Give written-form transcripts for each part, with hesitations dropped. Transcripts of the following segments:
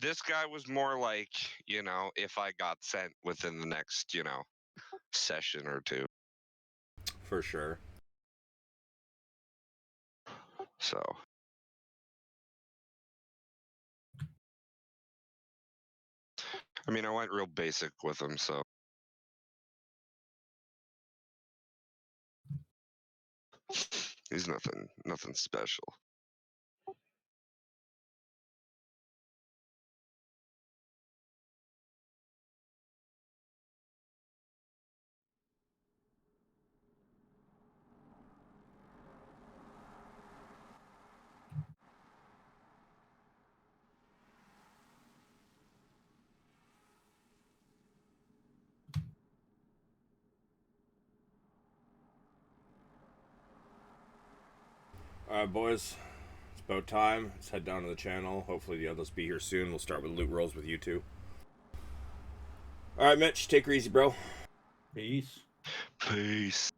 This guy was more like, if I got sent within the next, session or two. For sure. So. I mean, I went real basic with him, so. He's nothing special. Alright, boys. It's about time. Let's head down to the channel. Hopefully the others be here soon. We'll start with loot rolls with you two. Alright, Mitch. Take her easy, bro. Peace. Peace.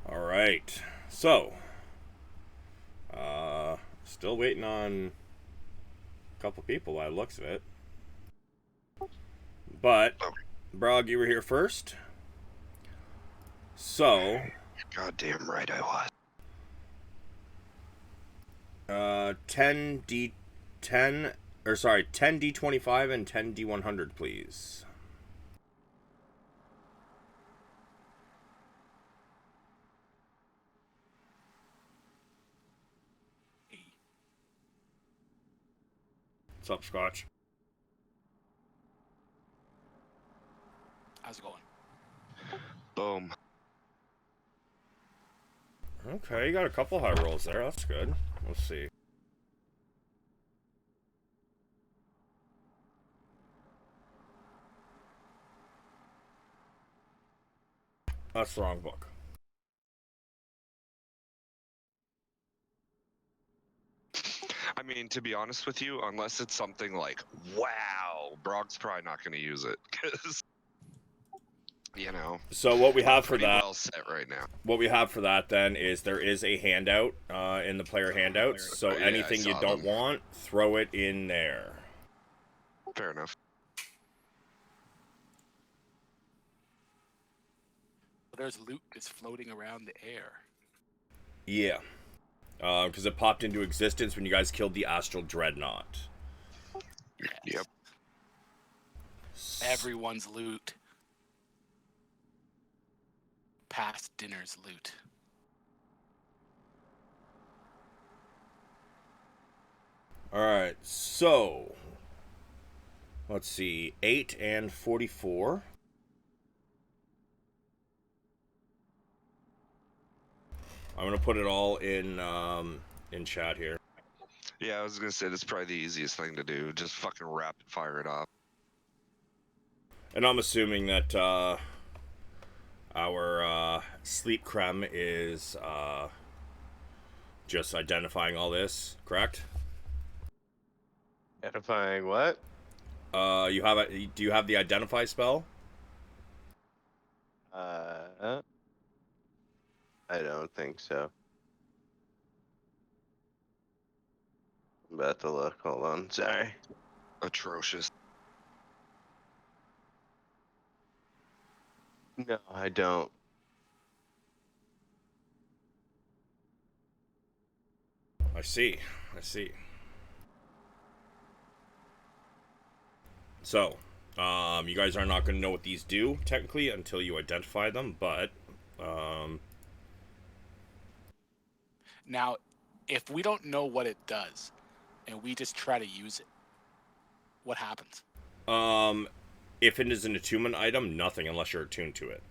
Alright. So. Still waiting on a couple people by the looks of it. But, Brog, you were here first. So. Goddamn right I was. 10D25 and 10D100, please. What's up, Scotch? How's it going? Boom. Okay, you got a couple high rolls there. That's good. Let's see. That's the wrong book. I mean, to be honest with you, unless it's something like, wow, Brog's probably not going to use it, because, So what we have for that, well set right now. What we have for that then is there is a handout in the player handouts. So Yeah, anything you don't want, throw it in there. Fair enough. There's loot just floating around the air. Yeah. Because it popped into existence when you guys killed the Astral Dreadnought. Yep. Everyone's loot. Past dinner's loot. Alright, so let's see. 8 and 44. I'm gonna put it all in chat here. Yeah, I was gonna say that's probably the easiest thing to do. Just fucking rapid fire it off. And I'm assuming that our sleep creme is just identifying all this, correct? Identifying what? Do you have the identify spell? I don't think so. I'm about to look. Hold on. Sorry. Atrocious. No, I don't. I see. So, you guys are not going to know what these do, technically, until you identify them, but, Now, if we don't know what it does, and we just try to use it, what happens? if it is an attunement item, nothing unless you're attuned to it.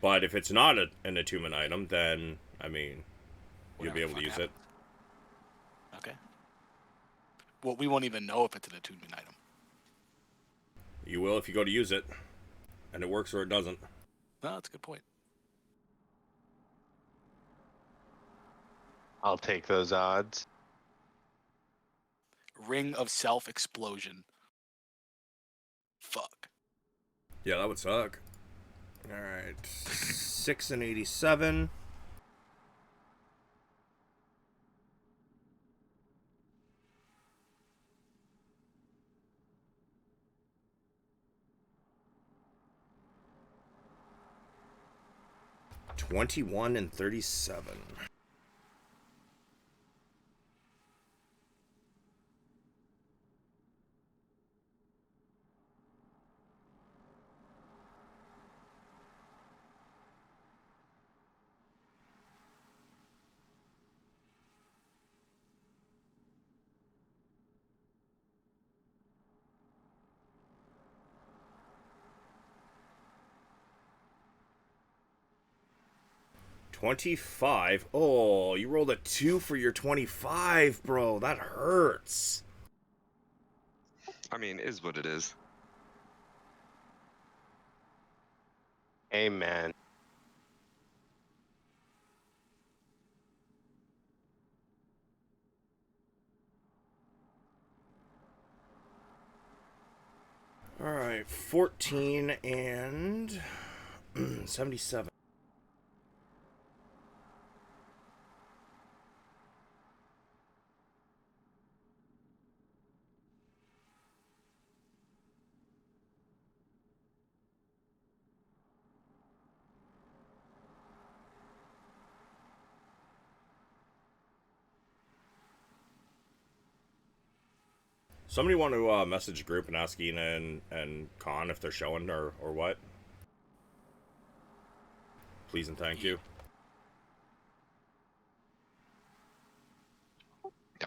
But if it's not an attunement item, then, I mean, you'll be able to use it. Okay. Well, we won't even know if it's an attunement item. You will if you go to use it. And it works or it doesn't. No, that's a good point. I'll take those odds. Ring of Self-Explosion. Fuck. Yeah, that would suck. All right, 6 and 87. $21 and 37. $25. Oh, you rolled a 2 for your 25, bro. That hurts. I mean, is what it is. Amen. All right, 14 and 77. Somebody want to message the group and ask Ina and Khan if they're showing or what? Please and thank you.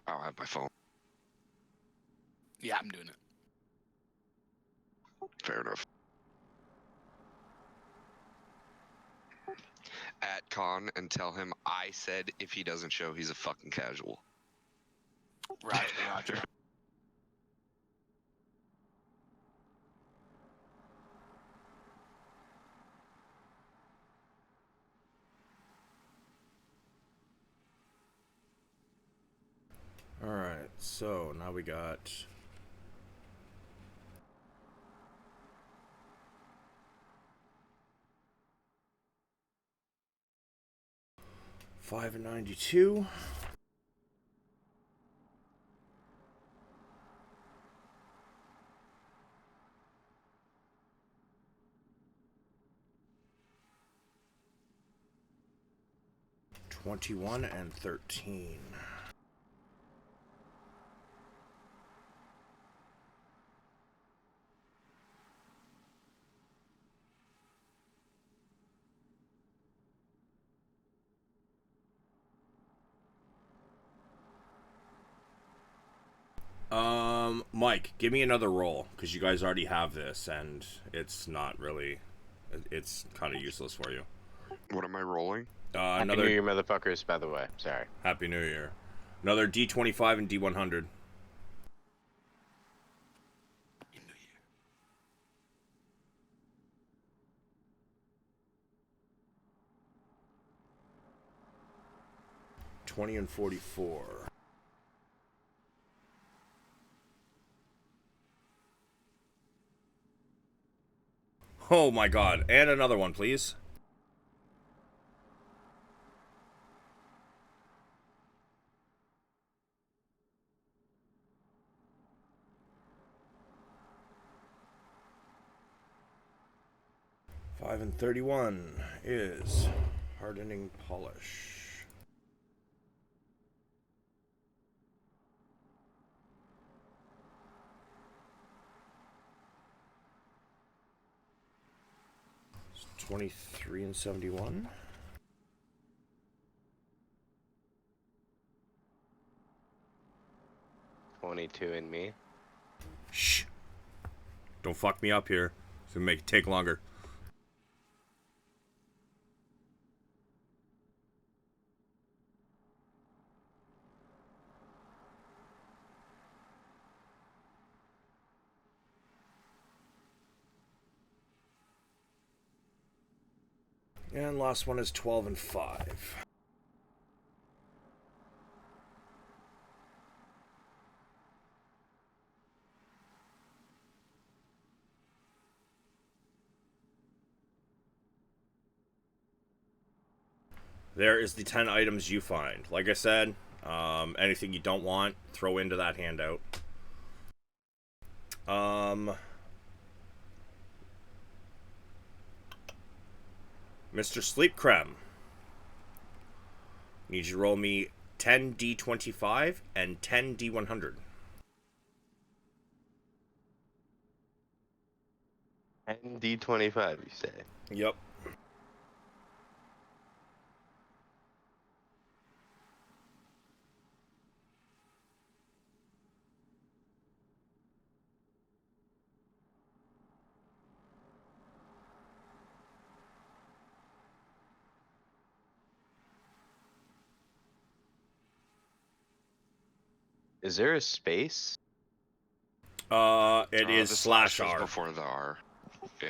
I'll have my phone. Yeah, I'm doing it. Fair enough. At Con and tell him I said if he doesn't show, he's a fucking casual. Roger, Roger. All right, so now we got 5 and 92. $21 and 13. Mike, give me another roll, because you guys already have this, and it's not really... It's kind of useless for you. What am I rolling? Happy Another... New Year, motherfuckers, by the way. Sorry. Happy New Year. Another D25 and D100. Happy New Year. 20 and 44. Oh my god. And another one, please. $5 and 31 is hardening polish. It's 23 and 71. $22 in me. Shh. Don't fuck me up here. It's gonna make it take longer. And last one is 12 and 5. there is the 10 items you find. Like I said, anything you don't want, throw into that handout. Mr. Sleep Creme. Need you to roll me 10 D25 and 10 D100. D25, you say? Yep. Is there a space? It is The slash was R. before the R. Yeah.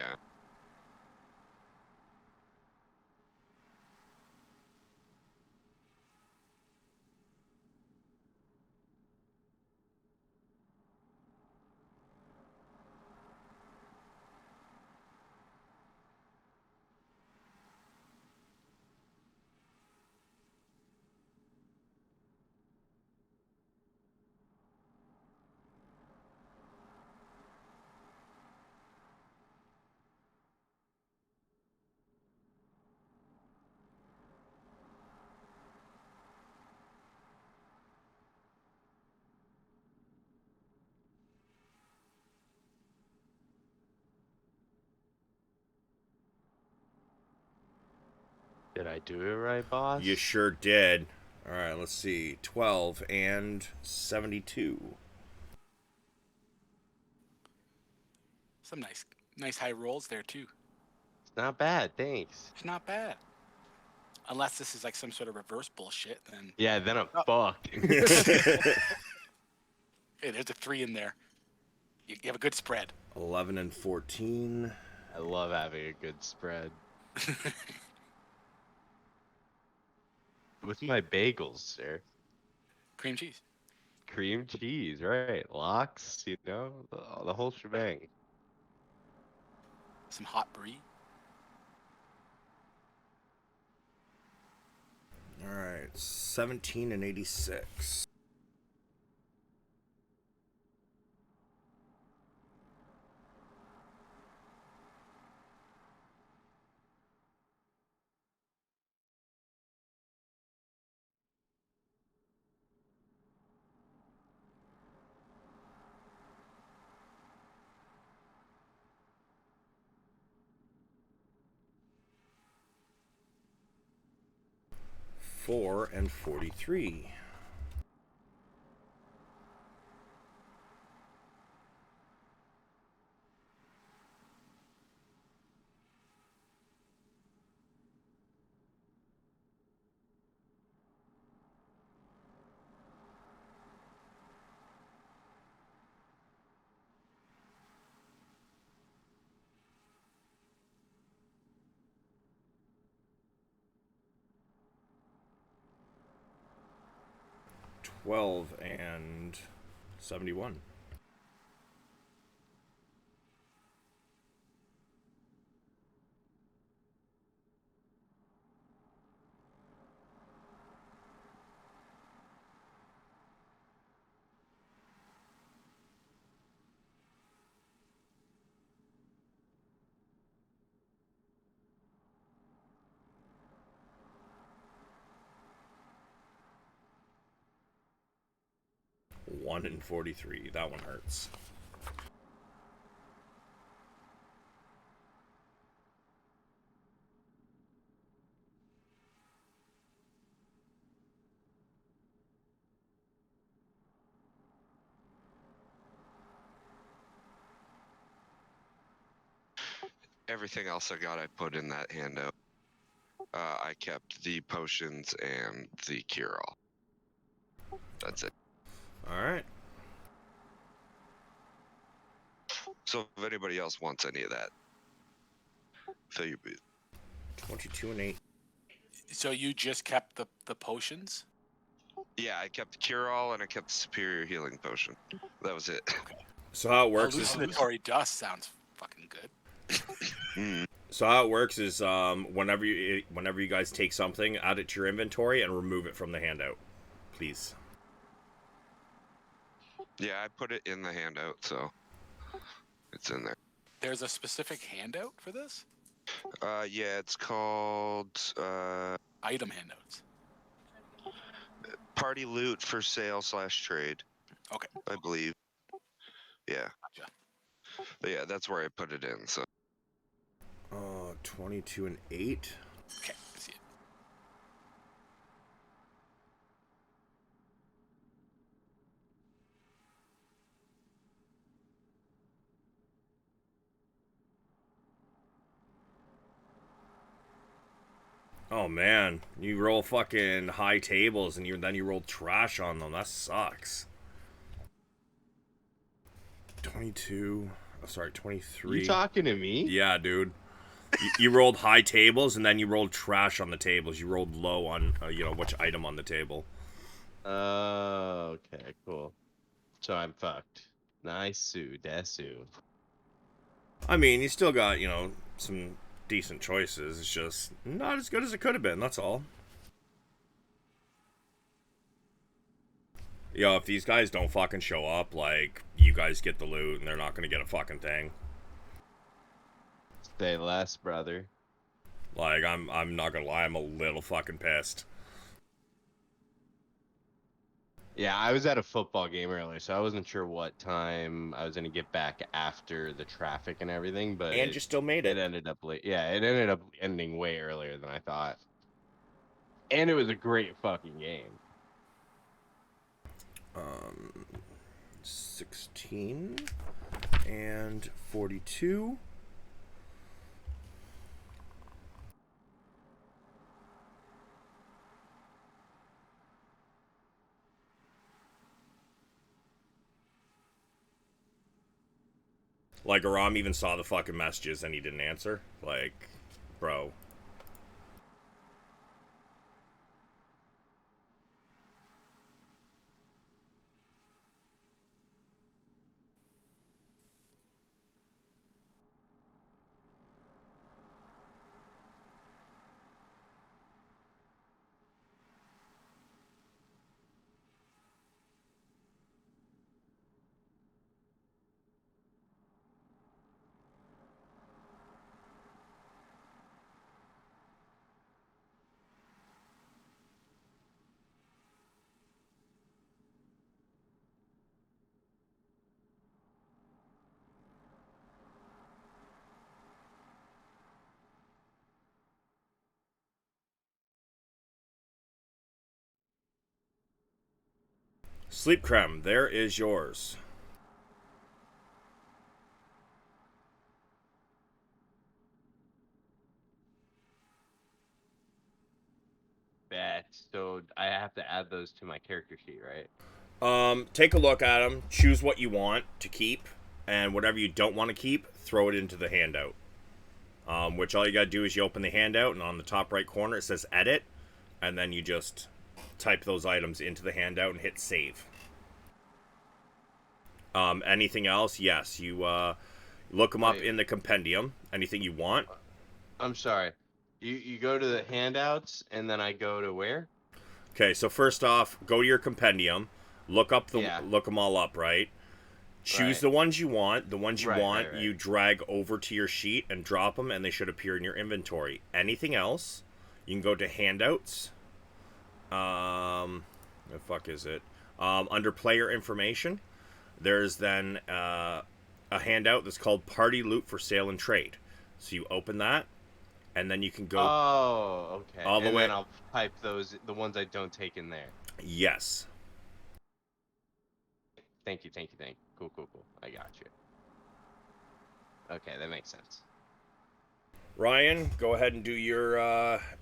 Did I do it right, boss? You sure did. Alright, let's see. 12 and 72. Some nice high rolls there too. It's not bad, thanks. It's not bad. Unless this is like some sort of reverse bullshit, then Yeah, then I'm Oh. fucked. hey, there's a 3 in there. You have a good spread. 11 and 14. I love having a good spread. With my bagels, sir. Cream cheese. Cream cheese, right? Lox, you know, the whole shebang. Some hot brie. Alright, 17 and 86. Four and 43. $12 and 71. $1 and 43. That one hurts. Everything else I got, I put in that handout. I kept the potions and the cure-all. That's it. Alright. So if anybody else wants any of that, fill your booth. 22 and 8. So you just kept the potions? Yeah, I kept the cure-all and I kept the superior healing potion. That was it. So how it works is... Hallucinatory dust sounds fucking good. So how it works is whenever you guys take something, add it to your inventory and remove it from the handout, please. Yeah, I put it in the handout, so it's in there. There's a specific handout for this? Yeah, it's called Item handouts. party loot for sale / trade. Okay. I believe. Yeah. Gotcha. But yeah, that's where I put it in. So 22 and 8. Okay, I see it. Oh man, you roll fucking high tables and then you roll trash on them. That sucks. 22. Oh, sorry, 23. You talking to me? Yeah, dude. You rolled high tables and then you rolled trash on the tables. You rolled low on which item on the table. Oh, okay, cool. So I'm fucked. Nice, Desu. I mean, you still got some decent choices. It's just not as good as it could have been. That's all. Yo, if these guys don't fucking show up, like, you guys get the loot and they're not gonna get a fucking thing. Say less, brother. Like, I'm not gonna lie, I'm a little fucking pissed. Yeah, I was at a football game earlier, so I wasn't sure what time I was gonna get back after the traffic and everything, but And you still made it. it ended up late. Yeah, it ended up ending way earlier than I thought. And it was a great fucking game. 16 and 42. Like, Aram even saw the fucking messages and he didn't answer. Like, bro. Sleep creme, there is yours. Bet. So I have to add those to my character sheet, right? Take a look at them, choose what you want to keep, and whatever you don't want to keep, throw it into the handout. Which all you gotta do is you open the handout, and on the top right corner it says edit, and then you just type those items into the handout and hit save. Anything else? Yes, you look them up in the compendium. Anything you want. I'm sorry. You go to the handouts, and then I go to where? Okay, so first off, go to your compendium, look them all up, right? Choose the ones you want. The ones you want, you drag over to your sheet and drop them, and they should appear in your inventory. Anything else, you can go to handouts. The fuck is it? Under player information, there's then a handout that's called Party Loot for Sale and Trade. So you open that, and then you can go. Oh, okay. All the way. Then I'll type the ones I don't take in there. Yes. Thank you. Cool. I got you. Okay, that makes sense. Ryan, go ahead and do your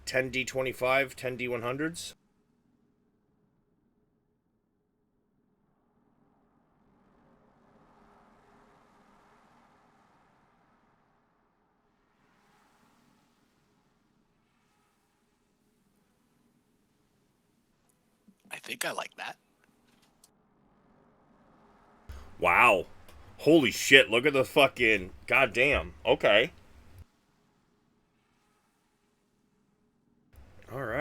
10D25, 10D100s. I think I like that. Wow. Holy shit, look at the fucking... Goddamn. Okay.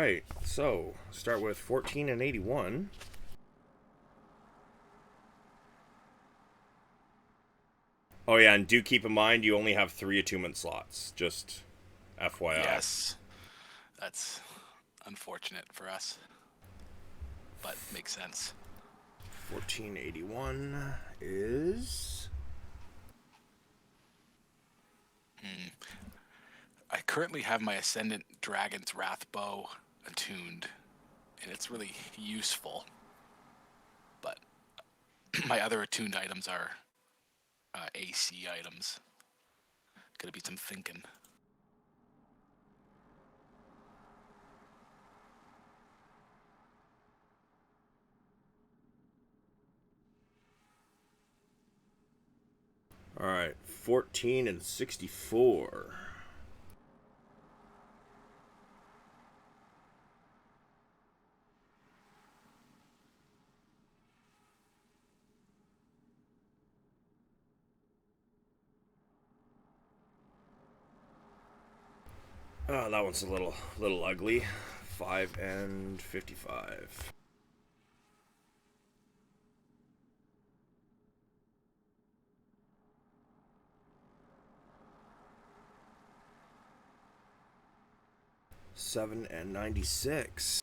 right, so start with 14 and 81. Oh yeah, and do keep in mind you only have 3 attunement slots. Just FYI. Yes, that's unfortunate for us, but makes sense. 1481 is... I currently have my Ascendant Dragon's Wrath bow attuned, and it's really useful. But my other attuned items are AC items. Gonna be some thinking. Alright, 14 and 64. Oh, that one's a little ugly. 5 and 55. $7 and 96.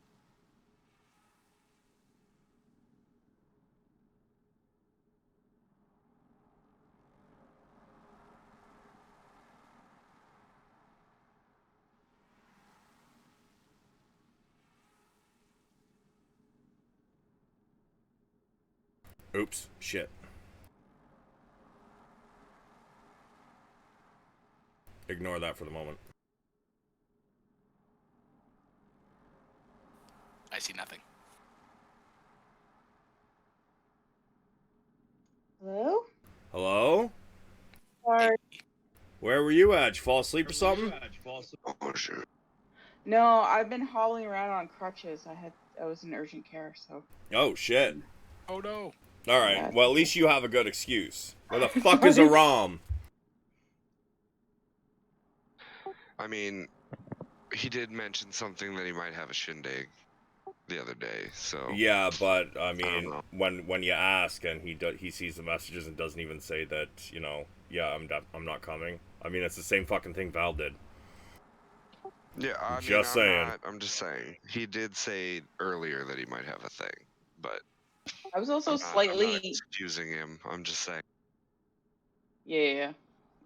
Oops, shit. Ignore that for the moment. I see nothing. Hello? Hello? Sorry. Where were you at? Did you fall asleep or something? Oh, sure. No, I've been hauling around on crutches. I was in urgent care, so. Oh, shit. Oh no. Alright, Yeah. well, at least you have a good excuse. Where the fuck is a ROM? I mean, he did mention something that he might have a shindig the other day, so... Yeah, but, I don't mean, know. when you ask and he sees the messages and doesn't even say that, you know, yeah, I'm not coming. I mean, it's the same fucking thing Val did. Yeah, I mean, Just saying. I'm just saying. He did say earlier that he might have a thing, but I was also I'm not slightly. excusing him. I'm just saying. Yeah.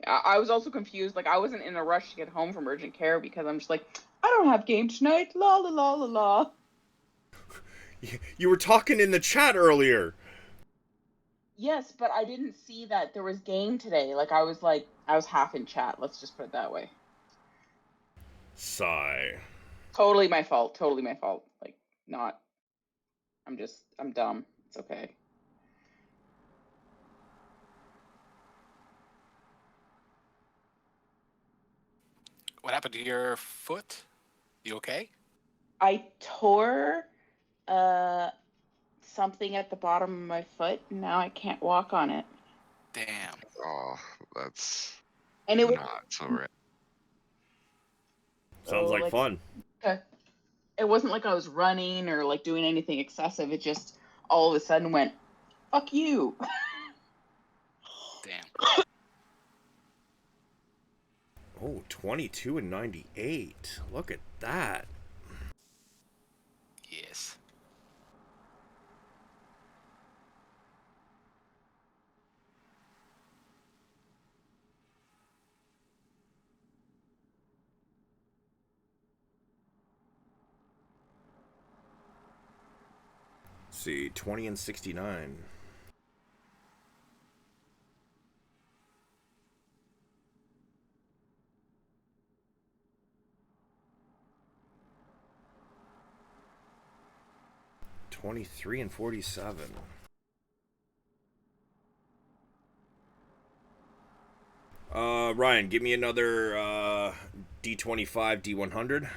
I was also confused. Like, I wasn't in a rush to get home from urgent care because I'm just like, I don't have game tonight. La la la la la. You were talking in the chat earlier. Yes, but I didn't see that there was game today. I was half in chat. Let's just put it that way. Sigh. Totally my fault. Totally my fault. Like, not. I'm dumb. It's okay. What happened to your foot? You okay? I tore something at the bottom of my foot, and now I can't walk on it. Damn. Oh, that's And it was not so right. Sounds like fun. it wasn't like I was running or like doing anything excessive. It just all of a sudden went, fuck you. Damn. Oh, 22 and 98. Look at that. Yes. Let's see, 20 and 69. $23 and 47. Ryan, give me another D25, D100.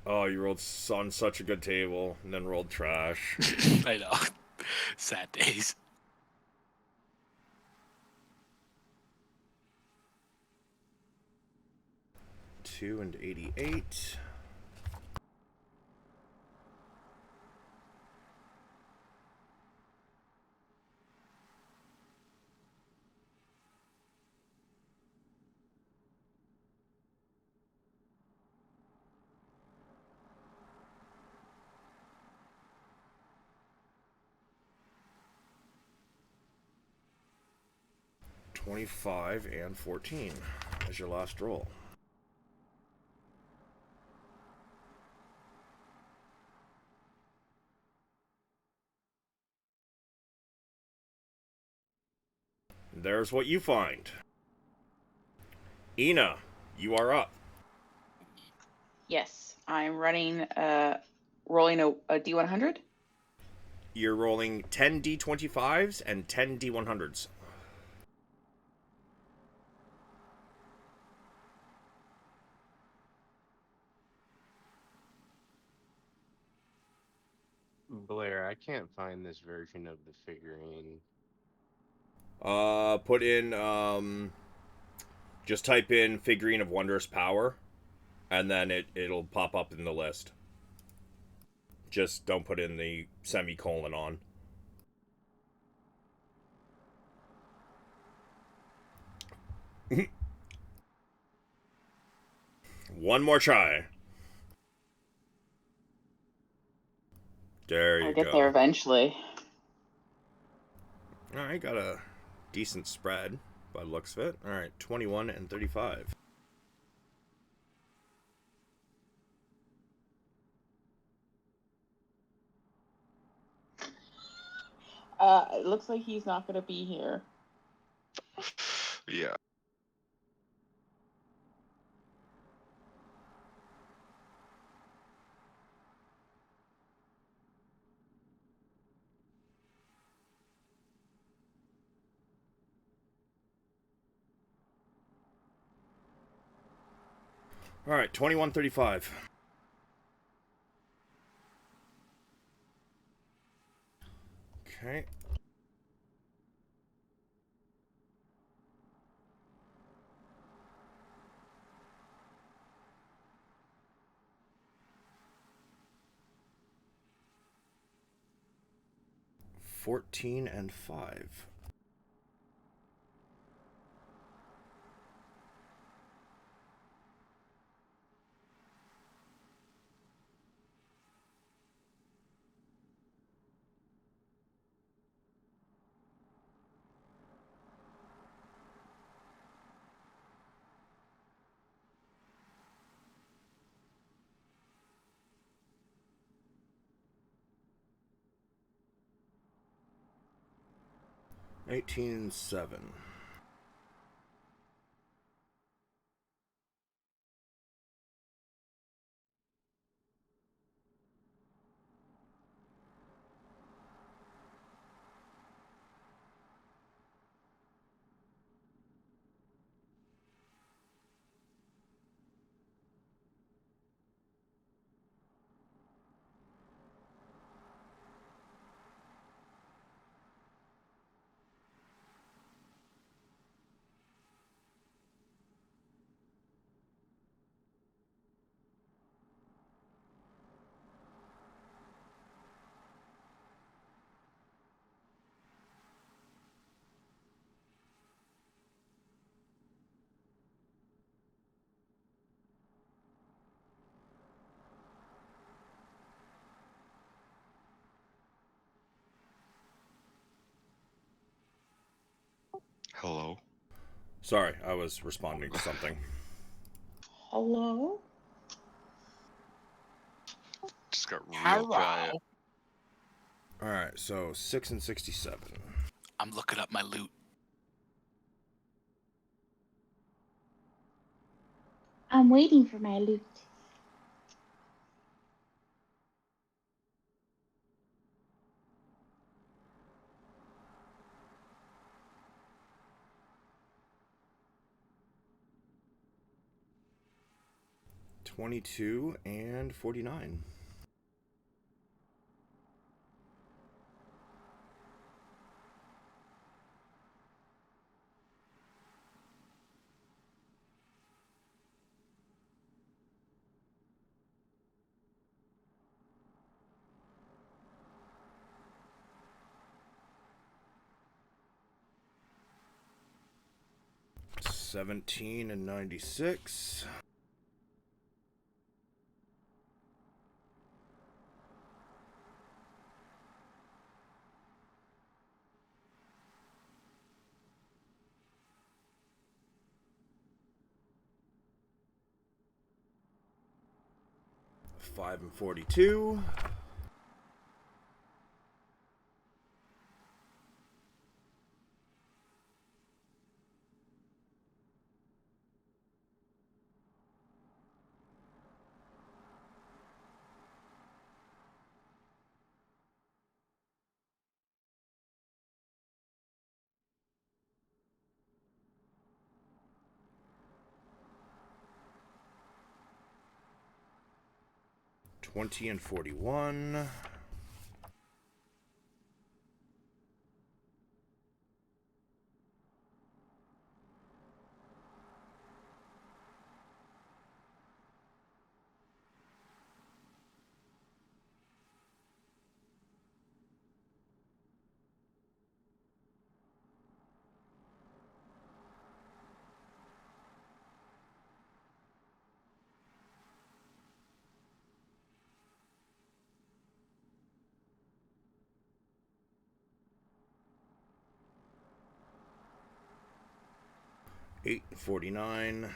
Oh, you rolled on such a good table, and then rolled trash. I know. Sad days. $2 and 88. $25 and 14 as your last roll. There's what you find. Ina, you are up. Yes, I'm rolling a D100. You're rolling 10 D25s and 10 D100s. Blair, I can't find this version of the figurine. Put in, just type in figurine of wondrous power, and then it'll pop up in the list. Just don't put in the semicolon on. One more try. There you go. I'll get there eventually. Alright, got a decent spread by the looks of it. Alright, 21 and 35. It looks like he's not going to be here. Yeah. Alright, 21-35. Okay. $14 and 5. $18-7. Hello. Sorry, I was responding to something. Hello? Just got real quiet. Alright, so 6 and 67. I'm looking up my loot. I'm waiting for my loot. 22 and 49. $17 and 96. $5 and 42. $20 and 41. $8.49.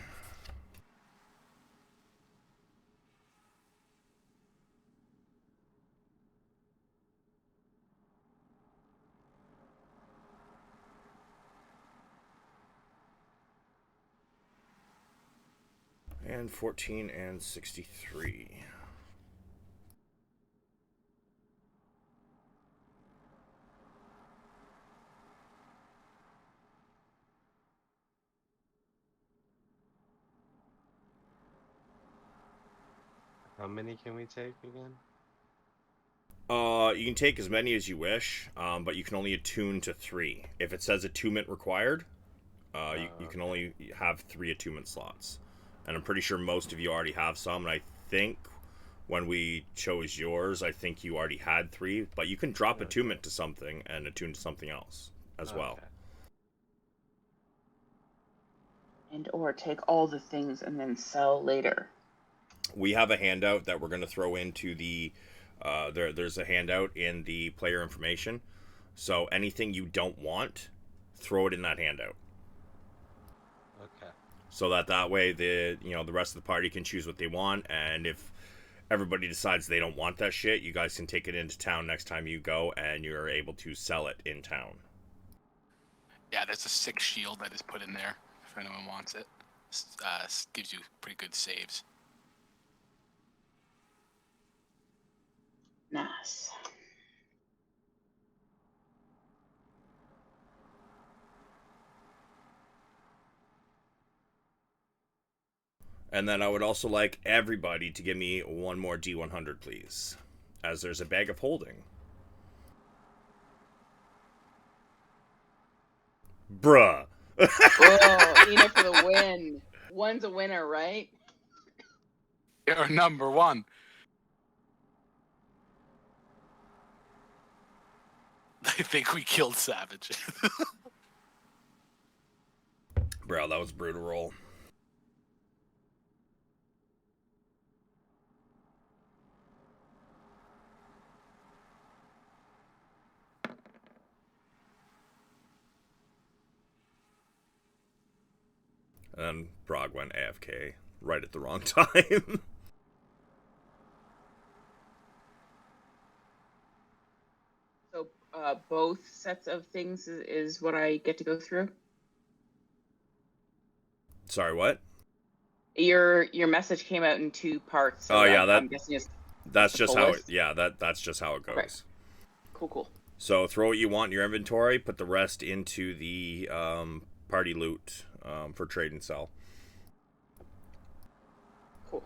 And 14 and 63. How many can we take again? You can take as many as you wish, but you can only attune to 3. If it says attunement required, you can only have 3 attunement slots. And I'm pretty sure most of you already have some, and I think when we chose yours, I think you already had 3, but you can drop attunement to something and attune to something else as well. And or take all the things and then sell later. We have a handout that we're going to throw into the there's a handout in the player information, so anything you don't want, throw it in that handout. Okay. So that way the rest of the party can choose what they want, and if everybody decides they don't want that shit, you guys can take it into town next time you go, and you're able to sell it in town. Yeah, there's a 6 shield that is put in there if anyone wants it. Gives you pretty good saves. Nice. And then I would also like everybody to give me one more D100, please, as there's a bag of holding. Bruh. Oh, Ina for the win. One's a winner, right? You're number 1. I think we killed Savage. Bro, that was a brutal roll. And then Brog went AFK right at the wrong time. So both sets of things is what I get to go through? Sorry, what? Your message came out in 2 parts. So I'm guessing that's just how it. Yeah, that's just how it goes. Okay. Cool. So throw what you want in your inventory. Put the rest into the party loot for trade and sell. Cool.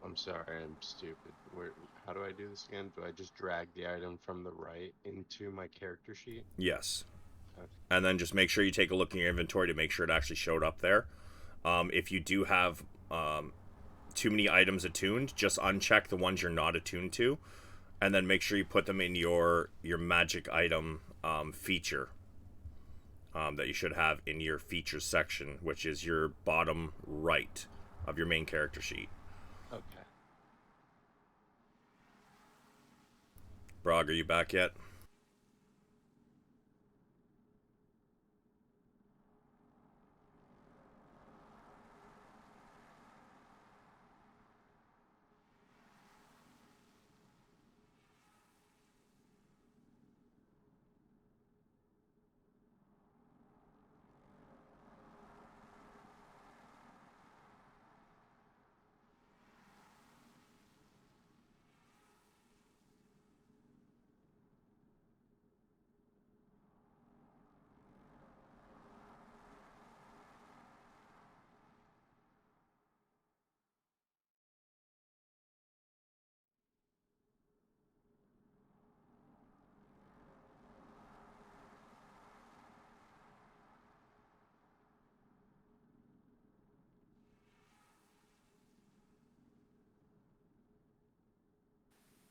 I'm sorry, I'm stupid. How do I do this again? Do I just drag the item from the right into my character sheet? Yes. Okay. And then just make sure you take a look in your inventory to make sure it actually showed up there. If you do have too many items attuned, just uncheck the ones you're not attuned to, and then make sure you put them in your magic item feature that you should have in your features section, which is your bottom right of your main character sheet. Okay. Brog, are you back yet?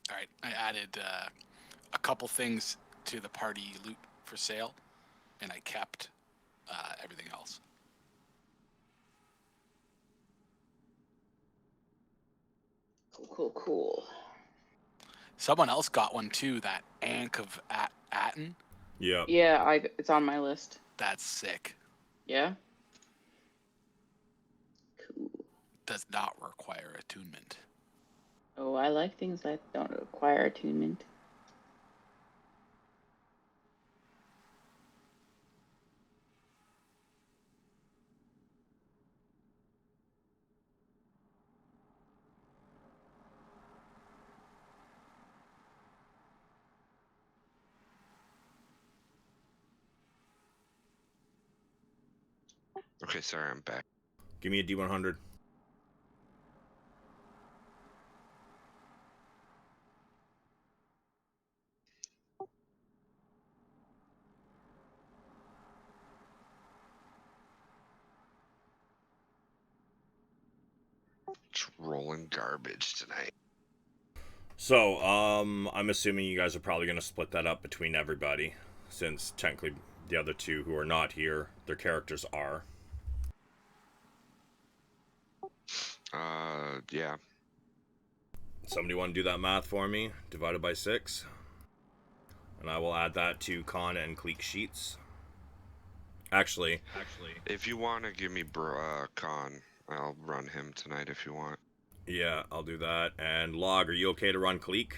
All right, I added a couple things to the party loot for sale, and I kept everything else. Cool. Someone else got one too. That Ankh of Aten. Yeah. Yeah, it's on my list. That's sick. Yeah. Cool. Does not require attunement. Oh, I like things that don't require attunement. Okay, sorry, I'm back. Give me a D100. Just rolling garbage tonight. So, I'm assuming you guys are probably going to split that up between everybody, since technically the other two who are not here, their characters are. Yeah. Somebody want to do that math for me? Divided by 6. And I will add that to Con and Cleek sheets. Actually, if you want to give me Con, I'll run him tonight if you want. Yeah, I'll do that. And Log, are you okay to run Cleek?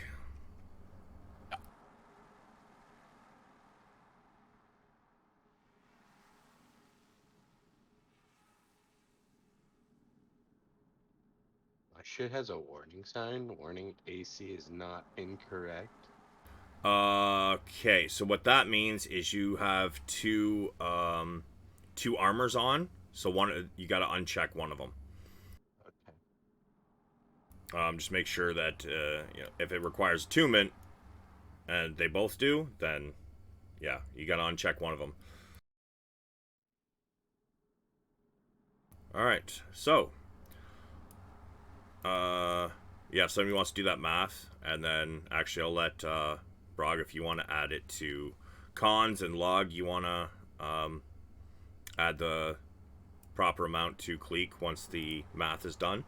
My shit has a warning sign. Warning: AC is not incorrect. Okay, so what that means is you have two armors on. So one, you got to uncheck one of them. Okay. Just make sure that if it requires attunement, and they both do, then yeah, you got to uncheck one of them. All right, so yeah, if somebody wants to do that math, and then actually I'll let Brog, if you want to add it to Cons, and Log, you want to add the proper amount to Cleek once the math is done.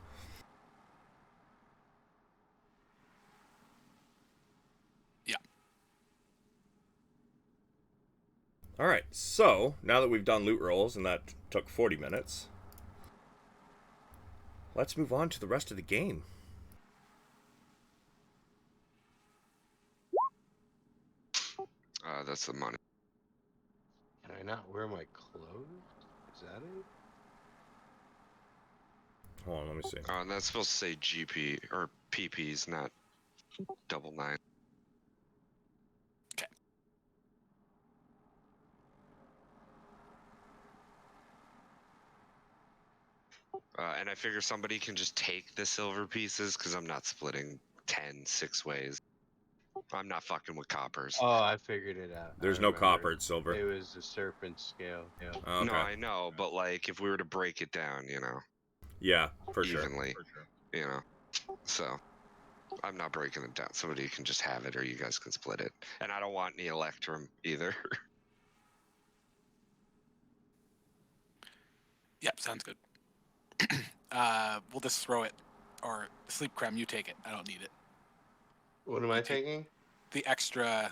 Yeah. Alright, so now that we've done loot rolls, and that took 40 minutes, let's move on to the rest of the game. That's the money. Can I not wear my clothes? Is that it? Hold on, let me see. And that's supposed to say GP or PPs, not 99. Okay. And I figure somebody can just take the silver pieces because I'm not splitting 10 6 ways. I'm not fucking with coppers. Oh, I figured it out. There's no copper, it's silver. It was the serpent scale. Yeah. Okay. No, I know, but like if we were to break it down, Yeah, for evenly, sure. So I'm not breaking it down. Somebody can just have it, or you guys can split it. And I don't want any electrum either. Yep, sounds good. We'll just throw it, or sleep creme. You take it. I don't need it. What am I taking? The extra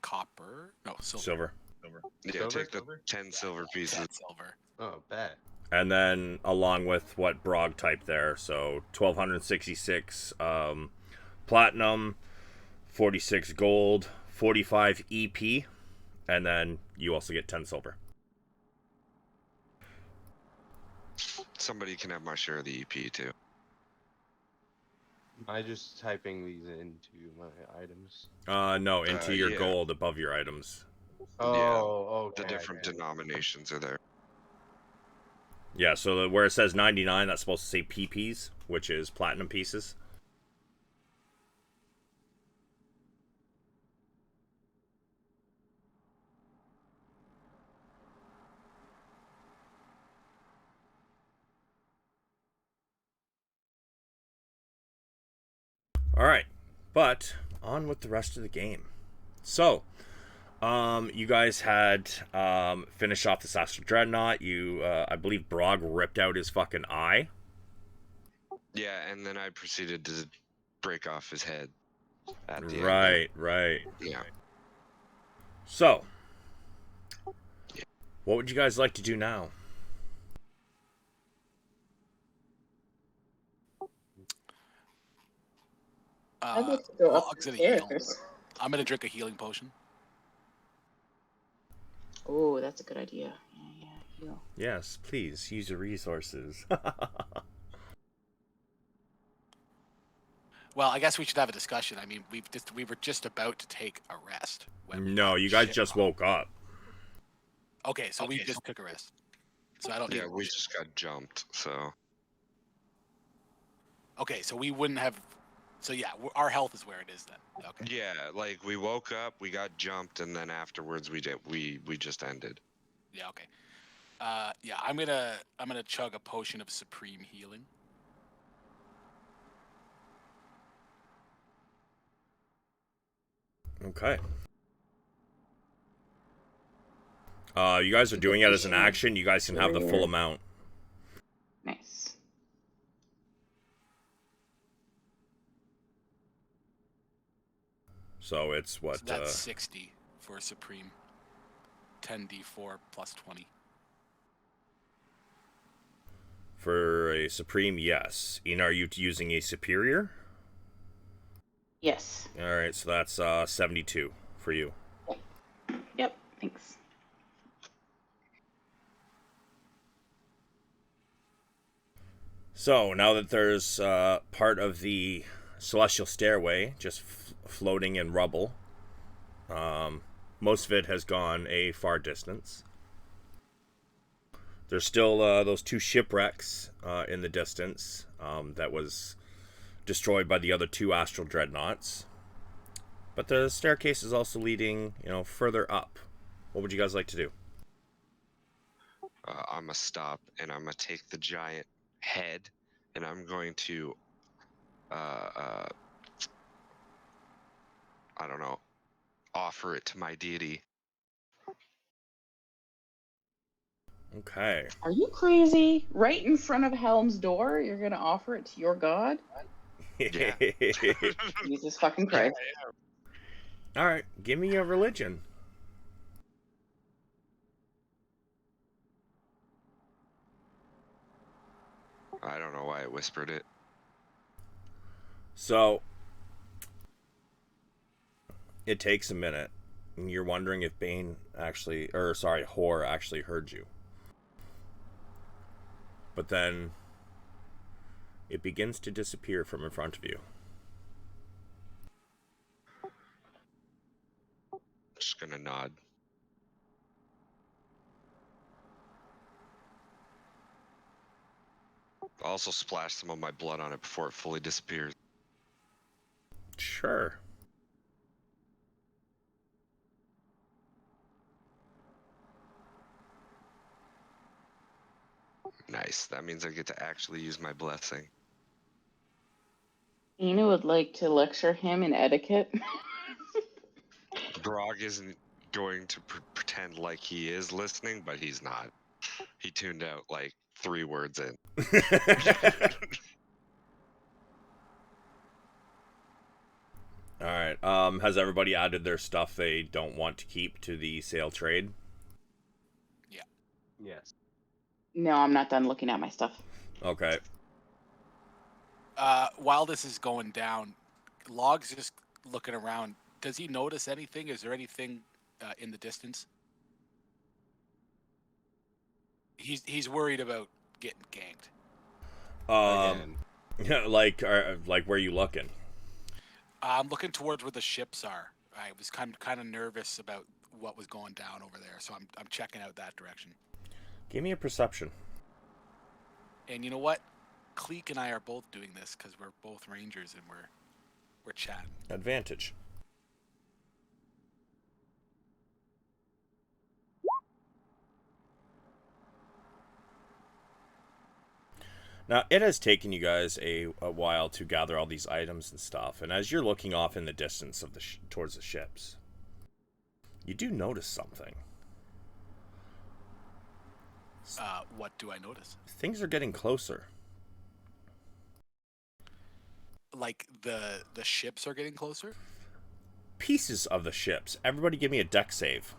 copper. No, silver. Yeah, Silver? take the 10 silver pieces. 10 silver. Oh, bad. And then along with what Brog typed there, so 1266 platinum, 46 gold, 45 EP, and then you also get 10 silver. Somebody can have my share of the EP too. Am I just typing these into my items? No, into your yeah. gold above your items. Oh, okay. The different denominations are there. Yeah, so where it says 99, that's supposed to say PPs, which is platinum pieces. Alright, but on with the rest of the game. So, you guys had finished off this Astral Dreadnought. You, I believe Brog ripped out his fucking eye. Yeah, and then I proceeded to break off his head at the Right, end. right. Yeah. So, what would you guys like to do now? I'd like to go up Brog's the gonna heal. stairs. I'm gonna drink a healing potion. Oh, that's a good idea. Yeah, heal. Yes, please use your resources. Well, I guess we should have a discussion. I mean, we were just about to take a rest. No, you guys just woke up. Okay, so we just took a rest. So I don't need. Yeah, we just got jumped. So. Okay, so we wouldn't have. So yeah, our health is where it is then. Okay. Yeah, like we woke up, we got jumped, and then afterwards we just ended. Yeah. Okay. Yeah, I'm gonna chug a potion of supreme healing. Okay. You guys are doing it as an action. You guys can have the full amount. Nice. So it's what? So that's 60 for supreme. 10d4 plus 20. For a supreme, yes. Ian, are you using a superior? Yes. All right, so that's 72 for you. Yep. Thanks. So now that there's part of the celestial stairway just floating in rubble, most of it has gone a far distance. There's still those two shipwrecks in the distance that was destroyed by the other two astral dreadnoughts. But the staircase is also leading, further up. What would you guys like to do? I'm gonna stop and I'm gonna take the giant head and I'm going to, I don't know, offer it to my deity. Okay. Are you crazy? Right in front of Helm's door, you're gonna offer it to your god? Yeah. Jesus fucking Christ. All right, give me a religion. I don't know why I whispered it. So, it takes a minute, and you're wondering if Hor actually heard you. But then, it begins to disappear from in front of you. Just gonna nod. I'll also splash some of my blood on it before it fully disappears. Sure. Nice. That means I get to actually use my blessing. Ina would like to lecture him in etiquette. Grog isn't going to pretend like he is listening, but he's not. He tuned out like 3 words in. All right. Has everybody added their stuff they don't want to keep to the sale trade? Yeah. Yes. No, I'm not done looking at my stuff. Okay. While this is going down, Log's just looking around. Does he notice anything? Is there anything in the distance? He's worried about getting ganked. Yeah, like where you looking? I'm looking towards where the ships are. I was kind of nervous about what was going down over there, so I'm checking out that direction. Give me a perception. And you know what? Cleek and I are both doing this because we're both rangers and we're chatting. Advantage. Now, it has taken you guys a while to gather all these items and stuff, and as you're looking off in the distance of the towards the ships, you do notice something. What do I notice? Things are getting closer. Like the ships are getting closer? Pieces of the ships. Everybody give me a deck save.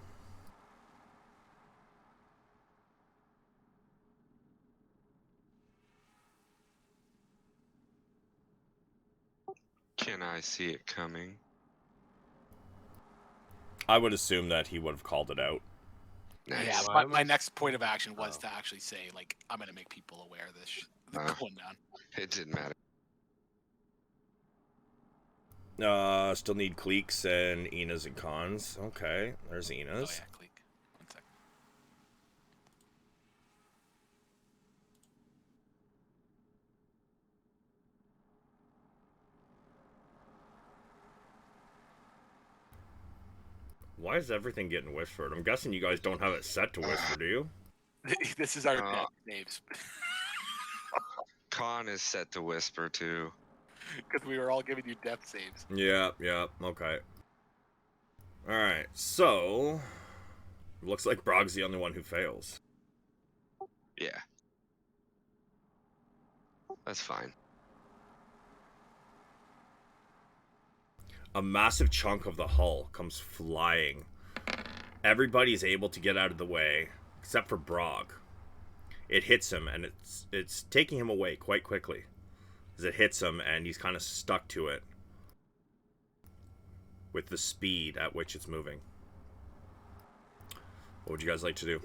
Can I see it coming? I would assume that he would have called it out. Nice. Yeah, Well, my next point of action was to actually say, like, I'm going to make people aware of this going down. It didn't matter. Still need Cleeks and Enas and Cons. Okay, there's Enas. Oh, yeah, Cleek. 1 second. Why is everything getting whispered? I'm guessing you guys don't have it set to whisper, do you? This is our death names. Con is set to whisper too. Because we were all giving you death saves. Yeah, okay. Alright, so... Looks like Brog's the only one who fails. Yeah. That's fine. A massive chunk of the hull comes flying. Everybody's able to get out of the way, except for Brog. It hits him, and it's taking him away quite quickly. As it hits him, and he's kind of stuck to it. With the speed at which it's moving. What would you guys like to do?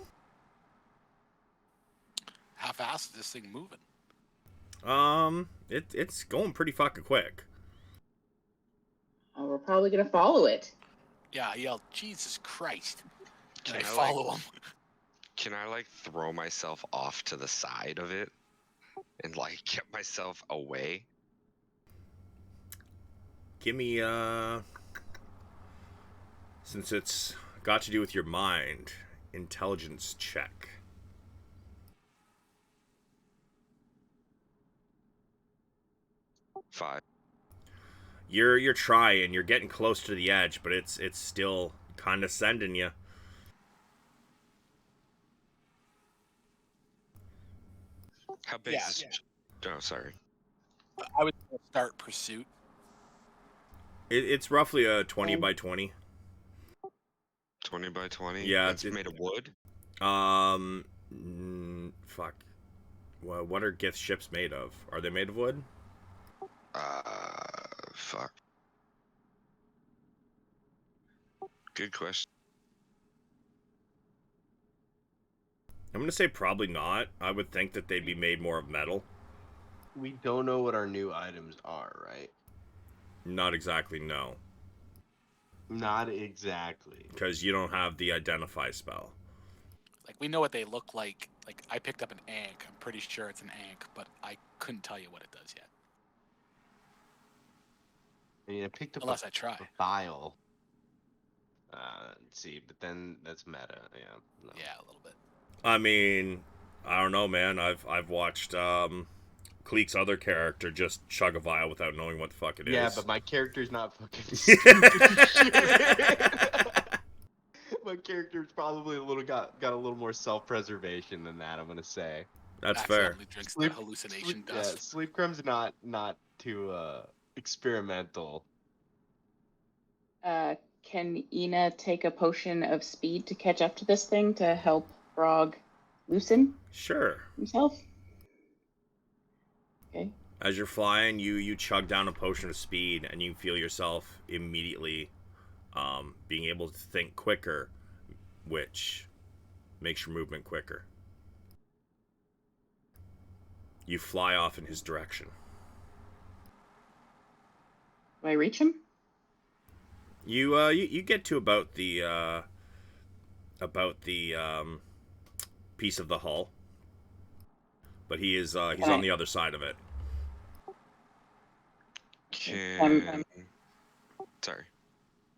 How fast is this thing moving? It's going pretty fucking quick. Oh, we're probably gonna follow it. Yeah, I yelled, Jesus Christ. Can And I I, follow him. Can I like throw myself off to the side of it and like get myself away? Give me since it's got to do with your mind, intelligence check. Five. You're trying, you're getting close to the edge, but it's still kind of sending you. How big is this? Oh, sorry. I would start pursuit. It's roughly a 20 by 20. 20 by 20? Yeah, That's made of wood? Fuck. Well, what are Gith ships made of? Are they made of wood? Fuck. Good question. I'm gonna say probably not. I would think that they'd be made more of metal. We don't know what our new items are, right? Not exactly, no. Not exactly. Because you don't have the identify spell. Like, we know what they look like. Like, I picked up an ankh. I'm pretty sure it's an ankh, but I couldn't tell you what it does yet. I mean, I picked up Unless I try. a vial. Let's see, but then that's meta. Yeah. No. Yeah, a little bit. I mean, I don't know, man. I've watched Cleek's other character just chug a vial without knowing what the fuck it is. Yeah, but my character's not fucking stupid as shit. My character's probably got a little more self-preservation than that, I'm gonna say. That's fair. Drinks the hallucination dust. Yeah, Sleep Crumb's not too experimental. Can Ina take a potion of speed to catch up to this thing to help Brog loosen Sure. himself? Okay. As you're flying, you chug down a potion of speed, and you feel yourself immediately being able to think quicker, which makes your movement quicker. You fly off in his direction. Do I reach him? You get to about the piece of the hull, but he's on the other side of it. Sorry.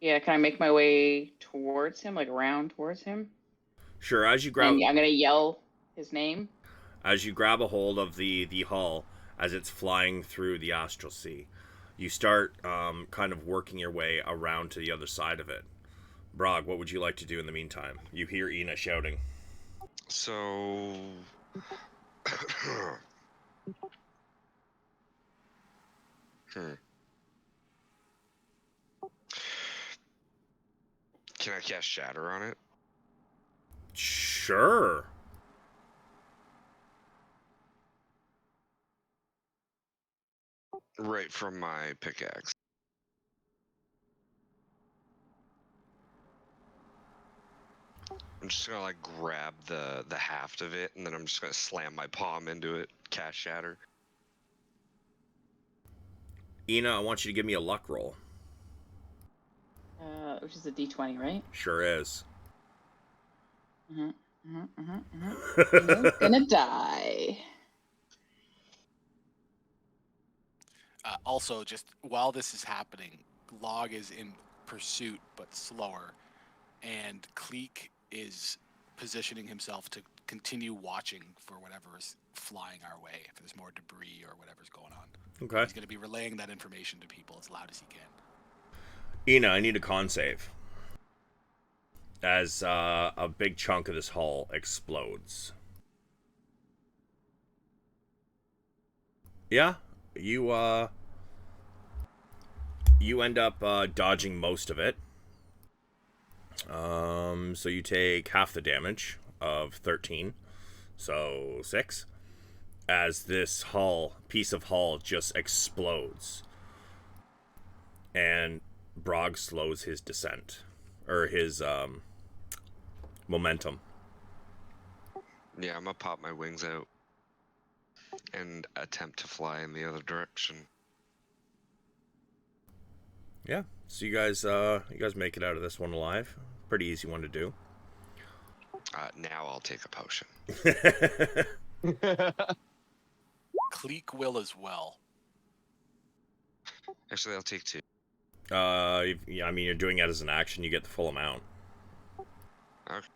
Yeah, can I make my way towards him, like around towards him? Sure. As you grab, I'm gonna yell his name. As you grab a hold of the hull as it's flying through the astral sea, you start kind of working your way around to the other side of it. Brog, what would you like to do in the meantime? You hear Ina shouting. So... Can I cast Shatter on it? Sure. Right from my pickaxe. I'm just gonna like grab the haft of it, and then I'm just gonna slam my palm into it, cast Shatter. Ina, I want you to give me a luck roll. Which is a D20, right? Sure is. Ina's gonna die. Also, just while this is happening, Log is in pursuit, but slower, and Cleek is positioning himself to continue watching for whatever is flying our way, if there's more debris or whatever's going on. Okay. He's going to be relaying that information to people as loud as he can. Ina, I need a con save. As a big chunk of this hull explodes. Yeah, you end up dodging most of it. So you take half the damage of 13, so 6. As this piece of hull just explodes, and Brog slows his descent, or his momentum. Yeah, I'm gonna pop my wings out and attempt to fly in the other direction. Yeah, so you guys make it out of this one alive. Pretty easy one to do. Now I'll take a potion. Cleek will as well. Actually, I'll take 2. Yeah, I mean, you're doing it as an action. You get the full amount. Okay.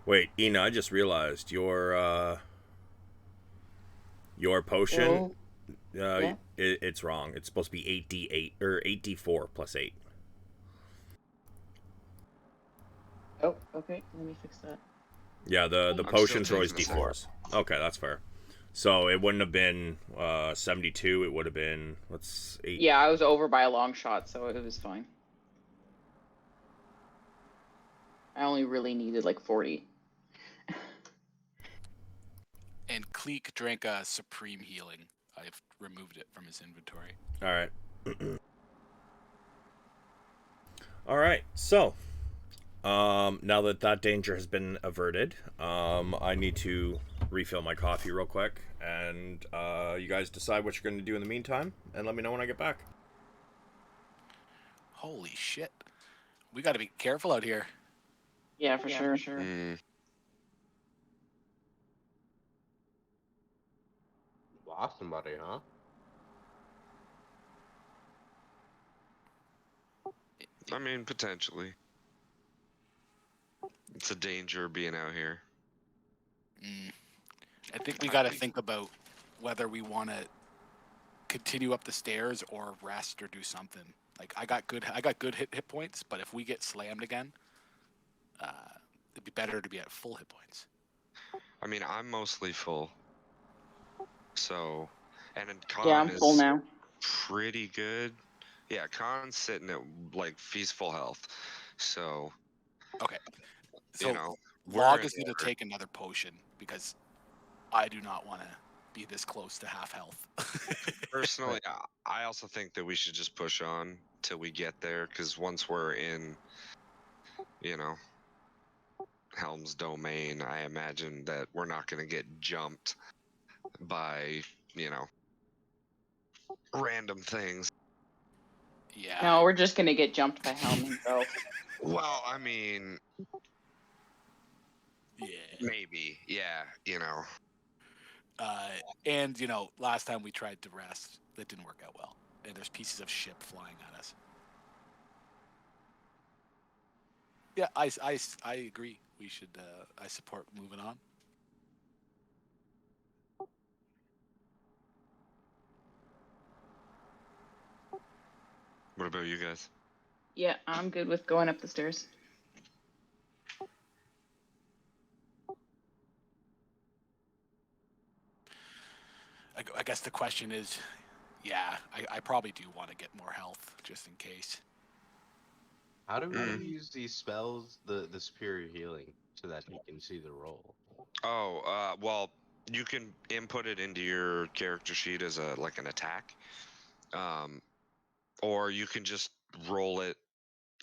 Wait, Ina, I just realized your potion. Yeah. It's wrong. It's supposed to be 8d8 or 8d4 plus 8. Oh, okay. Let me fix that. Yeah, the potions are always d4s. Okay, that's fair. So it wouldn't have been 72. It would have been, what's 8? Yeah, I was over by a long shot, so it was fine. I only really needed like 40. And Cleek drank a supreme healing. I've removed it from his inventory. All right. All right. So, now that danger has been averted, I need to refill my coffee real quick, and you guys decide what you're going to do in the meantime, and let me know when I get back. Holy shit. We got to be careful out here. Yeah, for sure. Lost somebody, huh? I mean, potentially. It's a danger being out here. I think we got to think about whether we want to continue up the stairs or rest or do something. Like I got good hit points, but if we get slammed again, it'd be better to be at full hit points. I mean, I'm mostly full. So, and then Con Yeah, I'm full is now. pretty good. Yeah, Con's sitting at like he's full health. So, Okay. So you know, Log is going to take another potion because I do not want to be this close to half health. Personally, I also think that we should just push on till we get there, because once we're in, you know, Helm's domain, I imagine that we're not going to get jumped by, you know, random things. Yeah. No, we're just gonna get jumped by Helm himself. Well, I mean, Yeah. maybe, yeah, you know. And you know, last time we tried to rest, that didn't work out well. And there's pieces of ship flying at us. Yeah, I agree. We should. I support moving on. What about you guys? Yeah, I'm good with going up the stairs. I guess the question is, yeah, I probably do want to get more health just in case. How do we use these spells, the superior healing, so that he can see the roll? Oh, well, you can input it into your character sheet as like an attack, or you can just roll it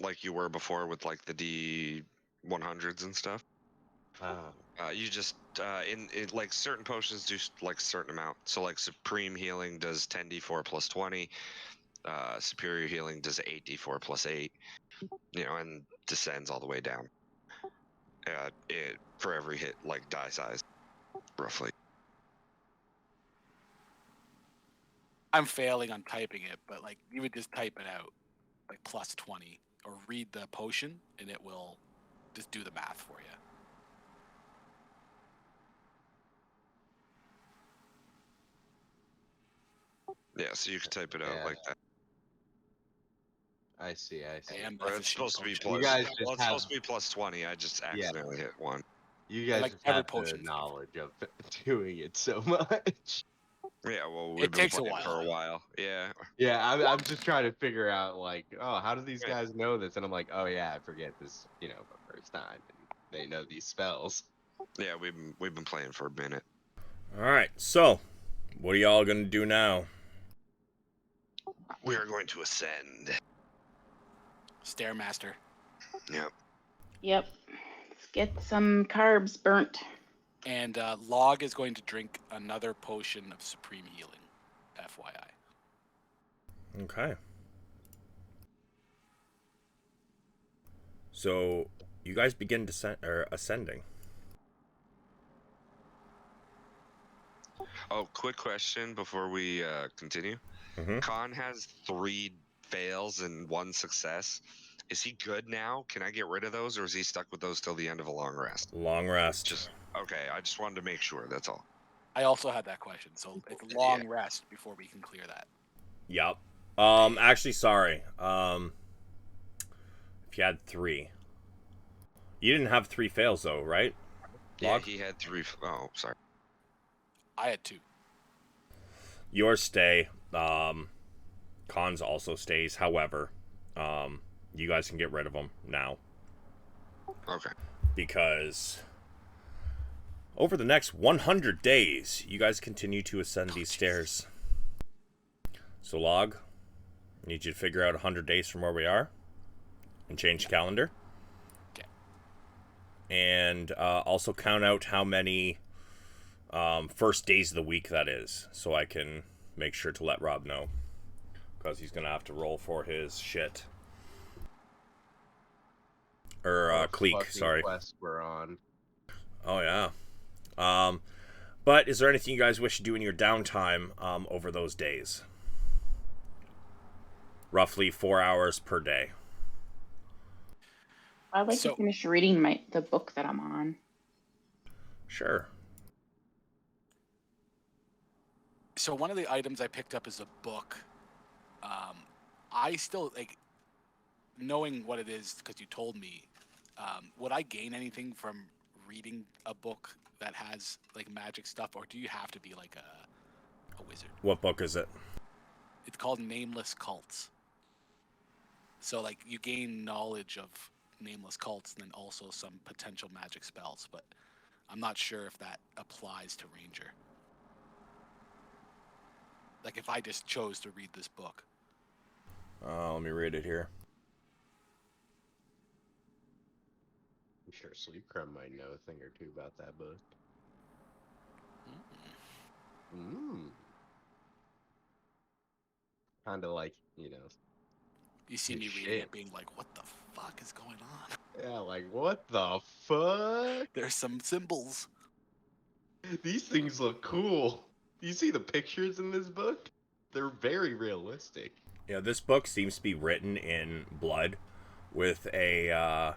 like you were before with like the D100s and stuff. You just in like certain potions do like a certain amount. So like supreme healing does 10d4 plus 20. Superior healing does 8d4 plus 8. You know, and descends all the way down. It for every hit, like die size, roughly. I'm failing on typing it, but like you would just type it out, like plus 20, or read the potion, and it will just do the math for you. Yeah, so you can type it out like that. I see. Damn, It's supposed to be You guys just it's supposed to be plus 20. I just accidentally hit 1. You guys like just every have potion the knowledge of doing it so much. Yeah, well, we've It been takes a playing while. for a while. Yeah. Yeah, I'm just trying to figure out like, oh, how do these guys know this? And I'm like, oh yeah, I forget this, you know, the first time. And they know these spells. Yeah, we've been playing for a minute. All right, so what are y'all gonna do now? We are going to ascend. Stairmaster. Yep. Let's get some carbs burnt. And Log is going to drink another potion of supreme healing. FYI. Okay. So you guys begin ascending. Oh, quick question before we continue. Mm-hmm. Khan has 3 fails and 1 success. Is he good now? Can I get rid of those, or is he stuck with those till the end of a long rest? Long rest. Okay, I just wanted to make sure, that's all. I also had that question, so it's a long rest before we can clear that. Yep. Actually, sorry. If you had 3. You didn't have 3 fails, though, right? Yeah, Log? he had 3. Oh, sorry. I had 2. Yours stay. Khan's also stays. However, you guys can get rid of them now. Okay. Because over the next 100 days, you guys continue to ascend these stairs. So, Log, I need you to figure out 100 days from where we are and change the calendar. Okay. And also count out how many First days of the week, that is, so I can make sure to let Rob know, because he's gonna have to roll for his shit. Or Cleek, sorry. Quest we're on. Oh yeah. But is there anything you guys wish to do in your downtime over those days? Roughly 4 hours per day. I'd like to finish reading the book that I'm on. Sure. So one of the items I picked up is a book. I still, like, knowing what it is, because you told me, would I gain anything from reading a book that has, like, magic stuff, or do you have to be, like, a wizard? What book is it? It's called Nameless Cults. So, like, you gain knowledge of nameless cults and then also some potential magic spells, but I'm not sure if that applies to Ranger. Like, if I just chose to read this book. Let me read it here. I'm sure Sleep Crumb might know a thing or two about that book. Kind of like, you know. You see me reading it being like, what the fuck is going on? Yeah, like, what the fuck? There's some symbols. These things look cool. Do you see the pictures in this book? They're very realistic. Yeah, this book seems to be written in blood with a,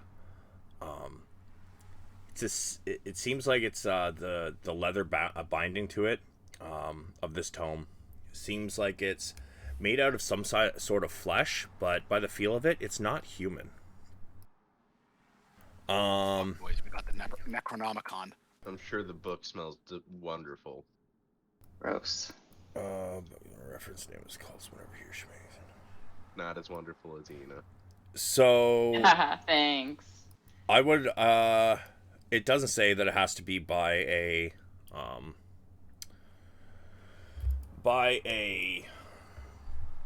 it seems like it's the leather binding to it of this tome. Seems like it's made out of some sort of flesh, but by the feel of it, it's not human. Boys, we got the Necronomicon. I'm sure the book smells wonderful. Gross. Reference name is called whatever he or she makes. Not as wonderful as Ina. So thanks. I would it doesn't say that it has to be by a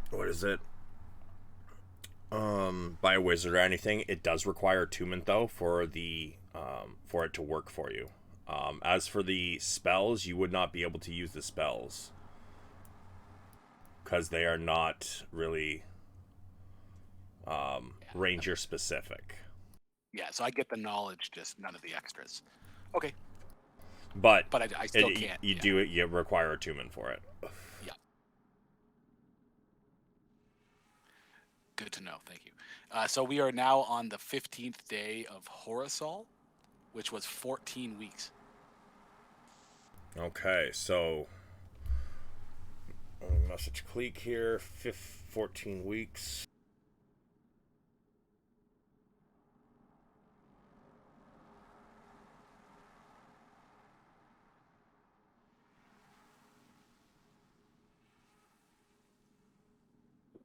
what is it? By a wizard or anything. It does require attunement though for the for it to work for you. As for the spells, you would not be able to use the spells because they are not really ranger specific. Yeah, so I get the knowledge, just none of the extras. Okay. But I still can't. You do it. You require attunement for it. Yeah. Good to know. Thank you. So we are now on the 15th day of Horosol, which was 14 weeks. Okay, so message Cleek here. 14 weeks.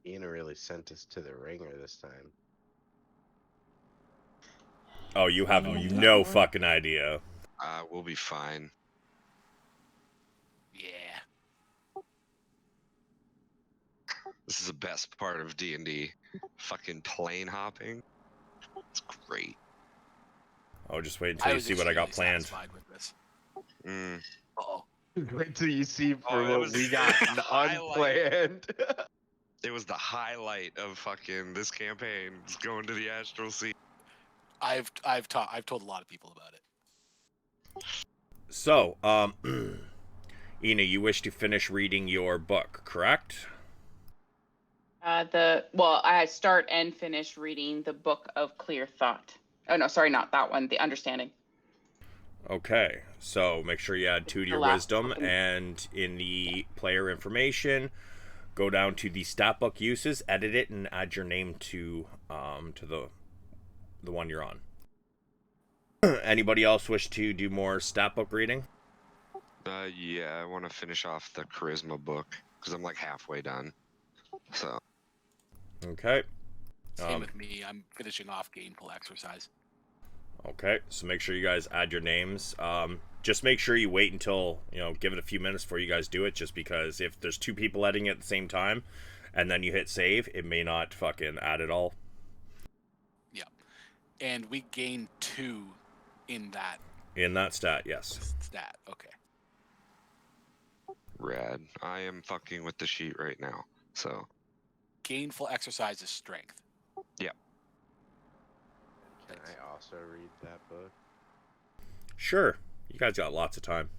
Ina really sent us to the ringer this time. Oh, you have no fucking idea. We'll be fine. Yeah. This is the best part of D&D. Fucking plane hopping. It's great. Oh, just wait until you see what I got planned. With this. Uh-oh. Wait till you see what we got unplanned. It was the highlight of fucking this campaign. It's going to the Astral Sea. I've told a lot of people about it. So, Ina, you wish to finish reading your book, correct? I start and finish reading the Book of Clear Thought. Oh no, sorry, not that one. The Understanding. Okay, so make sure you add 2 to your wisdom, and in the player information, go down to the stat book uses, edit it, and add your name to the one you're on. Anybody else wish to do more stat book reading? Yeah, I want to finish off the charisma book because I'm like halfway done. So. Okay. Same with me. I'm finishing off gainful exercise. Okay, so make sure you guys add your names. Just make sure you wait until, give it a few minutes before you guys do it, just because if there's 2 people editing at the same time, and then you hit save, it may not fucking add it all. Yeah. And we gain 2 in that. In that stat, yes. Stat, okay. red. I am fucking with the sheet right now. So gainful exercise is strength. Yeah. Can I also read that book? Sure. You guys got lots of time.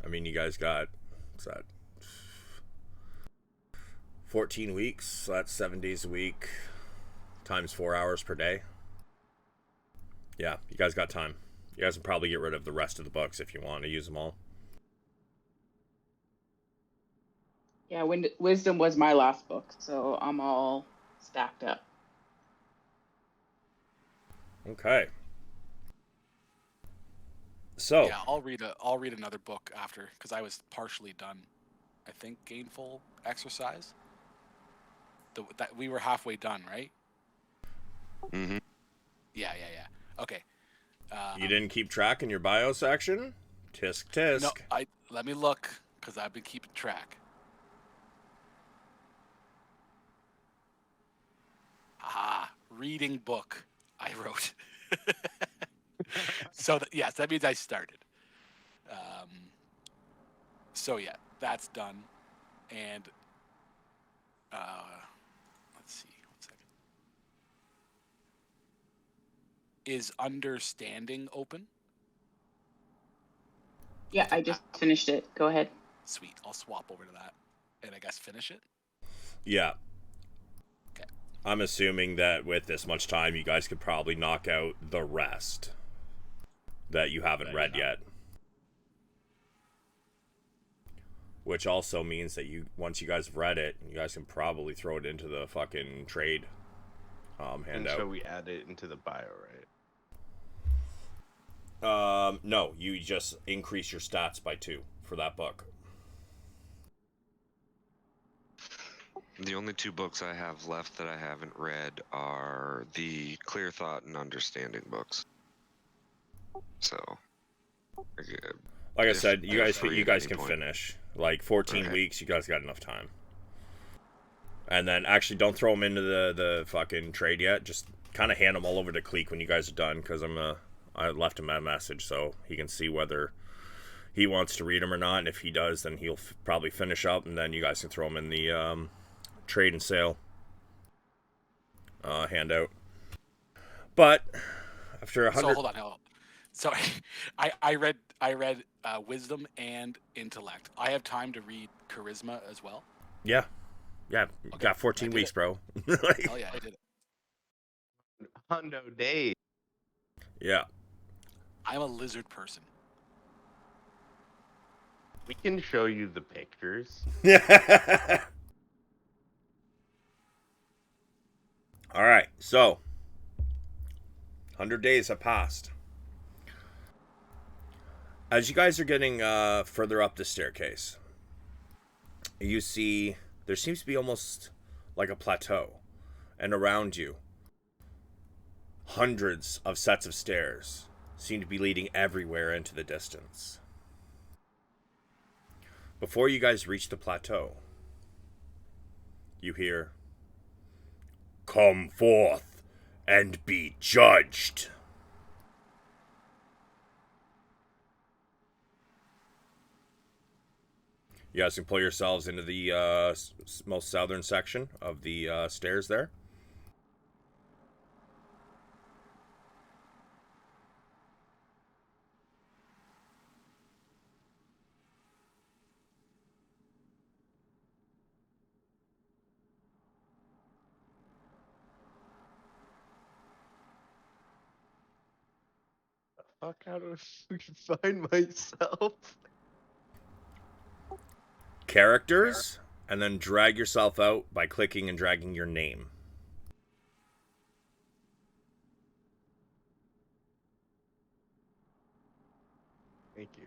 I mean, you guys got, what's that? 14 weeks, so that's 7 days a week, times 4 hours per day. Yeah, you guys got time. You guys can probably get rid of the rest of the books if you want to use them all. Yeah, Wisdom was my last book, so I'm all stacked up. Okay. So yeah, I'll read another book after, because I was partially done. I think gainful exercise. That we were halfway done, right? Mm-hmm. Yeah. Okay. You didn't keep track in your bio section? Tisk tisk. No, let me look, because I've been keeping track. Reading book I wrote. So yes, that means I started. So yeah, that's done. And let's see, 1 second. Is understanding open? Yeah, I just finished it. Go ahead. Sweet. I'll swap over to that, and I guess finish it. Yeah. Okay. I'm assuming that with this much time, you guys could probably knock out the rest that you haven't read yet. Which also means that once you guys have read it, you guys can probably throw it into the fucking trade handout. And so we add it into the bio, right? No, you just increase your stats by 2 for that book. The only 2 books I have left that I haven't read are the Clear Thought and Understanding books. So, like I said, you guys can point. finish. Like 14 weeks, you guys got enough time. And then actually, don't throw them into the fucking trade yet. Just kind of hand them all over to Cleek when you guys are done, because I left him a message so he can see whether he wants to read them or not. And if he does, then he'll probably finish up, and then you guys can throw them in the trade and sale handout. But after 100, So hold on. So I read wisdom and intellect. I have time to read charisma as well. Yeah, you Okay, got 14 weeks, bro. Oh yeah, I did it. Hundo days. Yeah. I'm a lizard person. We can show you the pictures. All right, so 100 days have passed. As you guys are getting further up the staircase, you see there seems to be almost like a plateau, and around you, hundreds of sets of stairs seem to be leading everywhere into the distance. Before you guys reach the plateau, you hear, "Come forth and be judged." You guys can pull yourselves into the most southern section of the stairs there. Fuck, how do I find myself? Characters, and then drag yourself out by clicking and dragging your name. Thank you.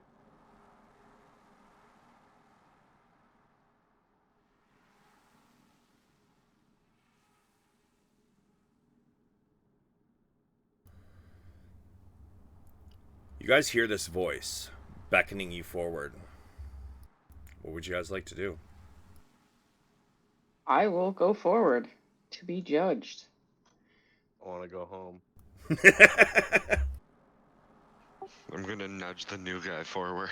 You guys hear this voice beckoning you forward. What would you guys like to do? I will go forward to be judged. I want to go home. I'm gonna nudge the new guy forward.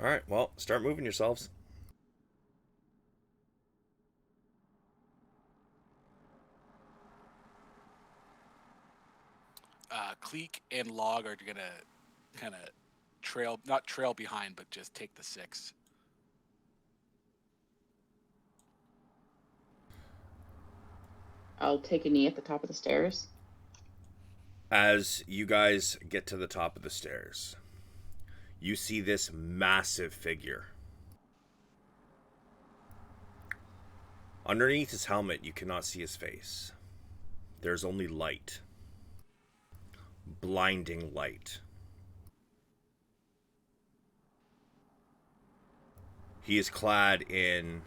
All right, well, start moving yourselves. Cleek and Log are gonna kind of not trail behind, but just take the 6. I'll take a knee at the top of the stairs. As you guys get to the top of the stairs, you see this massive figure. Underneath his helmet, you cannot see his face. There's only light. Blinding light. He is clad in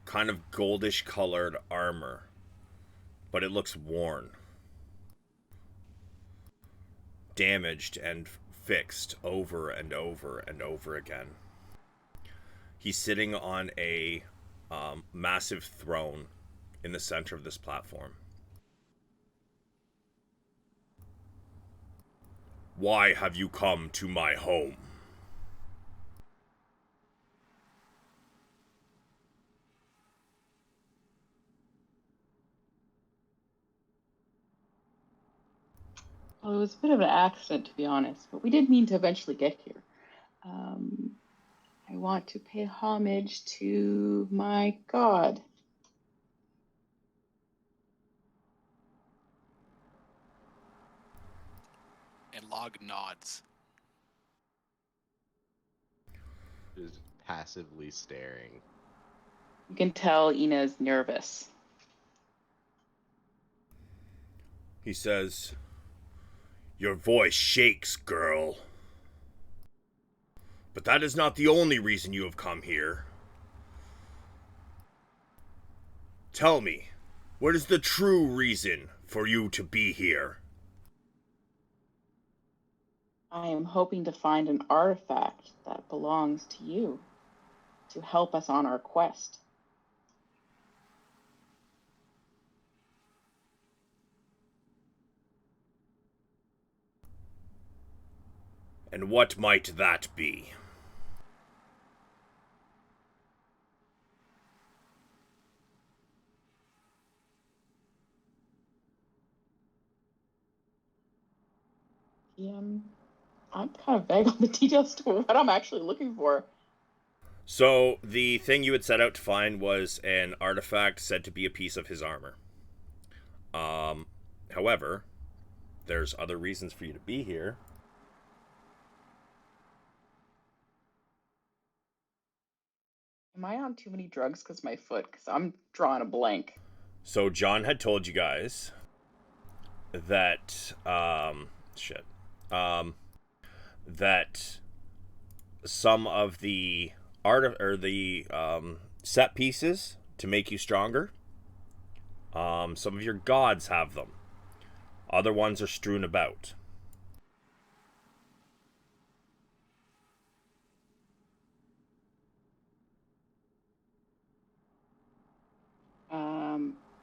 kind of goldish colored armor, but it looks worn, damaged, and fixed over and over and over again. He's sitting on a massive throne in the center of this platform. Why have you come to my home? Well, it was a bit of an accident, to be honest, but we did mean to eventually get here. I want to pay homage to my god. And Log nods. Just passively staring. You can tell Ina's nervous. He says, "Your voice shakes, girl. But that is not the only reason you have come here. Tell me, what is the true reason for you to be here?" I am hoping to find an artifact that belongs to you to help us on our quest. And what might that be? Yeah, I'm kind of vague on the details to what I'm actually looking for. So, the thing you had set out to find was an artifact said to be a piece of his armor. However, there's other reasons for you to be here. Am I on too many drugs because my foot? Because I'm drawing a blank. So, John had told you guys that, that some of the set pieces to make you stronger, some of your gods have them. Other ones are strewn about.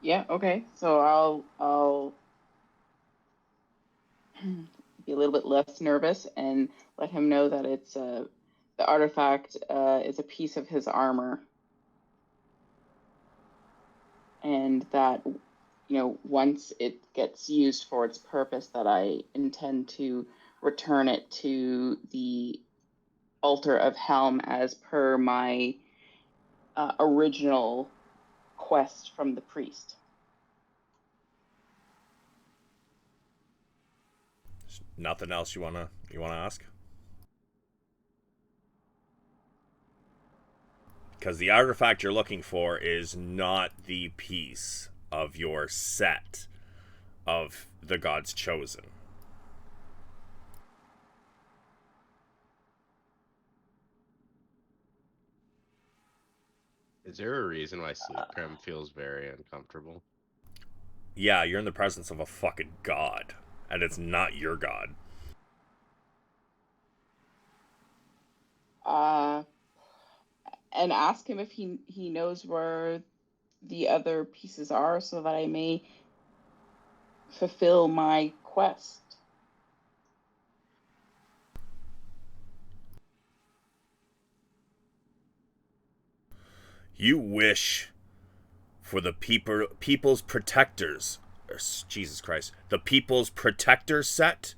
Yeah, okay. So I'll be a little bit less nervous and let him know that it's the artifact is a piece of his armor, and that once it gets used for its purpose, that I intend to return it to the altar of Helm as per my original quest from the priest. Nothing else you wanna ask? Because the artifact you're looking for is not the piece of your set of the gods chosen. Is there a reason why Sleepcram feels very uncomfortable? Yeah, you're in the presence of a fucking god, and it's not your god. And ask him if he knows where the other pieces are, so that I may fulfill my quest. You wish for the people's protectors. Jesus Christ. The people's protector set?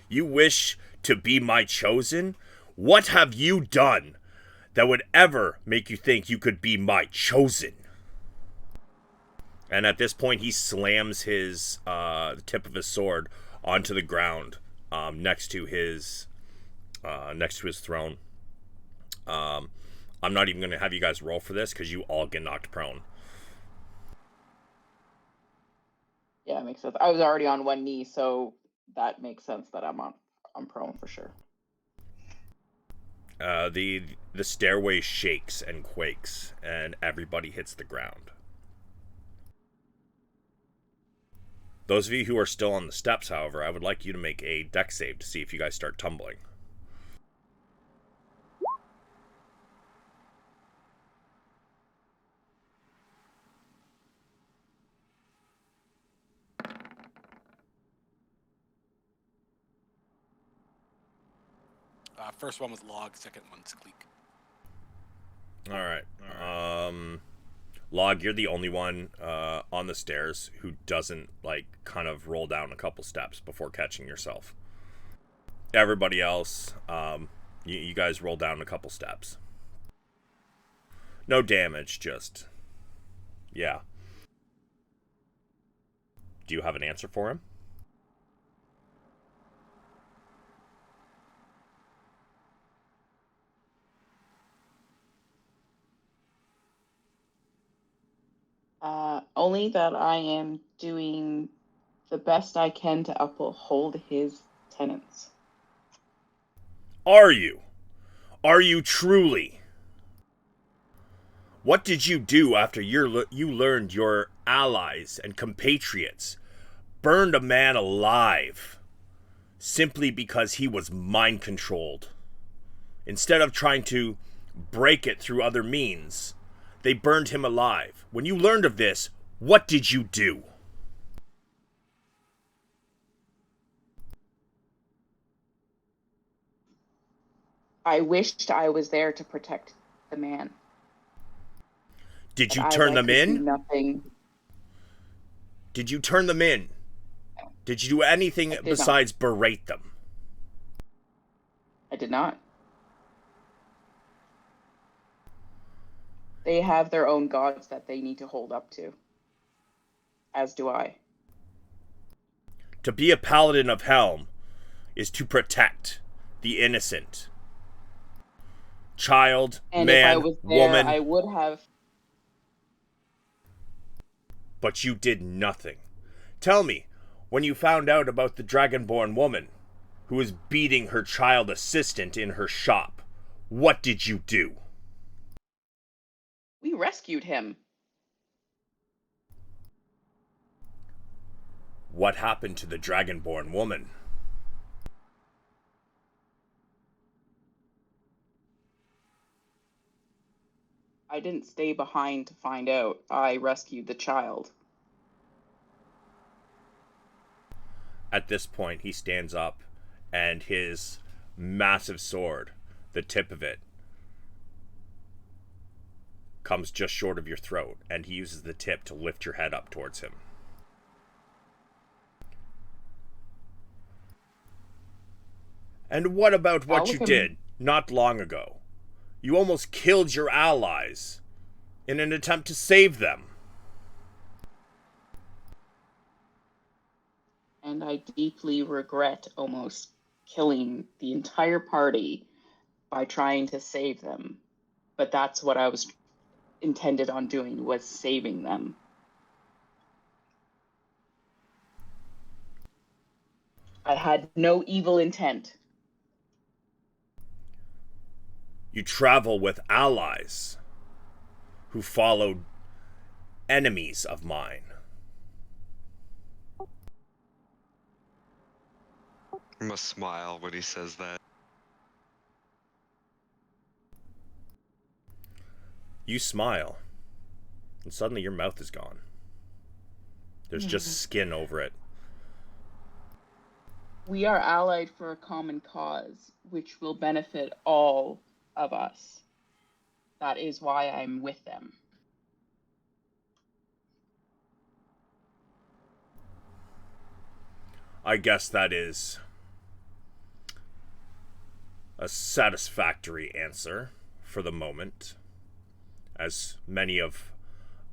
You wish to be my chosen? What have you done that would ever make you think you could be my chosen? And at this point, he slams his the tip of his sword onto the ground next to his throne. I'm not even going to have you guys roll for this because you all get knocked prone. Yeah, it makes sense. I was already on one knee, so that makes sense that I'm prone for sure. The stairway shakes and quakes, and everybody hits the ground. Those of you who are still on the steps, however, I would like you to make a dex save to see if you guys start tumbling. First one was Log, second one's Cleek. All right. Log, you're the only one on the stairs who doesn't, like, kind of roll down a couple steps before catching yourself. Everybody else, you guys roll down a couple steps. No damage, just... yeah. Do you have an answer for him? Only that I am doing the best I can to uphold his tenets. Are you? Are you truly? What did you do after you learned your allies and compatriots burned a man alive simply because he was mind-controlled? Instead of trying to break it through other means, they burned him alive. When you learned of this, what did you do? I wished I was there to protect the man. Did you turn them in? Nothing. Did you turn them in? Did you do anything besides berate them? I did not. They have their own gods that they need to hold up to. As do I. To be a paladin of Helm is to protect the innocent. Child, and man, if I was there, woman. I would have. But you did nothing. Tell me, when you found out about the dragonborn woman who was beating her child assistant in her shop, what did you do? We rescued him. What happened to the dragonborn woman? I didn't stay behind to find out. I rescued the child. At this point, he stands up, and his massive sword, the tip of it, comes just short of your throat, and he uses the tip to lift your head up towards him. And what about what you did not long ago? You almost killed your allies in an attempt to save them. And I deeply regret almost killing the entire party by trying to save them. But that's what I was intended on doing, was saving them. I had no evil intent. You travel with allies who followed enemies of mine. I must smile when he says that. You smile, and suddenly your mouth is gone. There's just skin over it. We are allied for a common cause, which will benefit all of us. That is why I'm with them. I guess that is a satisfactory answer for the moment, as many of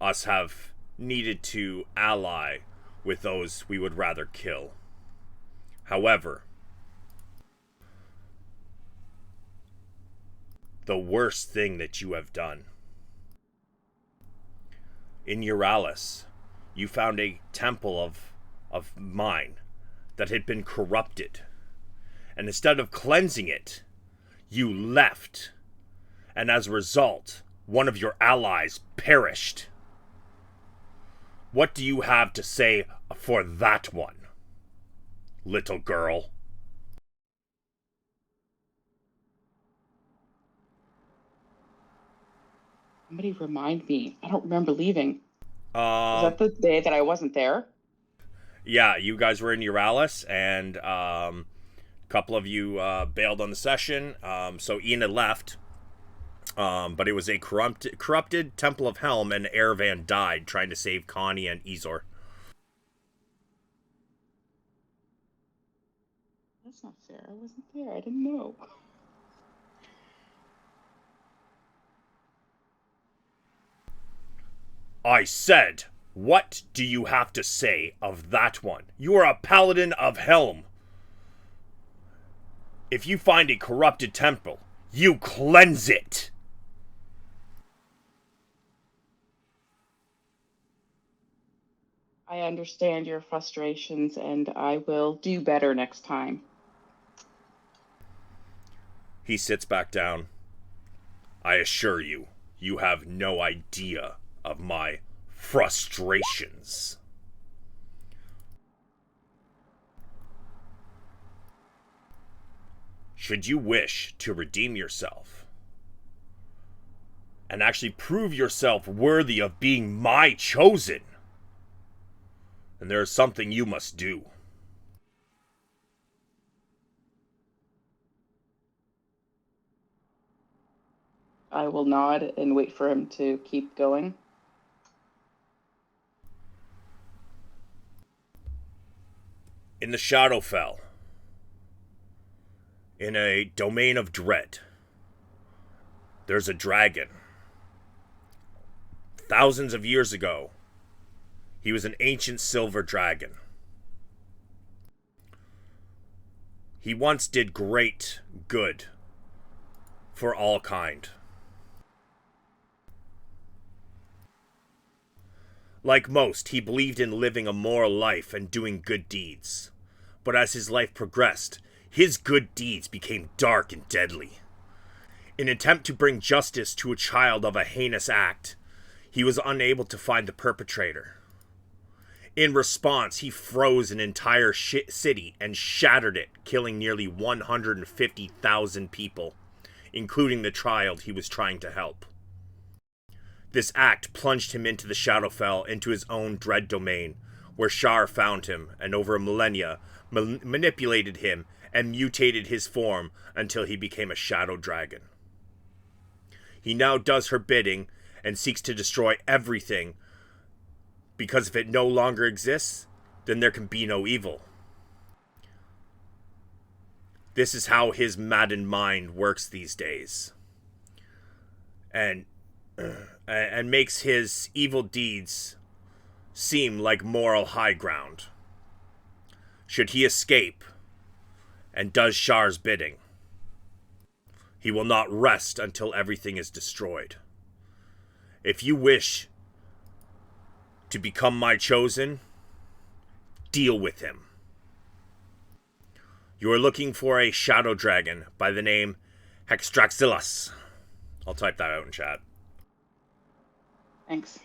us have needed to ally with those we would rather kill. However, the worst thing that you have done. In Euralis, you found a temple of mine that had been corrupted. And instead of cleansing it, you left. And as a result, one of your allies perished. What do you have to say for that one, little girl? Somebody remind me. I don't remember leaving. Was Um, that the day that I wasn't there? yeah, you guys were in Euralis, and a couple of you bailed on the session. So Ian had left, but it was a corrupted Temple of Helm, and Erevan died trying to save Connie and Ezor. That's not fair. I wasn't there. I didn't know. I said, what do you have to say of that one? You are a paladin of Helm. If you find a corrupted temple, you cleanse it. I understand your frustrations, and I will do better next time. He sits back down. I assure you, you have no idea of my frustrations. Should you wish to redeem yourself and actually prove yourself worthy of being my chosen, then there is something you must do. I will nod and wait for him to keep going. In the Shadowfell, in a domain of dread, there's a dragon. Thousands of years ago, he was an ancient silver dragon. He once did great good for all kind. Like most, he believed in living a moral life and doing good deeds. But as his life progressed, his good deeds became dark and deadly. In an attempt to bring justice to a child of a heinous act, he was unable to find the perpetrator. In response, he froze an entire city and shattered it, killing nearly 150,000 people, including the child he was trying to help. This act plunged him into the Shadowfell, into his own dread domain, where Shar found him and over millennia manipulated him and mutated his form until he became a shadow dragon. He now does her bidding and seeks to destroy everything, because if it no longer exists, then there can be no evil. This is how his maddened mind works these days. And makes his evil deeds seem like moral high ground. Should he escape and does Shar's bidding, he will not rest until everything is destroyed. If you wish to become my chosen, deal with him. You are looking for a shadow dragon by the name Hextraxilus. I'll type that out in chat. Thanks.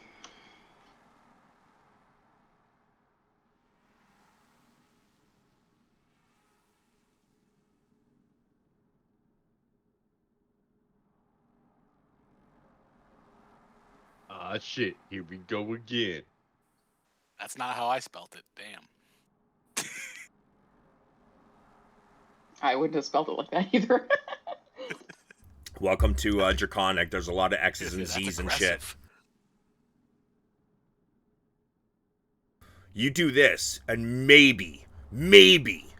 Ah, shit. Here we go again. That's not how I spelt it. Damn. I wouldn't have spelled it like that either. Welcome to Draconic. There's a lot of X's and Z's and shit. You do this, and maybe maybe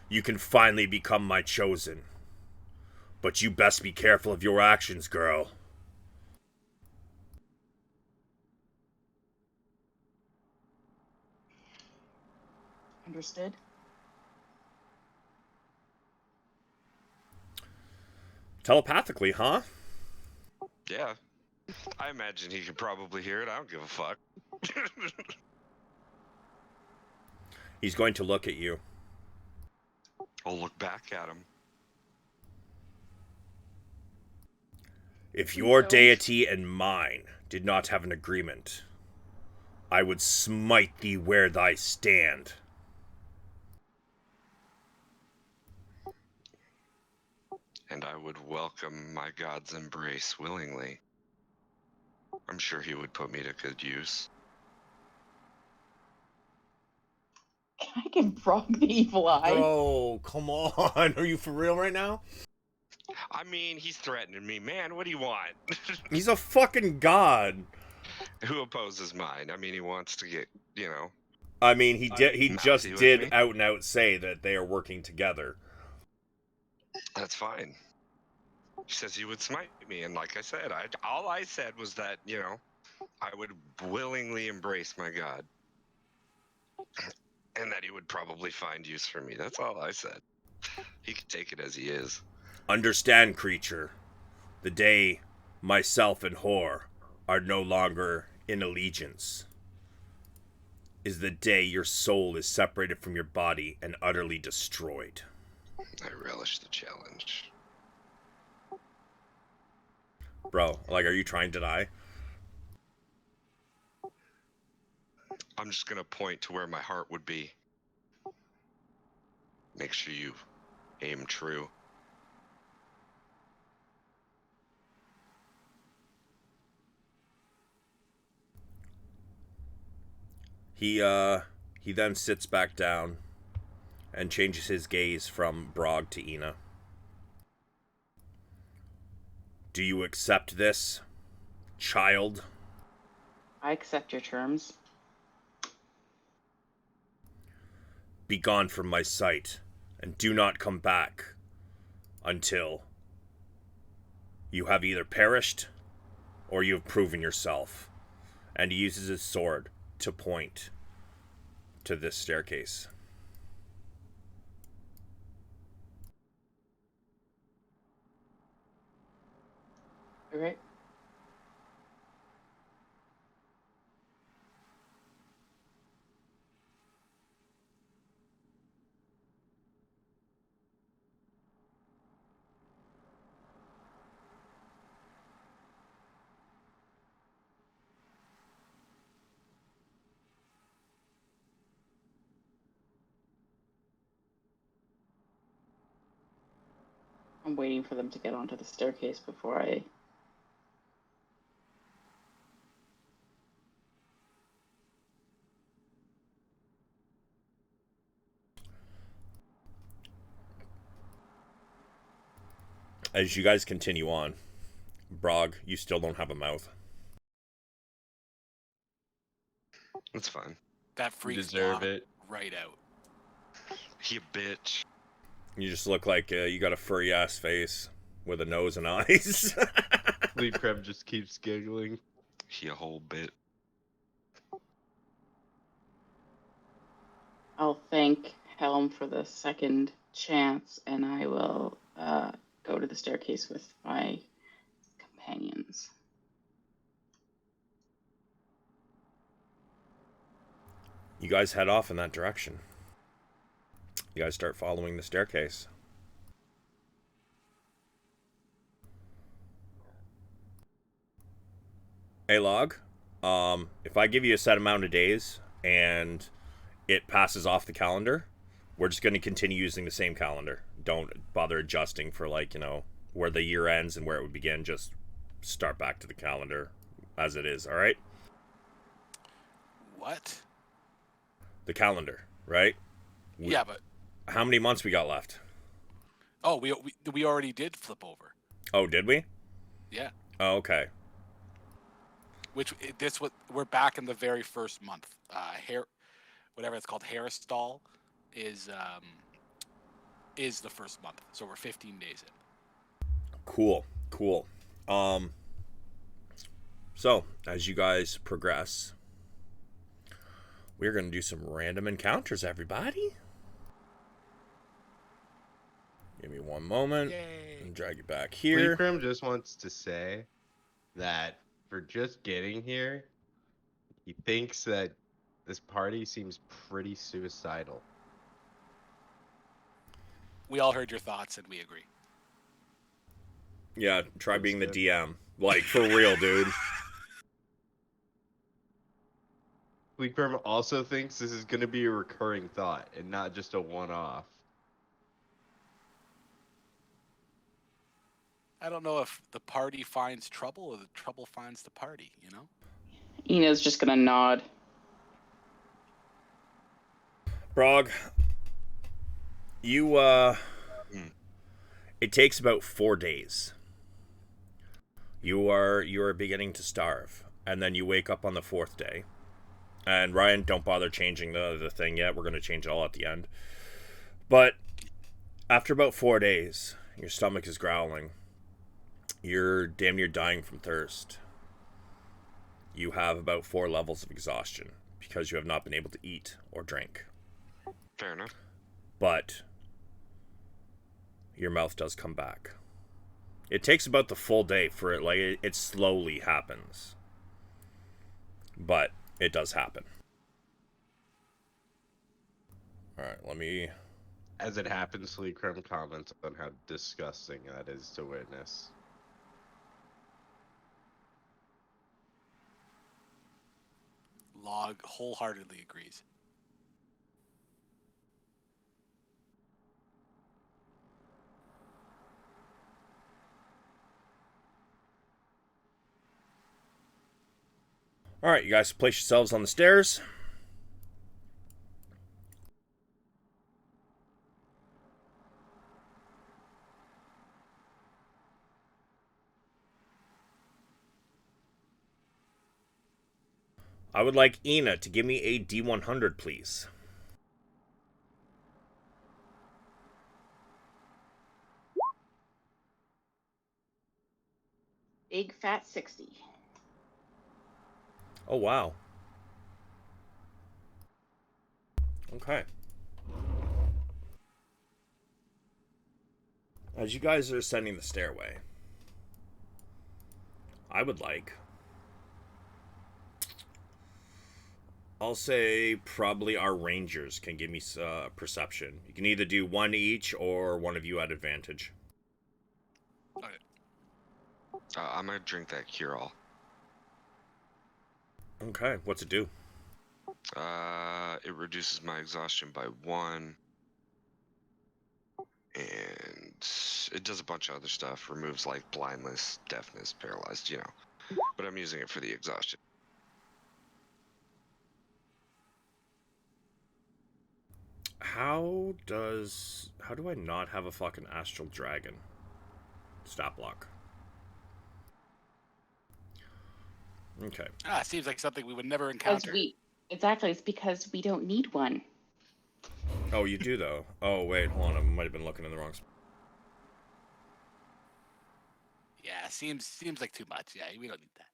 you can finally become my chosen. But you best be careful of your actions, girl. Understood? Telepathically, huh? Yeah. I imagine he could probably hear it. I don't give a fuck. He's going to look at you. I'll look back at him. If your deity and mine did not have an agreement, I would smite thee where thy stand. And I would welcome my god's embrace willingly. I'm sure he would put me to good use. Can I give Frog the evil eye? Bro, come on. Are you for real right now? I mean, he's threatening me. Man, what do you want? He's a fucking god. Who opposes mine? I mean, he wants to get, you know. I mean, he just with did me? out and out say that they are working together. That's fine. He says he would smite me, and like I said, all I said was that, you know, I would willingly embrace my god. And that he would probably find use for me. That's all I said. He could take it as he is. Understand, creature. The day myself and Hor are no longer in allegiance is the day your soul is separated from your body and utterly destroyed. I relish the challenge. Bro, like, are you trying to die? I'm just gonna point to where my heart would be. Make sure you aim true. He then sits back down and changes his gaze from Brog to Ina. Do you accept this, child? I accept your terms. Be gone from my sight, and do not come back until you have either perished or you have proven yourself. And he uses his sword to point to this staircase. Okay. I'm waiting for them to get onto the staircase before I... As you guys continue on, Brog, you still don't have a mouth. That's fine. That freaks Deserve it. right out. He a bitch. You just look like you got a furry ass face with a nose and eyes. Sleep Crab just keeps giggling. He a whole bit. I'll thank Helm for the second chance, and I will go to the staircase with my companions. You guys head off in that direction. You guys start following the staircase. Hey, Log. If I give you a set amount of days and it passes off the calendar, we're just going to continue using the same calendar. Don't bother adjusting for, like, you know, where the year ends and where it would begin. Just start back to the calendar as it is, all right? What? The calendar, right? Yeah, but How many months we got left? oh, we already did flip over. Oh, did we? Yeah. Oh, okay. We're back in the very first month. Whatever it's called, Harris stall. is the first month, so we're 15 days in. Cool. So as you guys progress, we're gonna do some random encounters, everybody. Give me one moment. Yay. And drag you back here. Fleekrim just wants to say that for just getting here, he thinks that this party seems pretty suicidal. We all heard your thoughts and we agree. Yeah, try That's being good. the DM. Like, for real, dude. Fleekrim also thinks this is going to be a recurring thought and not just a one-off. I don't know if the party finds trouble or the trouble finds the party, you know? Ina's just gonna nod. Brog, you, it takes about 4 days. You are beginning to starve, and then you wake up on the 4th day. And Ryan, don't bother changing the thing yet. We're going to change it all at the end. But after about 4 days, your stomach is growling. You're damn near dying from thirst. You have about 4 levels of exhaustion because you have not been able to eat or drink. Fair enough. But your mouth does come back. It takes about the full day for it, like, it slowly happens. But it does happen. Alright, let me... As it happens, Fleekrim comments on how disgusting that is to witness. Log wholeheartedly agrees. Alright, you guys place yourselves on the stairs. I would like Ina to give me a D100, please. Big fat 60. Oh, wow. Okay. As you guys are ascending the stairway, I would like... I'll say probably our rangers can give me perception. You can either do one each or one of you at advantage. Okay. I'm gonna drink that cure-all. Okay, what's it do? It reduces my exhaustion by 1. And it does a bunch of other stuff. Removes, like, blindness, deafness, paralyzed, you know. But I'm using it for the exhaustion. How do I not have a fucking astral dragon? Stat block. Okay. Seems like something we would never encounter. It's because we don't need one. Oh, you do though. Oh wait, hold on. I might have been looking in the wrong spot. Yeah, seems like too much. Yeah, we don't need that.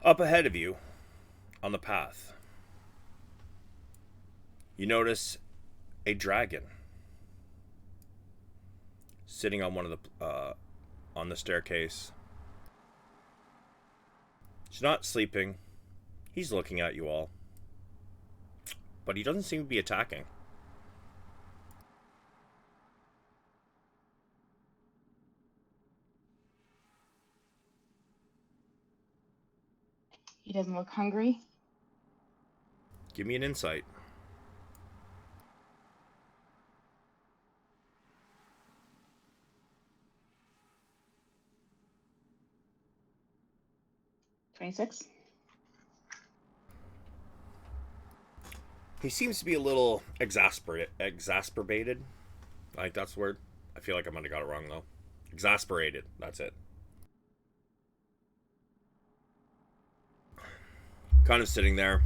Up ahead of you, on the path, You notice a dragon sitting on one of the on the staircase. He's not sleeping. He's looking at you all. But he doesn't seem to be attacking. He doesn't look hungry. Give me an insight. $26. He seems to be a little exasperated. I think that's the word. I feel like I might have got it wrong, though. Exasperated. That's it. Kind of sitting there,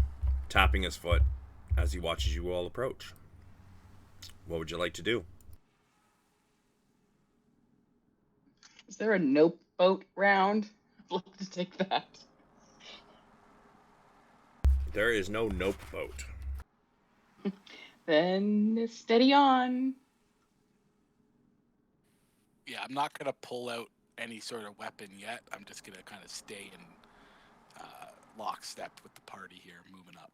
tapping his foot as he watches you all approach. What would you like to do? Is there a nope boat round? I'd love to take that. There is no nope boat. Then steady on. Yeah, I'm not going to pull out any sort of weapon yet. I'm just going to kind of stay in lockstep with the party here, moving up.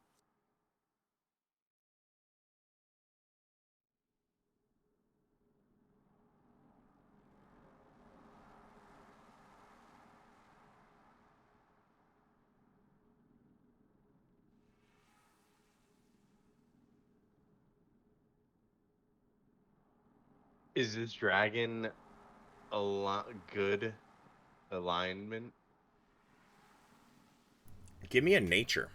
Is this dragon good alignment? Give me a nature.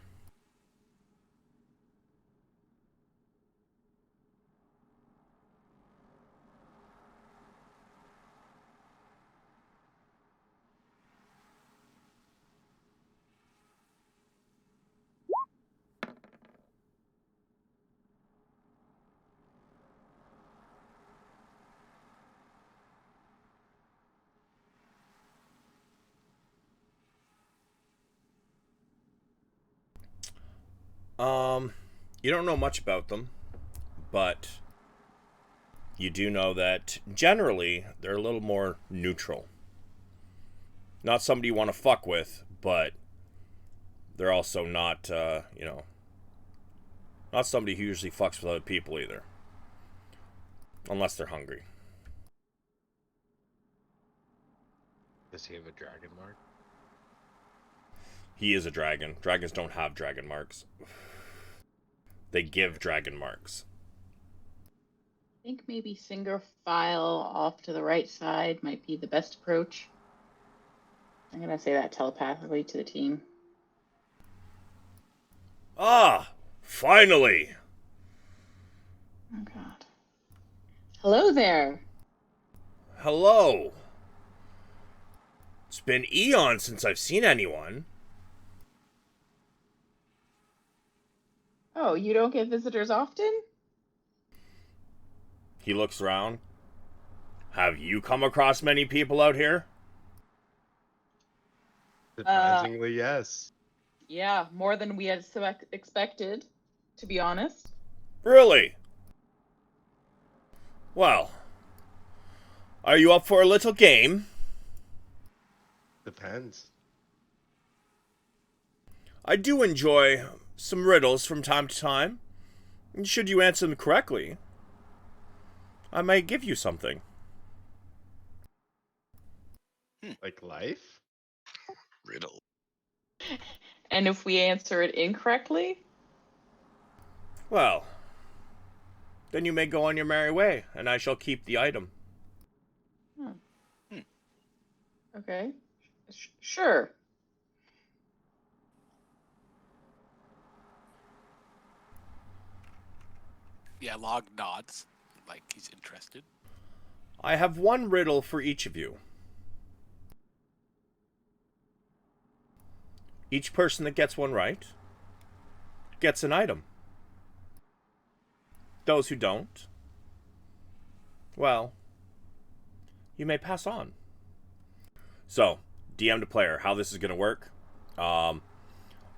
You don't know much about them, but you do know that generally they're a little more neutral. Not somebody you want to fuck with, but they're also not, not somebody who usually fucks with other people either. Unless they're hungry. Does he have a dragon mark? He is a dragon. Dragons don't have dragon marks. They give dragon marks. I think maybe finger file off to the right side might be the best approach. I'm going to say that telepathically to the team. Ah! Finally! Oh, God. Hello there. Hello. It's been eons since I've seen anyone. Oh, you don't get visitors often? He looks around. Have you come across many people out here? Surprisingly, yes. Yeah, more than we had expected, to be honest. Really? Well, are you up for a little game? Depends. I do enjoy some riddles from time to time. And should you answer them correctly, I might give you something. Like life? Riddle. And if we answer it incorrectly? Well, then you may go on your merry way, and I shall keep the item. Okay. Sure. Yeah, Log nods, like he's interested. I have one riddle for each of you. Each person that gets one right gets an item. Those who don't, well, you may pass on. So, DM to player, how this is going to work.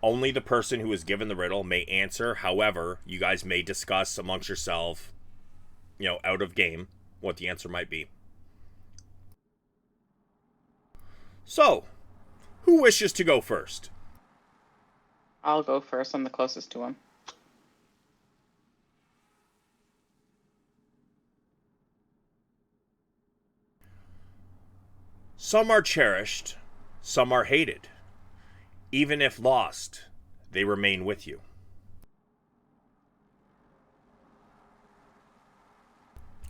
Only the person who is given the riddle may answer. However, you guys may discuss amongst yourself, out of game, what the answer might be. So, who wishes to go first? I'll go first. I'm the closest to him. Some are cherished, some are hated. Even if lost, they remain with you.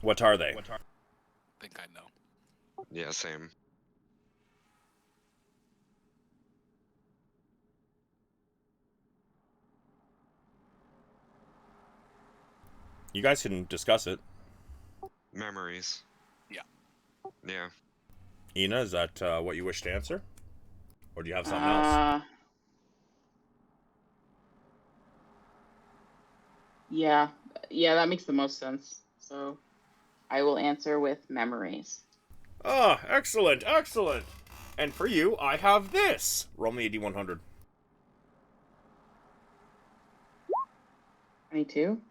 What are they? I think I know. Yeah, same. You guys can discuss it. Memories. Yeah. Yeah. Ina, is that what you wish to answer? Or do you have something else? Yeah, that makes the most sense. So I will answer with memories. Ah, excellent, excellent. And for you, I have this. Roll me a D100. 22.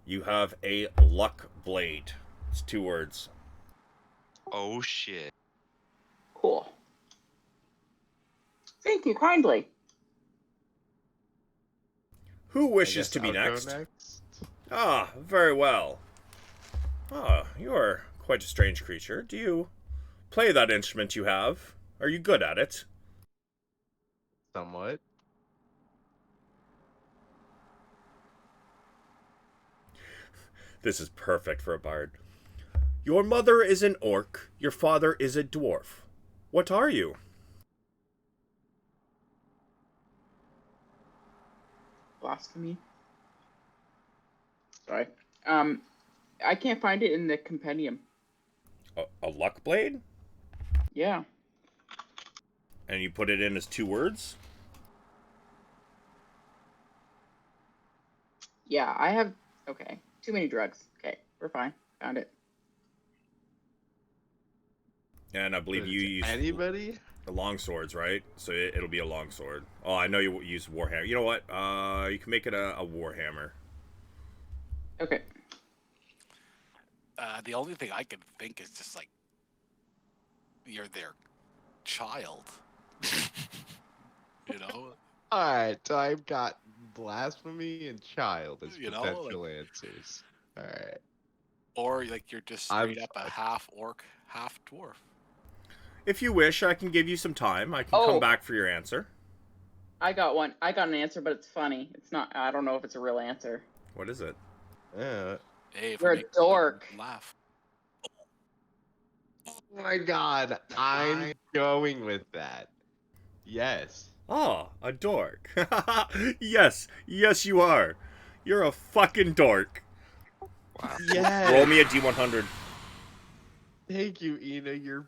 You have a luck blade. It's 2 words. Oh shit. Cool. Thank you kindly. Who wishes to be next? Ah, very well. Ah, you are quite a strange creature. Do you play that instrument you have? Are you good at it? Somewhat. This is perfect for a bard. Your mother is an orc. Your father is a dwarf. What are you? Blasphemy. Sorry. I can't find it in the compendium. A luck blade? Yeah. And you put it in as 2 words? Yeah, I have... Okay. Too many drugs. Okay, we're fine. Found it. And I believe you use... Anybody? The long swords, right? So it'll be a long sword. Oh, I know you use warhammer. You know what? You can make it a warhammer. Okay. The only thing I can think is just like you're their child. You know? Alright, so I've got blasphemy and child as You know, potential answers. Alright. Or like you're just straight up a half orc, half dwarf. If you wish, I can give you some time. I can come back for your answer. I got one. I got an answer, but it's funny. It's not... I don't know if it's a real answer. What is it? Hey, you're a dork. Laugh. Oh my god, I'm going with that. Yes. Ah, a dork. Yes, you are. You're a fucking dork. Wow. Yes. Roll me a D100. Thank you, Ina. You're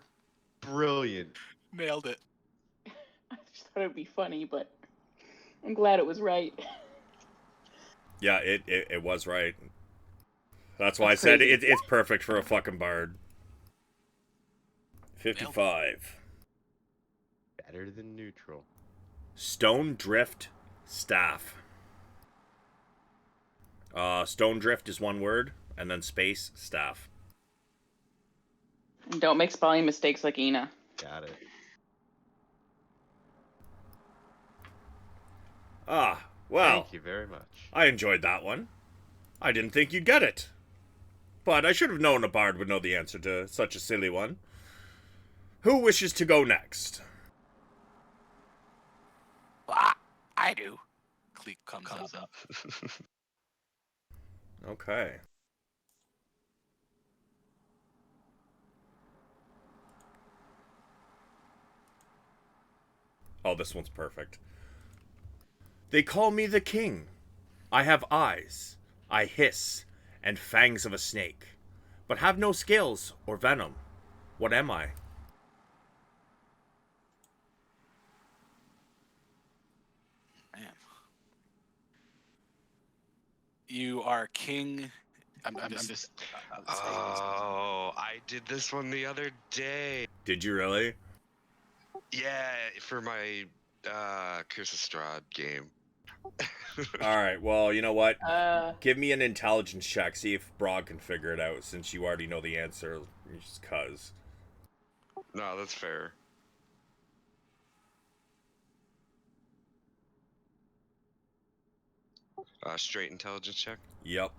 brilliant. Nailed it. I just thought it'd be funny, but I'm glad it was right. Yeah, it was right. That's why I said it's perfect for a fucking bard. 55. Better than neutral. Stone drift staff. Stone drift is 1 word, and then space staff. And don't make spelling mistakes like Ina. Got it. Ah, well. Thank you very much. I enjoyed that one. I didn't think you'd get it. But I should have known a bard would know the answer to such a silly one. Who wishes to go next? I do. Cleek comes up. Okay. Oh, this one's perfect. They call me the king. I have eyes, I hiss, and fangs of a snake, but have no scales or venom. What am I? Man. You are king I'm just. Oh, I did this one the other day. Did you really? Yeah, for my Curse of Strahd game. All right. Well, you know what? Uh, Give me an intelligence check. See if Brog can figure it out. Since you already know the answer, just cause. No, that's fair. Straight intelligence check. Yep.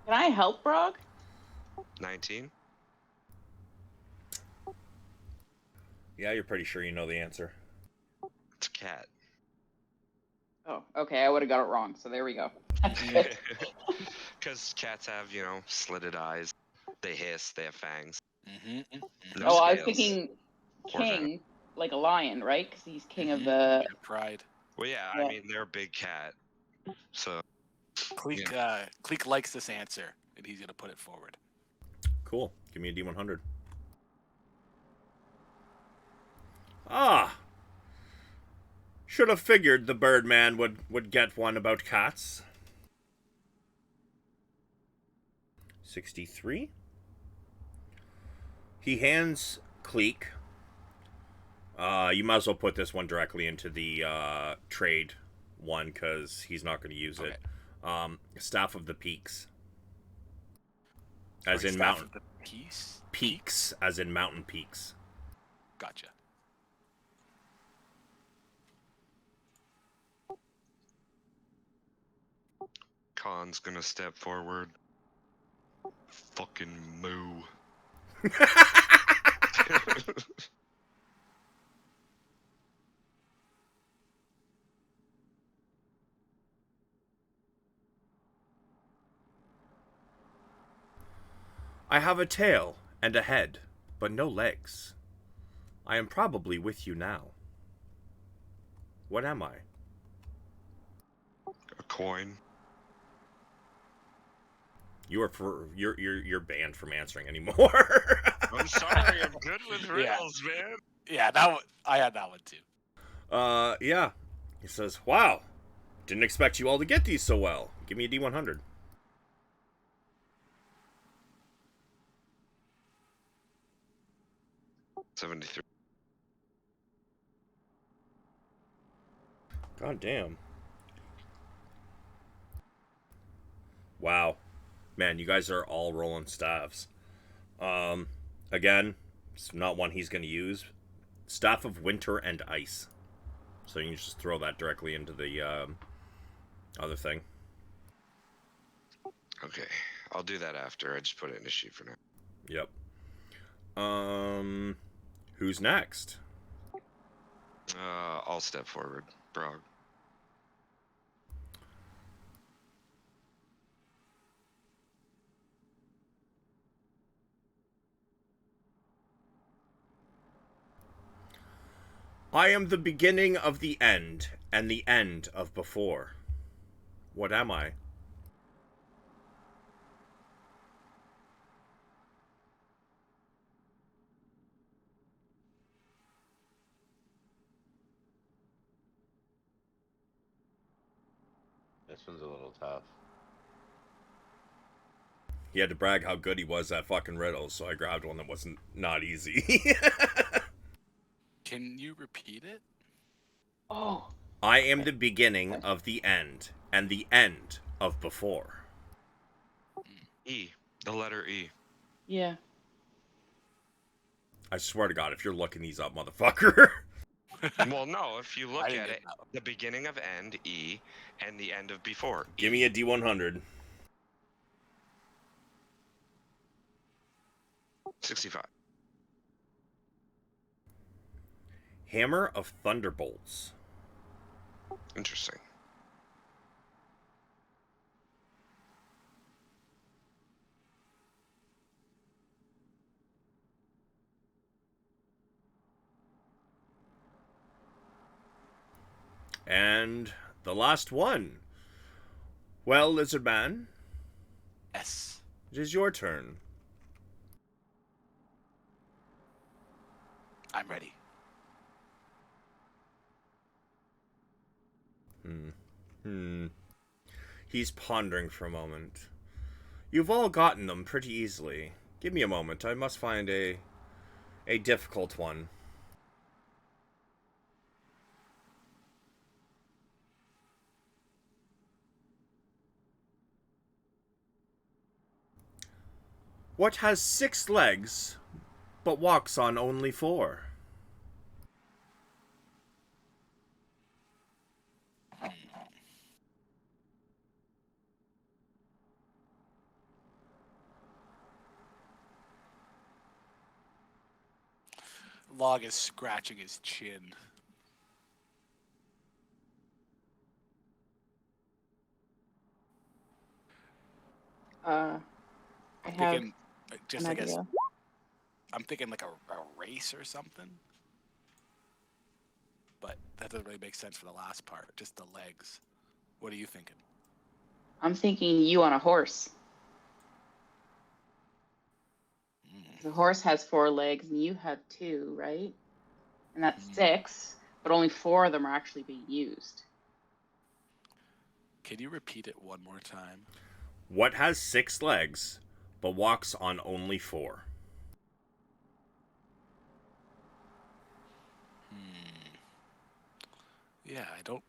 can I help Brog? 19. Yeah, you're pretty sure you know the answer. It's a cat. Oh, okay. I would have got it wrong. So there we go. That's good. Because cats have, you know, slitted eyes. They hiss. They have fangs. No Oh, I was scales. thinking Or venom. king, like a lion, right? Because he's king of the. Pride. Well, yeah, Yeah. I mean, they're a big cat. So, Cleek, Cleek likes this answer, and he's gonna put it forward. Cool. Give me a D100. Ah. Should have figured the Birdman would get one about cats. 63. He hands Cleek. You might as well put this one directly into the trade one because he's not going to use it. Staff of the Peaks. As in Staff mountain. of the Peace? Peaks, as in mountain peaks. Gotcha. Khan's gonna step forward. Fucking moo. I have a tail and a head, but no legs. I am probably with you now. What am I? A coin. You're banned from answering anymore. I'm sorry, I'm good with riddles, man. Yeah, I had that one too. Yeah. He says, "Wow, didn't expect you all to get these so well. Give me a D100." $73. God damn. Wow. Man, you guys are all rolling staffs. Again, it's not one he's going to use. Staff of Winter and Ice. So you can just throw that directly into the other thing. Okay, I'll do that after. I just put it in a sheet for now. Yep. Who's next? I'll step forward, Brog. I am the beginning of the end, and the end of before. What am I? This one's a little tough. He had to brag how good he was at fucking riddles, so I grabbed one that wasn't not easy. Can you repeat it? Oh. I am the beginning of the end, and the end of before. E. The letter E. Yeah. I swear to God, if you're looking these up, motherfucker. Well, no, if you look I didn't at get it, that. the beginning of end, E, and the end of before. Give me a D100. 65. Hammer of Thunderbolts. Interesting. And the last one. Well, Lizard Man, S. it is your turn. I'm ready. He's pondering for a moment. You've all gotten them pretty easily. Give me a moment. I must find a difficult one. What has 6 legs, but walks on only 4? Log is scratching his chin. I I'm have thinking, just an like idea. I'm thinking like a race or something. But that doesn't really make sense for the last part, just the legs. What are you thinking? I'm thinking you on a horse. The horse has 4 legs and you have 2, right? And that's 6, but only 4 of them are actually being used. Can you repeat it one more time? What has 6 legs, but walks on only 4? Yeah, I don't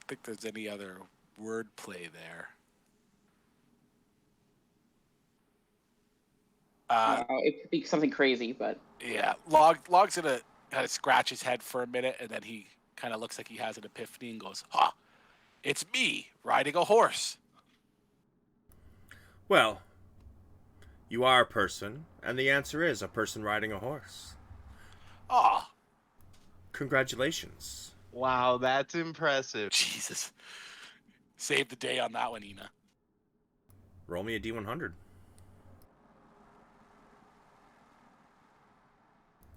think there's any other wordplay there. It could be something crazy, but yeah, Log's gonna kind of scratch his head for a minute, and then he kind of looks like he has an epiphany and goes, "Ah, it's me riding a horse." Well, you are a person, and the answer is a person riding a horse. Ah, Congratulations. Wow, that's impressive. Jesus, save the day on that one, Ina. Roll me a D100.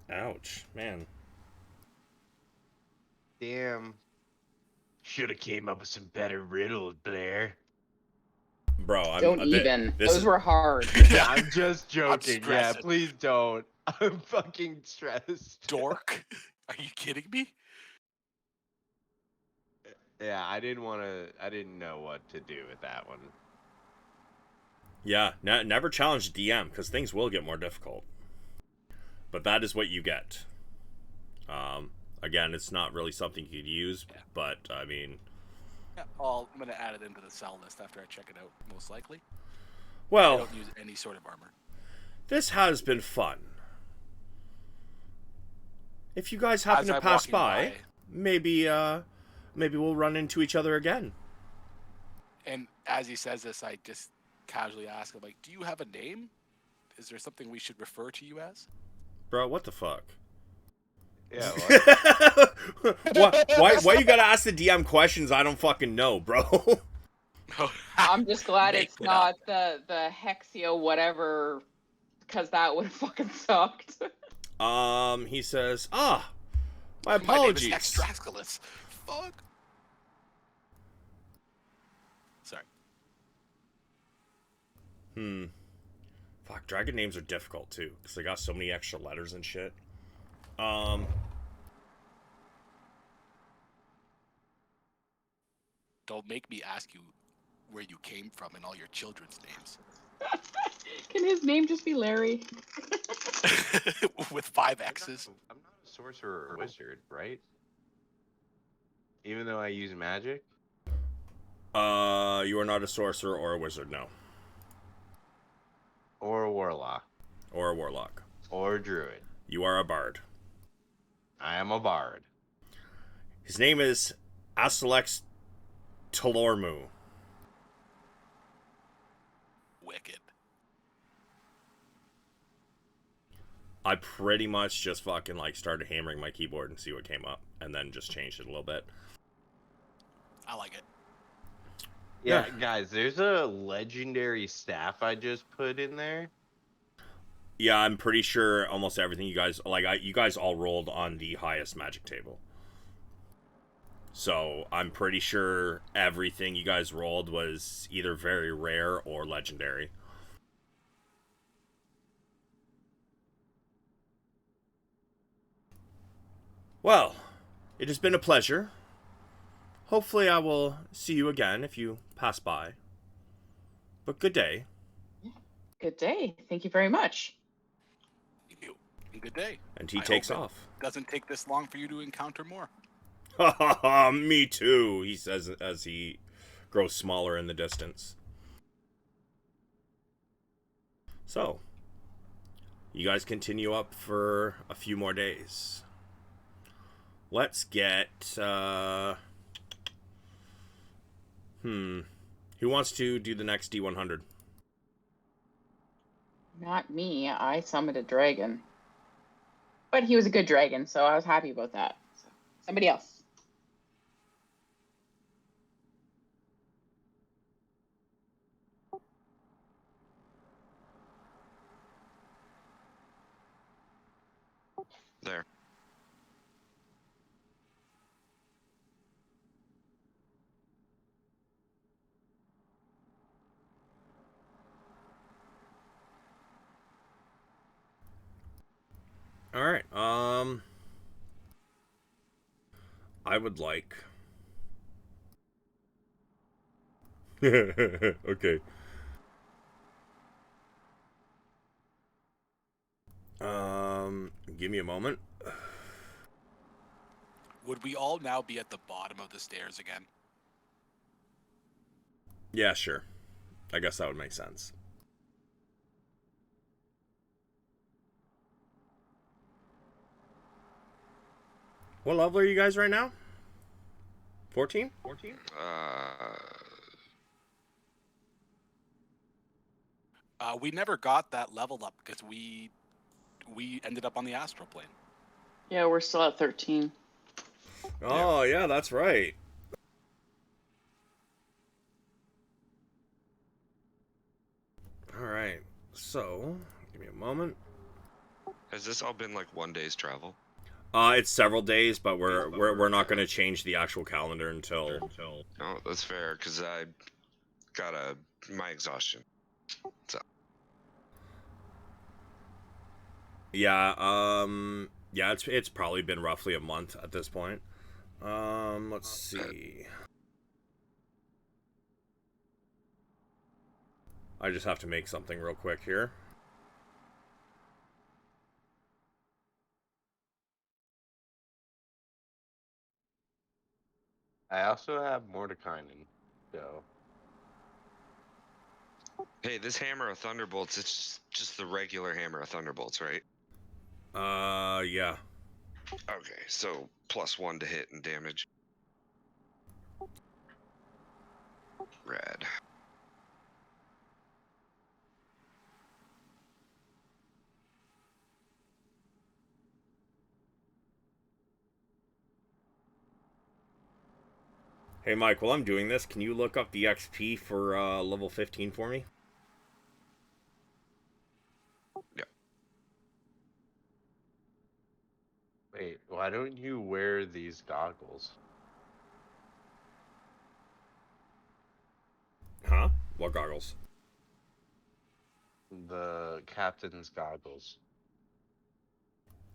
Ouch, man. Damn. Should have came up with some better riddles, Blair. Bro, don't even. Those were hard. I'm just joking. Yeah, stressing. please don't. I'm fucking stressed. Dork, are you kidding me? Yeah, I didn't know what to do with that one. Yeah, never challenge DM, because things will get more difficult. But that is what you get. Again, it's not really something you could use, but, I mean... Yeah, I'm going to add it into the sell list after I check it out, most likely. Well... I don't use any sort of armor. This has been fun. If you guys happen to pass by, maybe we'll run into each other again. And as he says this, I just casually ask him, like, do you have a name? Is there something we should refer to you as? Bro, what the fuck? Yeah, why you gotta ask the DM questions I don't fucking know, bro? I'm just glad it's not the Hexia whatever, because that would have fucking sucked. He says, my apologies. My name is Extraxculus. Fuck. Sorry. Fuck, dragon names are difficult too, because they got so many extra letters and shit. Don't make me ask you where you came from and all your children's names. Can his name just be Larry? With 5 X's. I'm not a sorcerer or wizard, right? Even though I use magic? You are not a sorcerer or a wizard, no. Or a warlock. Or a warlock. Or a druid. You are a bard. I am a bard. His name is Aselex Telormu. Wicked. I pretty much just fucking like started hammering my keyboard and see what came up, and then just changed it a little bit. I like it. Yeah, guys, there's a legendary staff I just put in there. Yeah, I'm pretty sure almost everything you guys you guys all rolled on the highest magic table. So I'm pretty sure everything you guys rolled was either very rare or legendary. Well, it has been a pleasure. Hopefully I will see you again if you pass by. But good day. Good day. Thank you very much. Thank you. Good day. And he I takes hope off. It doesn't take this long for you to encounter more. Ha ha ha, me too, he says as he grows smaller in the distance. So, you guys continue up for a few more days. Let's get, who wants to do the next D100? Not me. I summoned a dragon. But he was a good dragon, so I was happy about that. So, somebody else. There. All right. I would like. Okay. Give me a moment. Would we all now be at the bottom of the stairs again? Yeah, sure. I guess that would make sense. What level are you guys right now? 14? 14? We never got that level up because we ended up on the astral plane. Yeah, we're still at 13. Oh, yeah, that's right. All right. So, give me a moment. Has this all been like one day's travel? It's several days, but we're not going to change the actual calendar until. No, that's fair because I got my exhaustion. So. Yeah. Yeah. It's probably been roughly a month at this point. Let's see. I just have to make something real quick here. I also have Mordekainen, so. Hey, this hammer of thunderbolts, it's just the regular hammer of thunderbolts, right? Yeah. Okay, so +1 to hit and damage. Rad. Hey, Mike, while I'm doing this, can you look up the XP for level 15 for me? Yeah. Wait, why don't you wear these goggles? Huh? What goggles? The captain's goggles.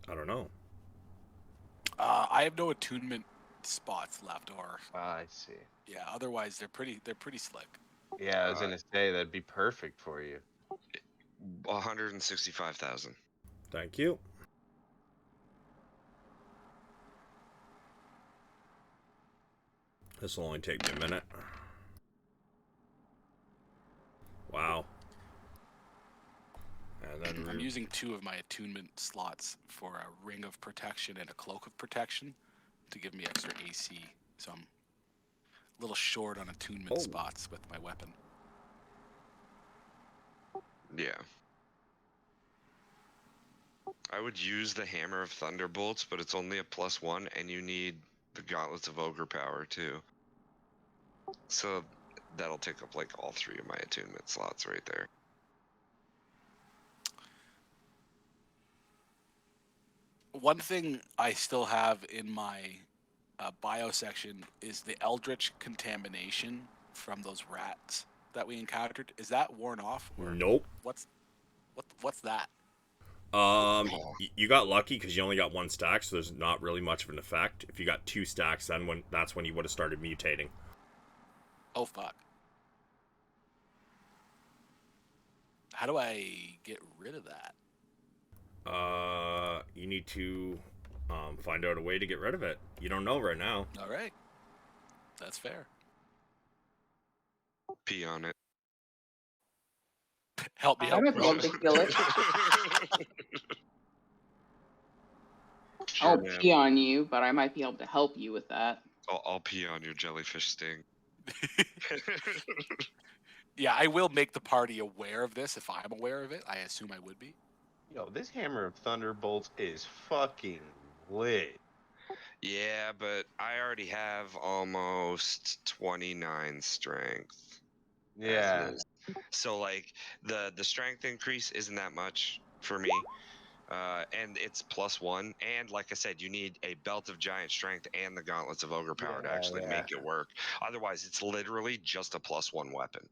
I don't know. I have no attunement spots left, or I see. yeah. Otherwise, they're pretty slick. Yeah, I was gonna say that'd be perfect for you. 165,000. Thank you. This will only take me a minute. Wow. And then I'm using 2 of my attunement slots for a ring of protection and a cloak of protection to give me extra AC. So I'm a little short on attunement spots with my weapon. Yeah. I would use the hammer of thunderbolts, but it's only a +1, and you need the gauntlets of ogre power too. So that'll take up like all 3 of my attunement slots right there. One thing I still have in my bio section is the eldritch contamination from those rats that we encountered. Is that worn off? Or nope. What's that? You got lucky because you only got 1 stack, so there's not really much of an effect. If you got 2 stacks, then that's when you would have started mutating. Oh fuck. How do I get rid of that? You need to find out a way to get rid of it. You don't know right now. All right. That's fair. Pee on it. Help me I help might be able to heal it. Sure, I'll man. pee on you, but I might be able to help you with that. I'll pee on your jellyfish sting. Yeah, I will make the party aware of this if I'm aware of it. I assume I would be. Yo, this Hammer of Thunderbolts is fucking lit. Yeah, but I already have almost 29 strength. Yeah. So like the strength increase isn't that much for me. And it's +1. And like I said, you need a belt of giant strength and the gauntlets of ogre power to actually make it work. Otherwise, it's literally just a +1 weapon.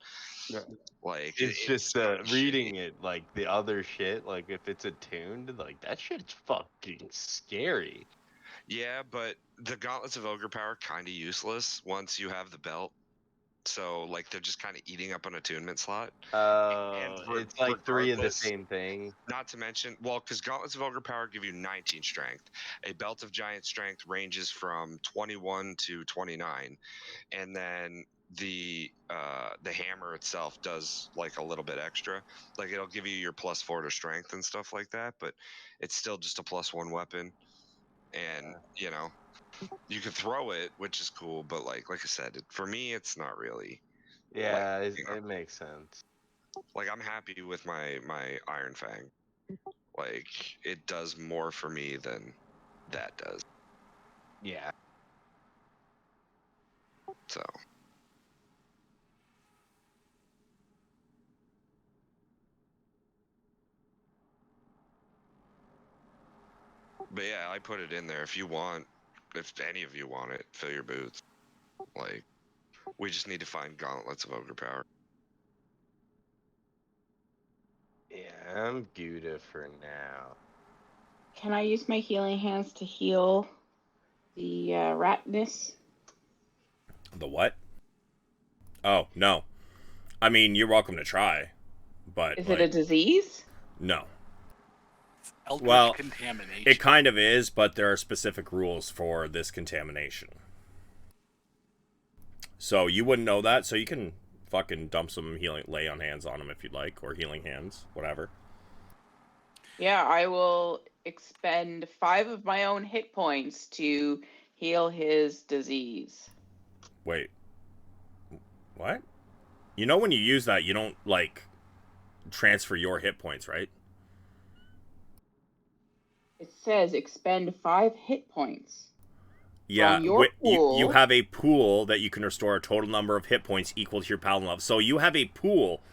Yeah. Like it's just reading it, like the other shit, like if it's attuned, like that shit's fucking scary. Yeah, but the gauntlets of ogre power kind of useless once you have the belt. So like they're just kind of eating up an attunement slot. It's like 3 of the regardless- same thing. Not to mention, well, because gauntlets of ogre power give you 19 strength. A belt of giant strength ranges from 21 to 29, and then the hammer itself does like a little bit extra. Like it'll give you your +4 to strength and stuff like that, but it's still just a +1 weapon. And you know, you can throw it, which is cool, but like I said, for me, it's not really. Yeah, it makes sense. Like I'm happy with my Iron Fang. Like it does more for me than that does. Yeah. So. But yeah, I put it in there. If you want, if any of you want it, fill your boots. Like, we just need to find gauntlets of ogre power. Yeah, I'm Gouda for now. Can I use my healing hands to heal the ratness? The what? Oh, no. I mean, you're welcome to try, but Is it a disease? No. Eldritch Well, contamination. it kind of is, but there are specific rules for this contamination. So you wouldn't know that, so you can fucking dump some healing, lay on hands on him if you'd like, or healing hands, whatever. Yeah, I will expend 5 of my own hit points to heal his disease. Wait. What? You know when you use that, you don't, like, transfer your hit points, right? It says expend 5 hit points. Yeah, From your pool. you have a pool that you can restore a total number of hit points equal to your paladin level. So you have a pool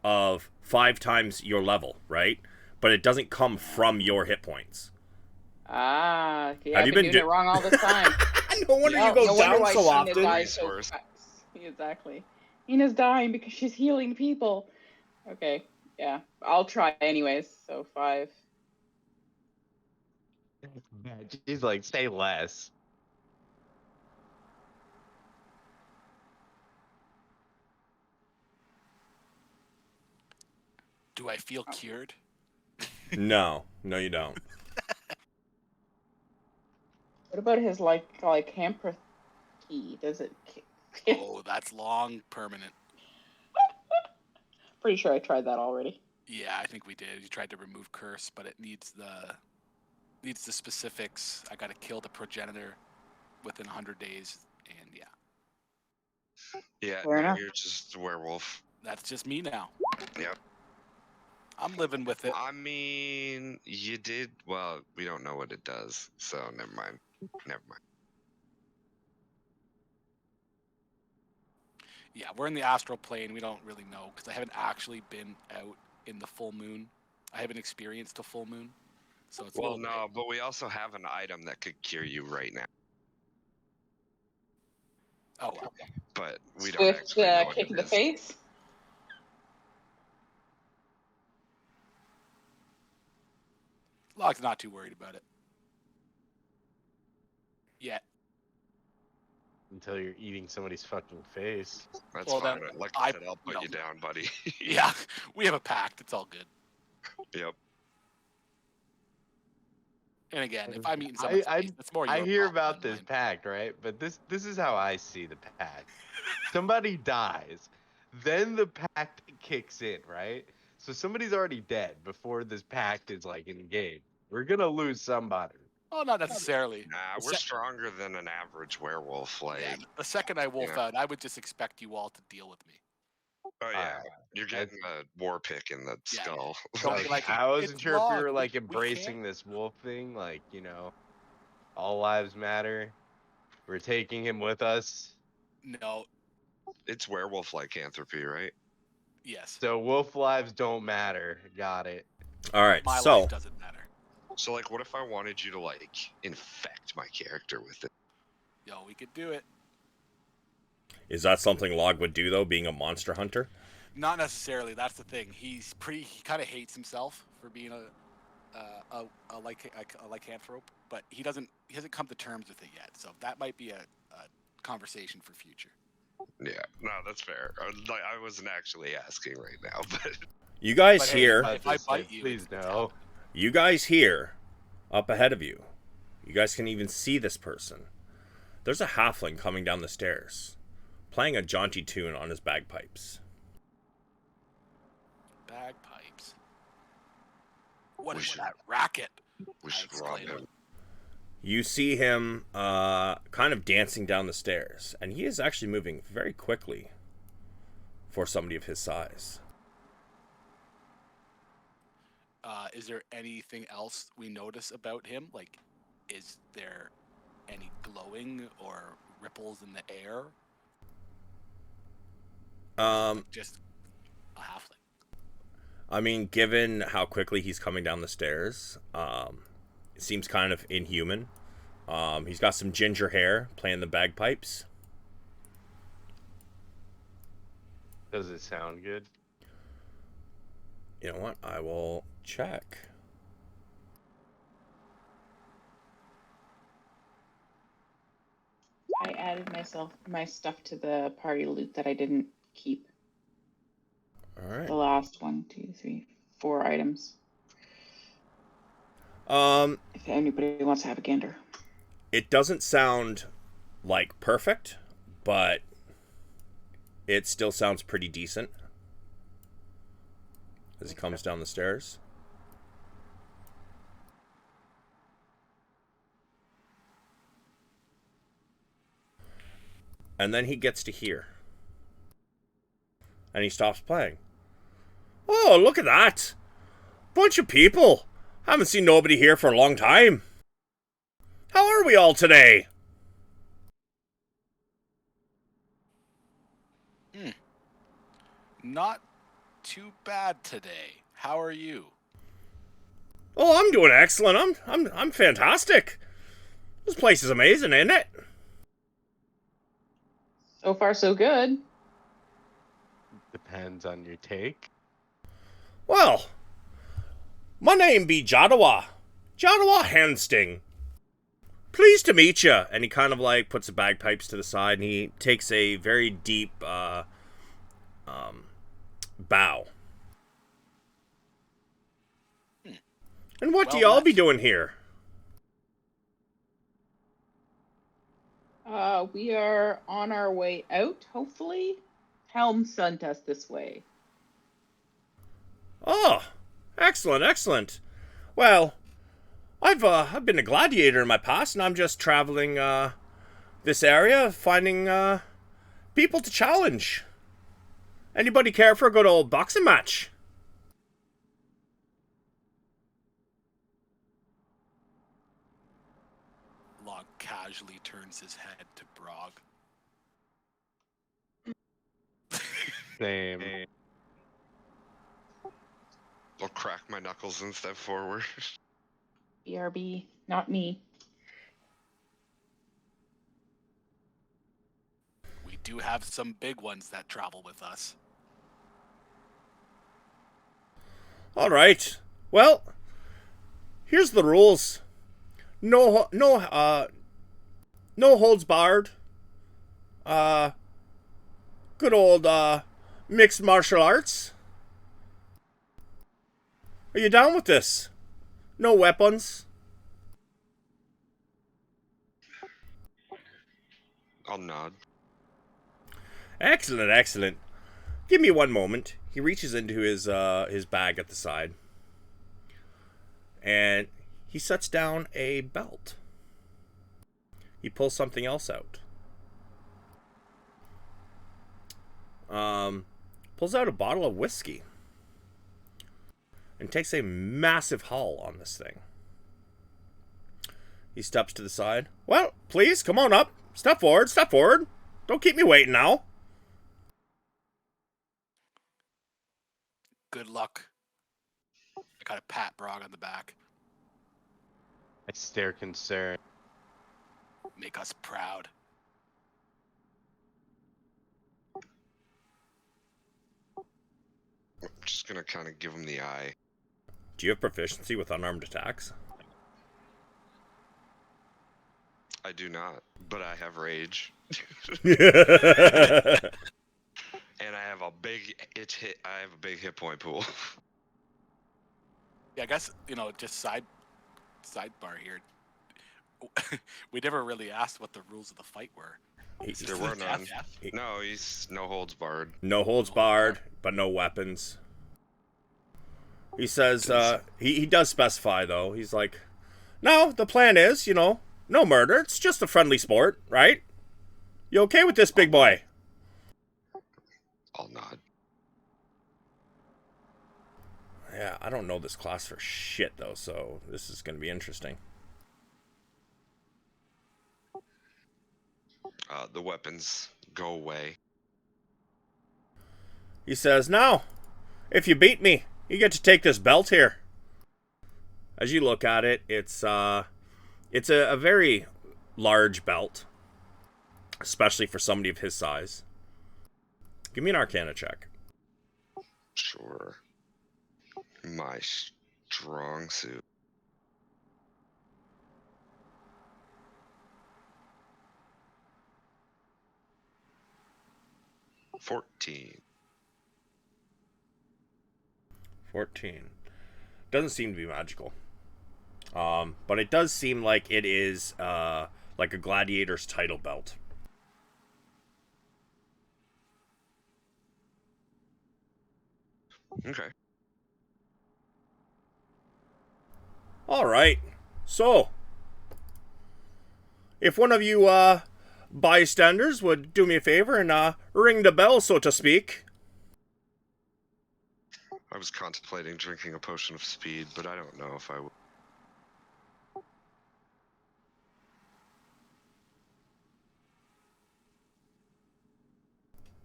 of 5 times your level, right? But it doesn't come from your hit points. Ah, yeah, Have I've been doing it wrong all this time. No wonder you go down so often. Exactly. Ina's dying because she's healing people. Okay, yeah. I'll try anyways, so 5. She's like, say less. Do I feel cured? No, you don't. What about his lycanthropy? Does it? Oh, that's long permanent. Pretty sure I tried that already. Yeah, I think we did. You tried to remove curse, but it needs the specifics. I got to kill the progenitor within 100 days, and yeah. Yeah, Fair enough. You're just a werewolf. That's just me now. Yep. I'm living with it. I mean, you did. Well, we don't know what it does, so never mind. Yeah, we're in the astral plane. We don't really know because I haven't actually been out in the full moon. I haven't experienced a full moon, so it's but we also have an item that could cure you right now. Oh, well. But we don't actually know what kick it in the is. face. Locke's not too worried about it. Yet. until you're eating somebody's fucking face. That's Well, fine. then Like I said, I'll put no. you down, buddy. Yeah, we have a pact. It's all good. Yep. And again, if I'm eating someone's face, that's more your I hear problem about than this mine. pact, right? But this is how I see the pact. Somebody dies, then the pact kicks in, right? So somebody's already dead before this pact is like engaged. We're gonna lose somebody. Oh, not necessarily. Nah, we're stronger than an average werewolf. Like, Yeah, the second I wolf out, I would just expect you all to deal with me. oh yeah, you're getting a war pick in the skull. Don't be like, I wasn't "It's sure if you log, were we- like we embracing can't." this wolf thing, like, all lives matter. We're taking him with us. No. It's werewolf lycanthropy, right? Yes. So wolf lives don't matter. Got it. All right, My so life doesn't matter. So like, what if I wanted you to like infect my character with it? Yo, we could do it. is that something Log would do though, being a monster hunter? Not necessarily. That's the thing. He kind of hates himself for being a lycanthrope, but he hasn't come to terms with it yet. So that might be a conversation for future. Yeah, no, that's fair. Like, I wasn't actually asking right now, but You guys But hey, here, if I bite you, please it's no. happening. you guys here, up ahead of you, you guys can even see this person. There's a halfling coming down the stairs, playing a jaunty tune on his bagpipes. Bagpipes. What We is should- that racket? we I should rob exclaimed. him. You see him kind of dancing down the stairs, and he is actually moving very quickly for somebody of his size. Is there anything else we notice about him? Like, is there any glowing or ripples in the air? Just a halfling. I mean, given how quickly he's coming down the stairs, it seems kind of inhuman. He's got some ginger hair, playing the bagpipes. Does it sound good? You know what? I will check. I added my stuff to the party loot that I didn't keep. All right. The last 1, 2, 3, 4 items. If anybody wants to have a gander. It doesn't sound like perfect, but it still sounds pretty decent as he comes down the stairs. And then he gets to here. And he stops playing. Oh, look at that! Bunch of people! Haven't seen nobody here for a long time. How are we all today? Not too bad today. How are you? Oh, I'm doing excellent. I'm fantastic. This place is amazing, isn't it? So far, so good. Depends on your take. Well, my name be Jadawa. Jadawa Handsting. Pleased to meet you. And he kind of like puts the bagpipes to the side and he takes a very deep bow. And what do Well y'all be met. doing here? We are on our way out, hopefully. Helm sent us this way. Oh, excellent, excellent. Well, I've been a gladiator in my past, and I'm just traveling this area, finding people to challenge. Anybody care for a good old boxing match? Log casually turns his head to Brog. Same. I'll crack my knuckles and step forward. BRB, not me. We do have some big ones that travel with us. All right. Well, here's the rules. No holds barred. Good old, mixed martial arts. Are you down with this? No weapons? I'll nod. Excellent, excellent. Give me one moment. He reaches into his bag at the side. And he sets down a belt. He pulls something else out. Pulls out a bottle of whiskey. And takes a massive haul on this thing. He steps to the side. Well, please, come on up. Step forward, step forward. Don't keep me waiting now. Good luck. I got a pat Brog on the back. I stare concerned. Make us proud. I'm just gonna kind of give him the eye. Do you have proficiency with unarmed attacks? I do not, but I have rage. And I have a big hit point pool. Yeah, I guess, just sidebar here. We never really asked what the rules of the fight were. There were none. No, he's no holds barred. No holds barred, but no weapons. He says, he does specify though. He's like, no, the plan is, no murder. It's just a friendly sport, right? You okay with this, big boy? I'll nod. Yeah, I don't know this class for shit though, so this is going to be interesting. The weapons go away. He says, now, if you beat me, you get to take this belt here. As you look at it, it's a very large belt, especially for somebody of his size. Give me an Arcana check. Sure. My strong suit. $14. 14. Doesn't seem to be magical. But it does seem like it is like a gladiator's title belt. Okay. All right. So, if one of you bystanders would do me a favor and ring the bell, so to speak. I was contemplating drinking a potion of speed, but I don't know if I would.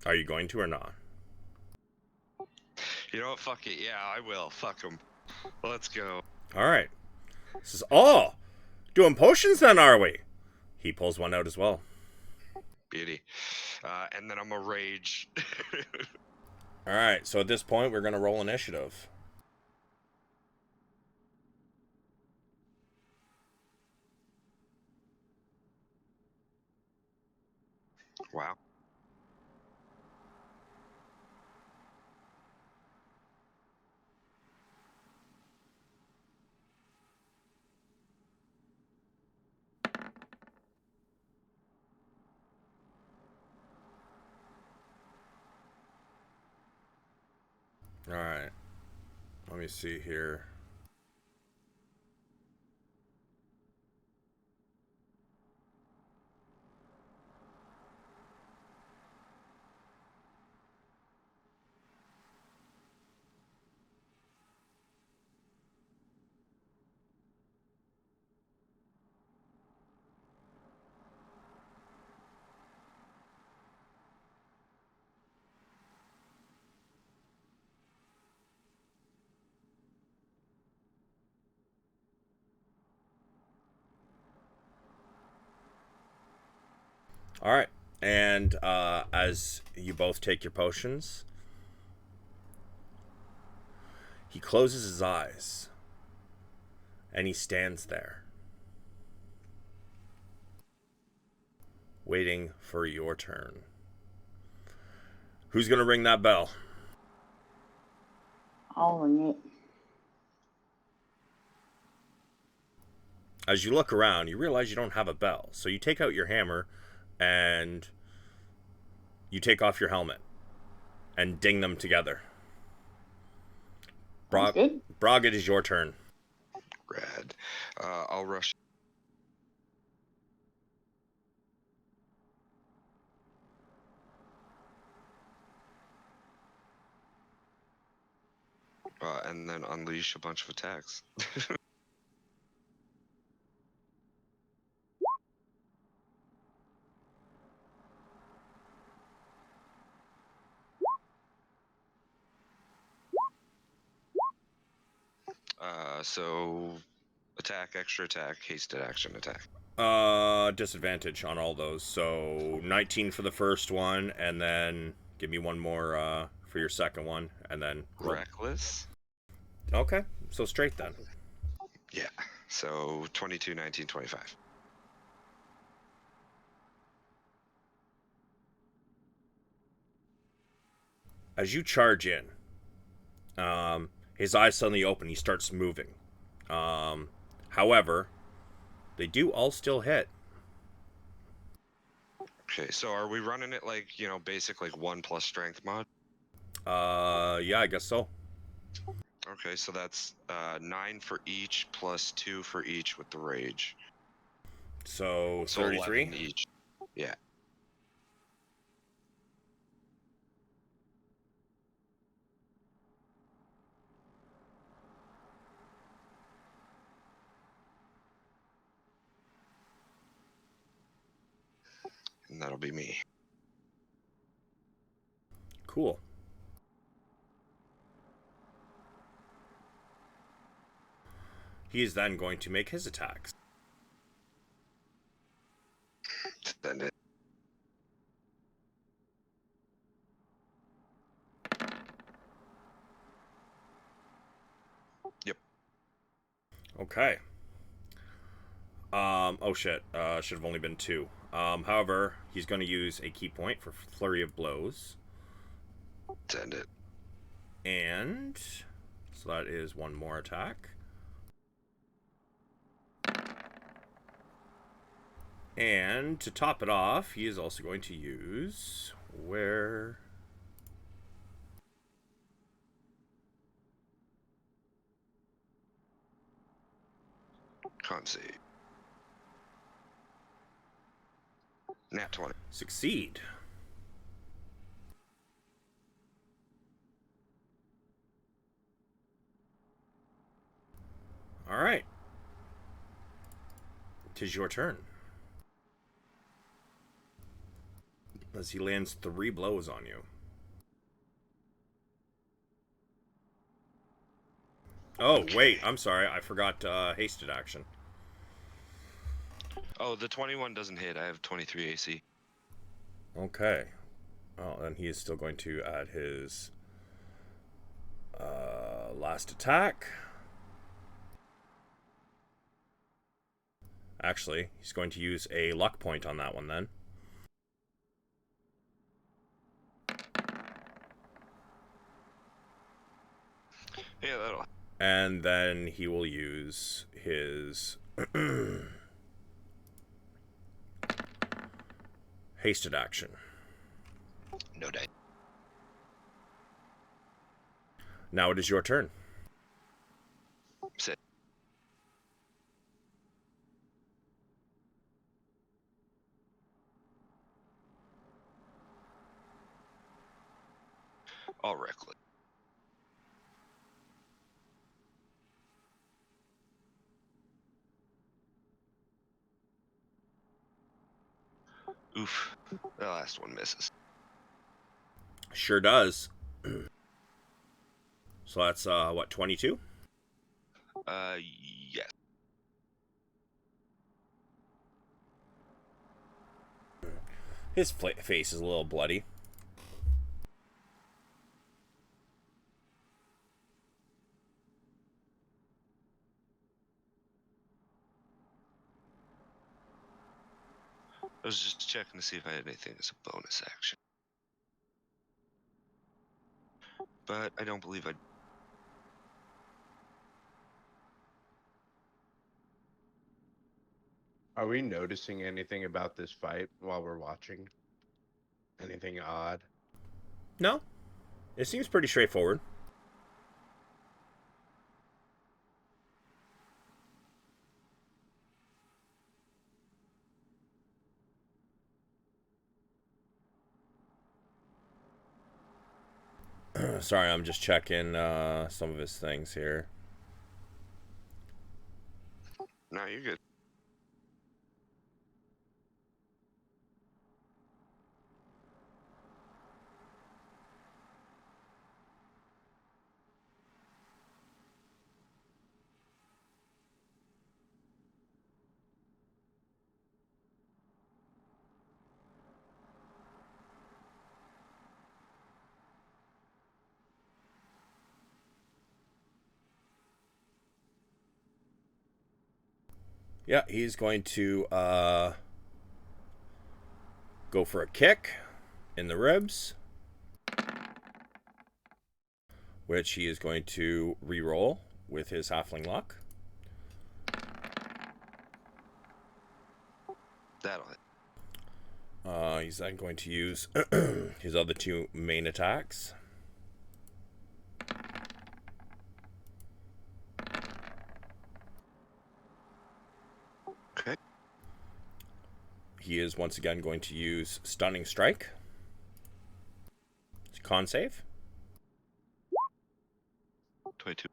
Are you going to or not? You know what? Fuck it. Yeah, I will. Fuck them. Let's go. All right. This is doing potions then, are we? He pulls one out as well. Beauty. And then I'm a rage. All right. So at this point, we're gonna roll initiative. Wow. All right. Let me see here. All right. And as you both take your potions, he closes his eyes and he stands there waiting for your turn. Who's going to ring that bell? I'll ring it. As you look around, you realize you don't have a bell. So you take out your hammer and you take off your helmet and ding them together. Good. Brog, it is your turn. Rad. I'll rush. And then unleash a bunch of attacks. So attack, extra attack, hasted action attack. Disadvantage on all those. So 19 for the first one, and then give me one more for your second one, and then roll. Reckless. Okay, so straight then. Yeah. So 22, 19, 25. As you charge in, his eyes suddenly open. He starts moving. However, they do all still hit. Okay, so are we running it like, basic like 1+ strength mod? Yeah, I guess so. Okay, so that's 9 for each plus 2 for each with the rage. So 33 33 each. Yeah. And that'll be me. Cool. He is then going to make his attacks. Send it. Yep. Okay. Oh shit. Should have only been 2. However, he's going to use a key point for flurry of blows. Send it. And so that is one more attack. And to top it off, he is also going to use where. Can't see. Nat 20. Succeed. All right. Tis your turn. As he lands 3 blows on you. Oh, Okay. wait. I'm sorry. I forgot hasted action. Oh, the 21 doesn't hit. I have 23 AC. Okay. Well, then he is still going to add his last attack. Actually, he's going to use a luck point on that one then. Yeah, that'll. And then he will use his hasted action. No die. Now it is your turn. Sit. All reckless. Oof. The last one misses. Sure does. So that's, what, 22? Yes. His face is a little bloody. I was just checking to see if I had anything as a bonus action. But I don't believe I... Are we noticing anything about this fight while we're watching? Anything odd? No. It seems pretty straightforward. Sorry, I'm just checking some of his things here. No, you're good. Yeah, he's going to go for a kick in the ribs, which he is going to re-roll with his halfling luck. That'll hit. He's then going to use his other two main attacks. Okay. He is once again going to use Stunning Strike. Con save. 22.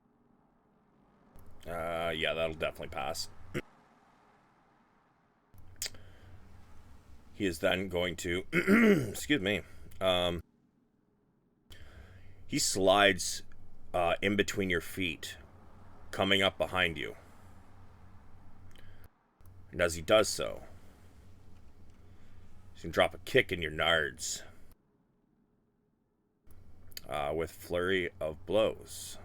Yeah, that'll definitely pass. He is then going to... excuse me. He slides in between your feet, coming up behind you. And as he does so, he's going to drop a kick in your nards. With flurry of blows.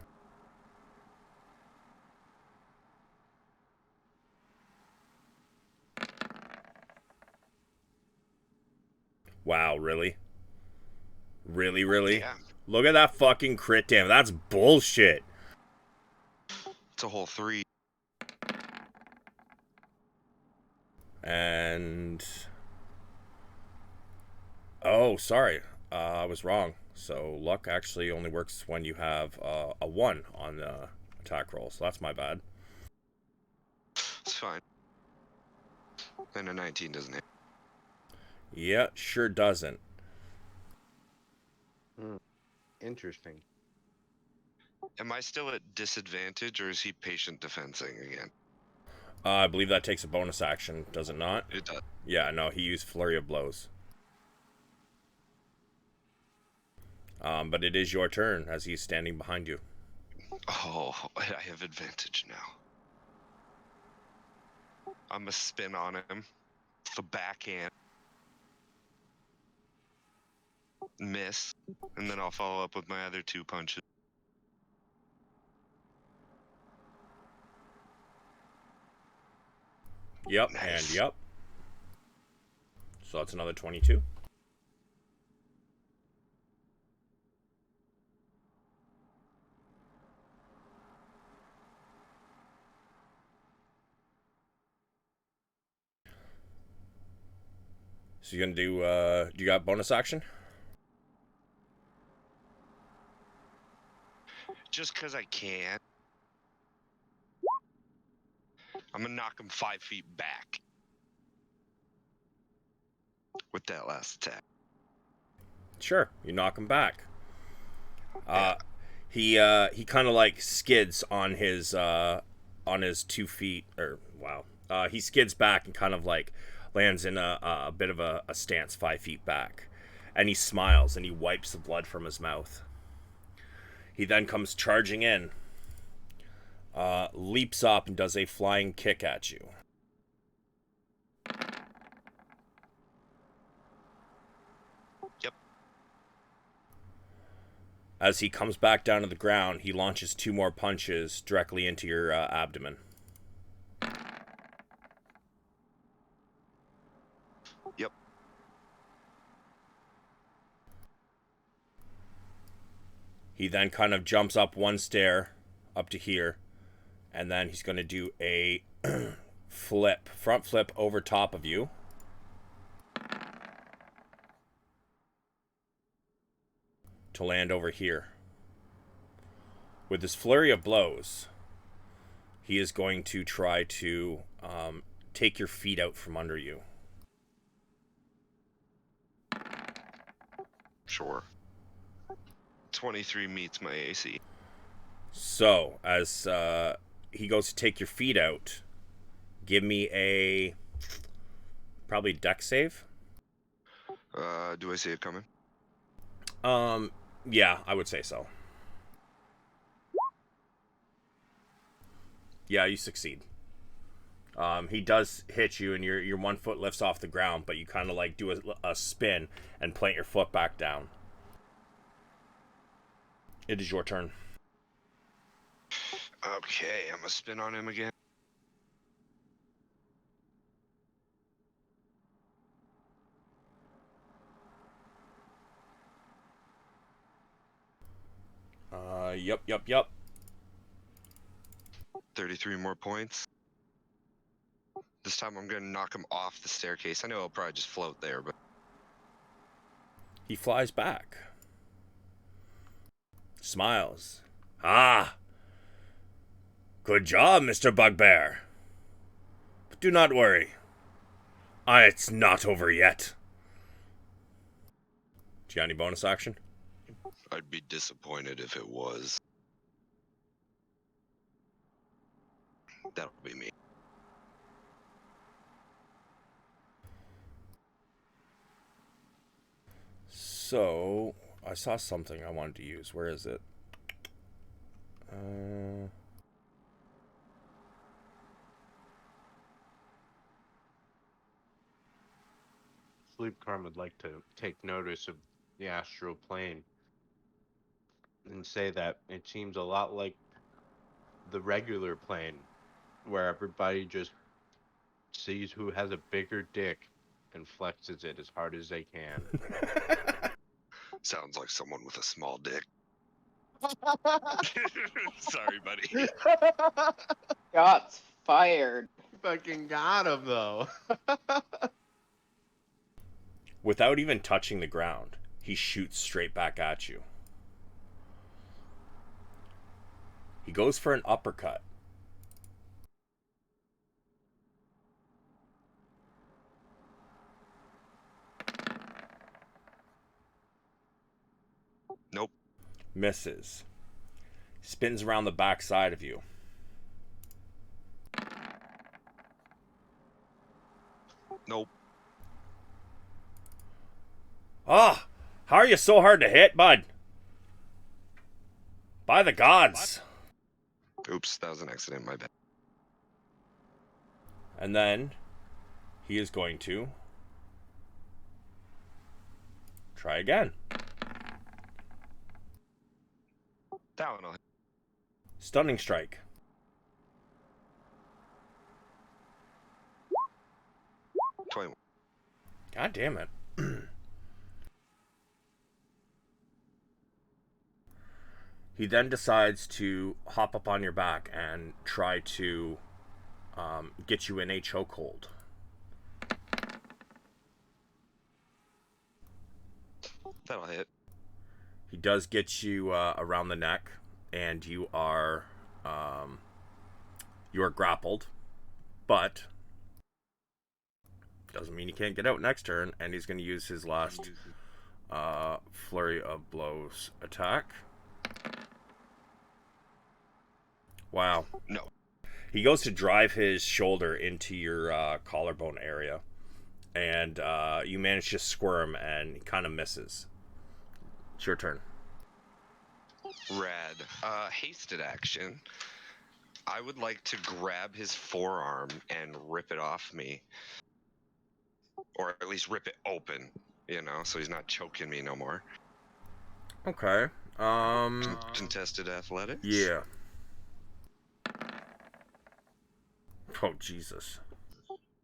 Wow, really? Really? Yeah. Look at that fucking crit damage. That's bullshit. It's a whole 3. And... oh, sorry. I was wrong. So luck actually only works when you have a 1 on the attack roll. So that's my bad. It's fine. And a 19 doesn't hit. Yeah, sure doesn't. Interesting. Am I still at disadvantage, or is he patient defensing again? I believe that takes a bonus action, does it not? It does. Yeah, no, he used flurry of blows. But it is your turn as he's standing behind you. Oh, I have advantage now. I'm a spin on him. The backhand. Miss. And then I'll follow up with my other 2 punches. Yep, Nice. and yep. So that's another 22. So you're gonna do you got bonus action? Just because I can. I'm gonna knock him 5 feet back. With that last attack. Sure, you knock him back. He kind of like skids on his 2 feet, or wow. He skids back and kind of like lands in a bit of a stance 5 feet back, and he smiles and he wipes the blood from his mouth. He then comes charging in, leaps up and does a flying kick at you. Yep. As he comes back down to the ground, he launches 2 more punches directly into your abdomen. Yep. He then kind of jumps up one stair up to here, and then he's going to do a front flip over top of you. To land over here. With this flurry of blows, he is going to try to take your feet out from under you. Sure. 23 meets my AC. So, as he goes to take your feet out, give me a probably dex save. Do I see it coming? Yeah, I would say so. Yeah, you succeed. He does hit you, and your 1 foot lifts off the ground, but you kind of like do a spin and plant your foot back down. It is your turn. Okay, I'm gonna spin on him again. Yep. 33 more points. This time I'm gonna knock him off the staircase. I know he'll probably just float there, but... He flies back. Smiles. Ah! Good job, Mr. Bugbear. But do not worry. It's not over yet. Do you got any bonus action? I'd be disappointed if it was. That'll be me. So, I saw something I wanted to use. Where is it? Sleep Karm would like to take notice of the astral plane and say that it seems a lot like the regular plane, where everybody just sees who has a bigger dick and flexes it as hard as they can. Sounds like someone with a small dick. Sorry, buddy. Shots fired. Fucking got him, though. Without even touching the ground, he shoots straight back at you. He goes for an uppercut. Nope. Misses. Spins around the back side of you. Nope. Ah! How are you so hard to hit, bud? By the gods. Oops, that was an accident, my bad. And then he is going to try again. That one will hit. Stunning strike. God damn it. He then decides to hop up on your back and try to get you in a chokehold. That'll hit. He does get you around the neck, and you are grappled, but doesn't mean you can't get out next turn. And he's going to use his last flurry of blows attack. Wow. No. He goes to drive his shoulder into your collarbone area, and you manage to squirm, and he kind of misses. It's your turn. Rad. Hasted action. I would like to grab his forearm and rip it off me. Or at least rip it open, you know, so he's not choking me no more. Okay. Contested athletics? Yeah. Oh, Jesus.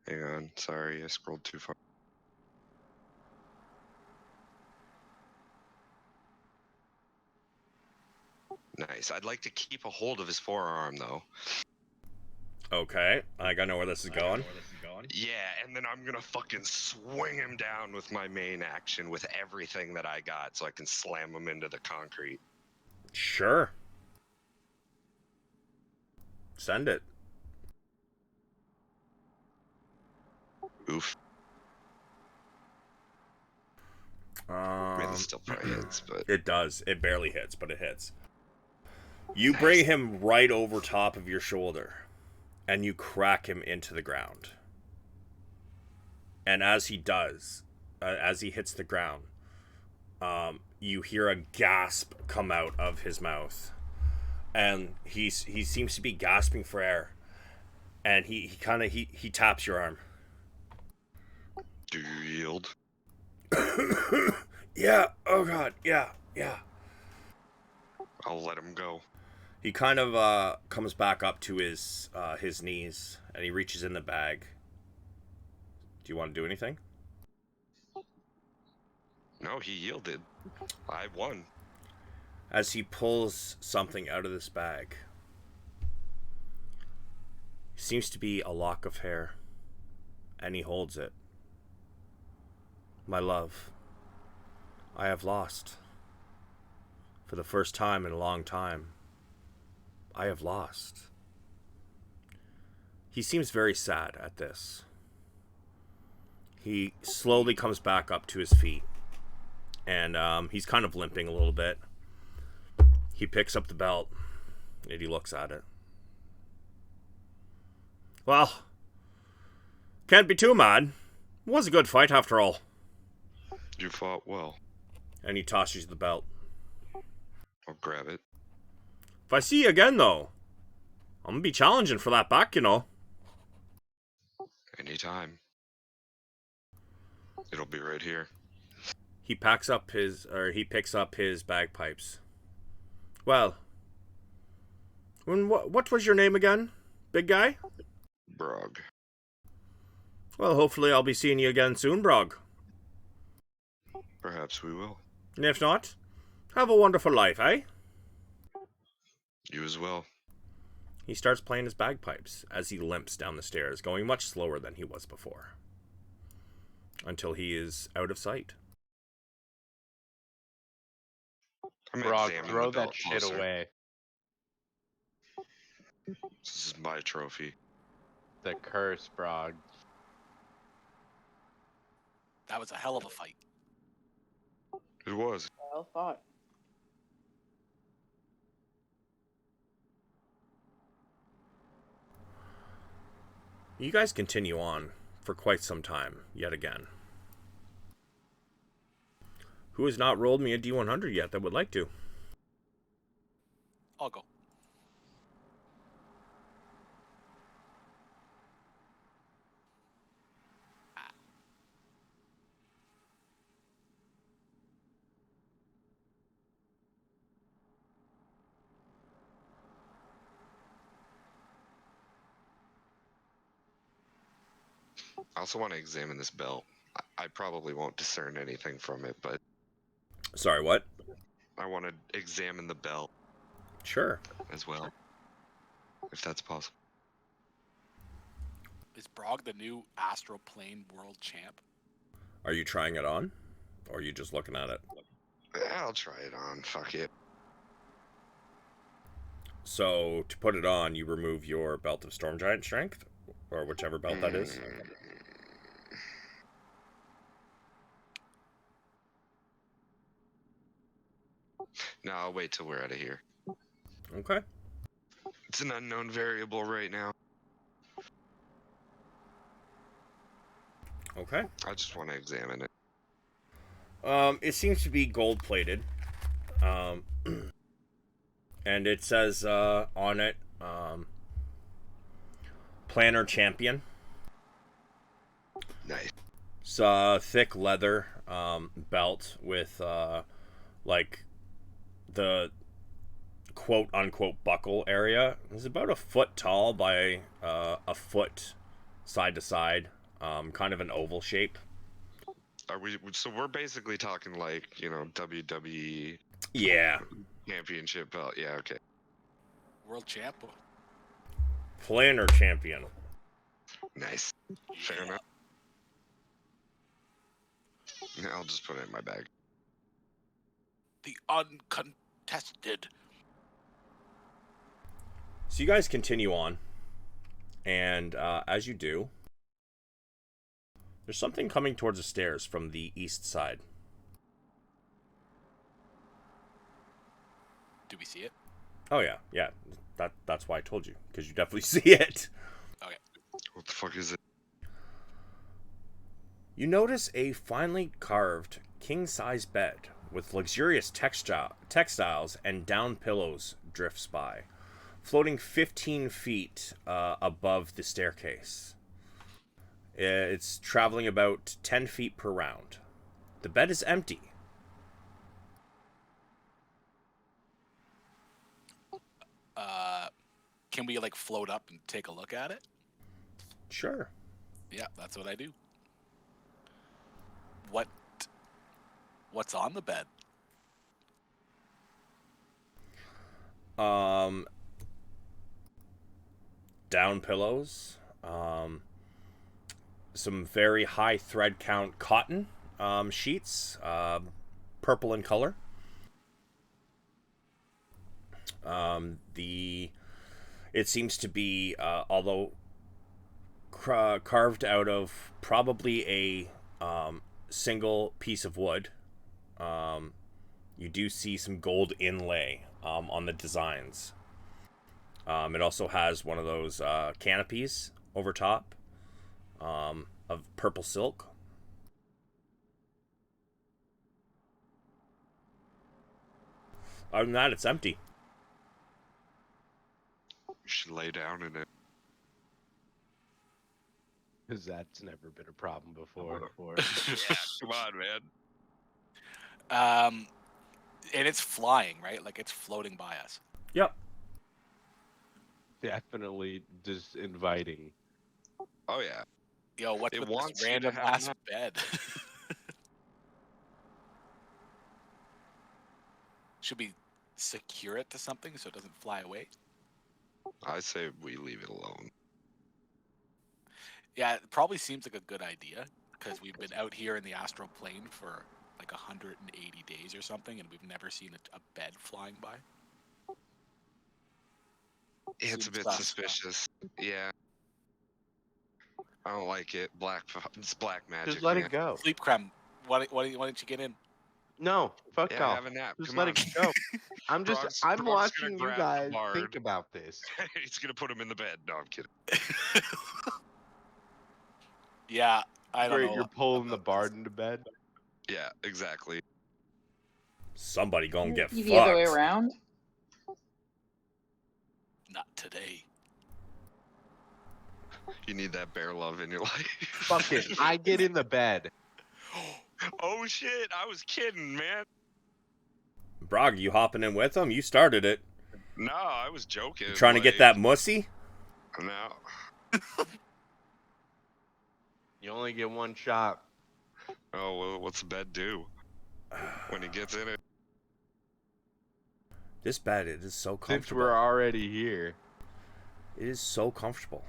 Hang on. Sorry, I scrolled too far. Nice. I'd like to keep a hold of his forearm, though. Okay, I gotta know where this is going. Yeah, and then I'm gonna fucking swing him down with my main action with everything that I got so I can slam him into the concrete. Sure. Send it. Oof. I mean, this still probably hits, but... It does. It barely hits, but it hits. You bring him right over top of your shoulder, and you crack him into the ground. And as he does, as he hits the ground, you hear a gasp come out of his mouth. And he seems to be gasping for air. And he taps your arm. Do you yield? Yeah, oh god, yeah. I'll let him go. He kind of comes back up to his knees, and he reaches in the bag. Do you want to do anything? No, he yielded. I won. As he pulls something out of this bag, seems to be a lock of hair, and he holds it. My love, I have lost. For the first time in a long time, I have lost. He seems very sad at this. He slowly comes back up to his feet, and he's kind of limping a little bit. He picks up the belt, and he looks at it. Well, can't be too mad. It was a good fight after all. You fought well. And he tosses you the belt. I'll grab it. If I see you again, though, I'm gonna be challenging for that back, you know. Anytime. It'll be right here. He picks up his bagpipes. Well, what was your name again, big guy? Brog. Well, hopefully I'll be seeing you again soon, Brog. Perhaps we will. And if not, have a wonderful life, eh? You as well. He starts playing his bagpipes as he limps down the stairs, going much slower than he was before. Until he is out of sight. Brog, throw that shit away. This is my trophy. The curse, Brog. That was a hell of a fight. It was. Well fought. You guys continue on for quite some time, yet again. Who has not rolled me a D100 yet that would like to? I'll go. I also want to examine this belt. I probably won't discern anything from it, but... Sorry, what? I want to examine the belt. Sure. As well. If that's possible. Is Brog the new Astral Plane World Champ? Are you trying it on? Or are you just looking at it? I'll try it on. Fuck it. So, to put it on, you remove your Belt of Storm Giant Strength? Or whichever belt that is? No, I'll wait till we're out of here. Okay. It's an unknown variable right now. Okay. I just want to examine it. It seems to be gold-plated. And it says on it, Planner Champion. Nice. It's a thick leather belt with, like, the quote-unquote buckle area. It's about a foot tall by a foot side to side. Kind of an oval shape. Are we? So we're basically talking like WWE. Yeah. Championship belt. Yeah. Okay. World champ. Planner champion. Nice. Fair enough. Yeah, I'll just put it in my bag. The uncontested. So you guys continue on, and as you do, there's something coming towards the stairs from the east side. Do we see it? Oh yeah. That's why I told you, because you definitely see it. Okay. What the fuck is it? You notice a finely carved king-size bed with luxurious textiles and down pillows drifts by, floating 15 feet above the staircase. It's traveling about 10 feet per round. The bed is empty. Can we like float up and take a look at it? Sure. Yeah, that's what I do. What's on the bed? Down pillows, some very high thread count cotton sheets, purple in color. It seems to be, although carved out of probably a single piece of wood, you do see some gold inlay on the designs. It also has one of those canopies over top of purple silk. Other than that, it's empty. You should lay down in it. Because that's never been a problem before. Yeah, come on, man. And it's flying, right? Like it's floating by us. Yep. Definitely just inviting. Oh yeah. Yo, what's It with wants this you to random have ass that. bed? Should we secure it to something so it doesn't fly away? I say we leave it alone. Yeah, it probably seems like a good idea because we've been out here in the astral plane for like 180 days or something, and we've never seen a bed flying by. It's Seems a bit sus. suspicious. Yeah. I don't like it. It's black magic. Just let man. it go. Sleep creme. Why don't you get in? No, fuck Yeah, off. have a nap. Just Come let on. it go. I'm Brog's I'm gonna watching you grab the guys bard. think about this. He's gonna put him in the bed. No, I'm kidding. Yeah, I don't Great, know. you're pulling the about bard this. into bed. Yeah, exactly. Somebody gonna get Be fucked. the other way around. Not today. You need that bear love in your life. Fuck it. I get in the bed. Oh shit! I was kidding, man. Brog, you hopping in with him? You started it. No, I was joking. You trying to get that mussy? No. You only get one shot. Oh, well, what's the bed do when he gets in it? This bed, it is so Since comfortable. we're already here. It is so comfortable.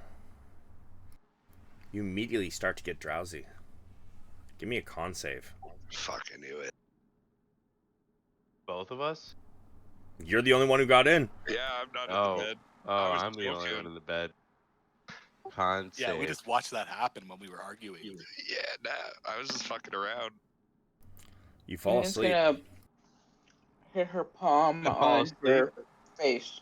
You immediately start to get drowsy. Give me a con save. Fucking knew it. Both of us? You're the only one who got in. Yeah, I'm not Oh. in the bed. Oh, I was I'm the only joking. one in the bed. Con Yeah, we save. just watched that happen when we were arguing. Yeah, nah, I was just fucking around. You fall And it's asleep. gonna hit her palm I fall on asleep? her face.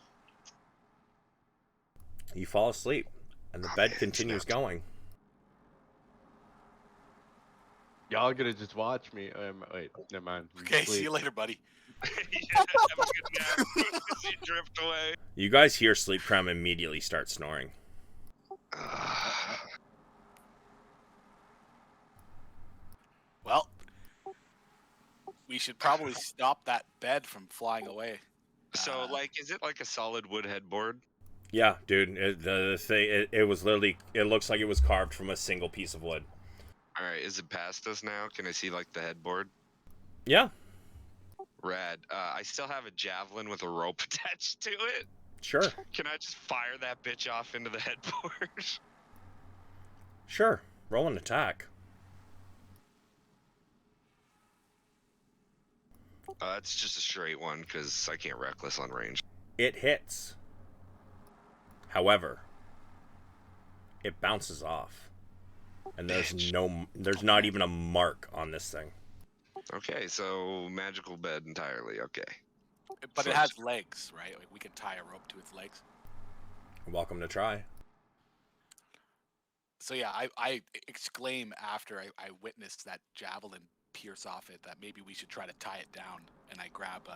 You fall asleep, and the bed continues going. Y'all gonna just watch me? Wait, never mind. Okay, see Sleep. you later, buddy. Yeah, have a good nap. As you drift away. You guys hear Sleep Creme immediately start snoring. Well, we should probably stop that bed from flying away. So, like, is it like a solid wood headboard? Yeah, dude. The thing, it was literally. It looks like it was carved from a single piece of wood. All right, is it past us now? Can I see like the headboard? Yeah. Rad. I still have a javelin with a rope attached to it. Sure. Can I just fire that bitch off into the headboard? Sure. Roll an attack. It's just a straight one because I can't reckless on range. It hits. However, it bounces off. And there's not even a mark on this thing. Okay, so magical bed entirely. Okay. But So it has legs, right? Like we can tie a rope to its legs. Welcome to try. So yeah, I exclaim after I witnessed that javelin pierce off it that maybe we should try to tie it down. And I grab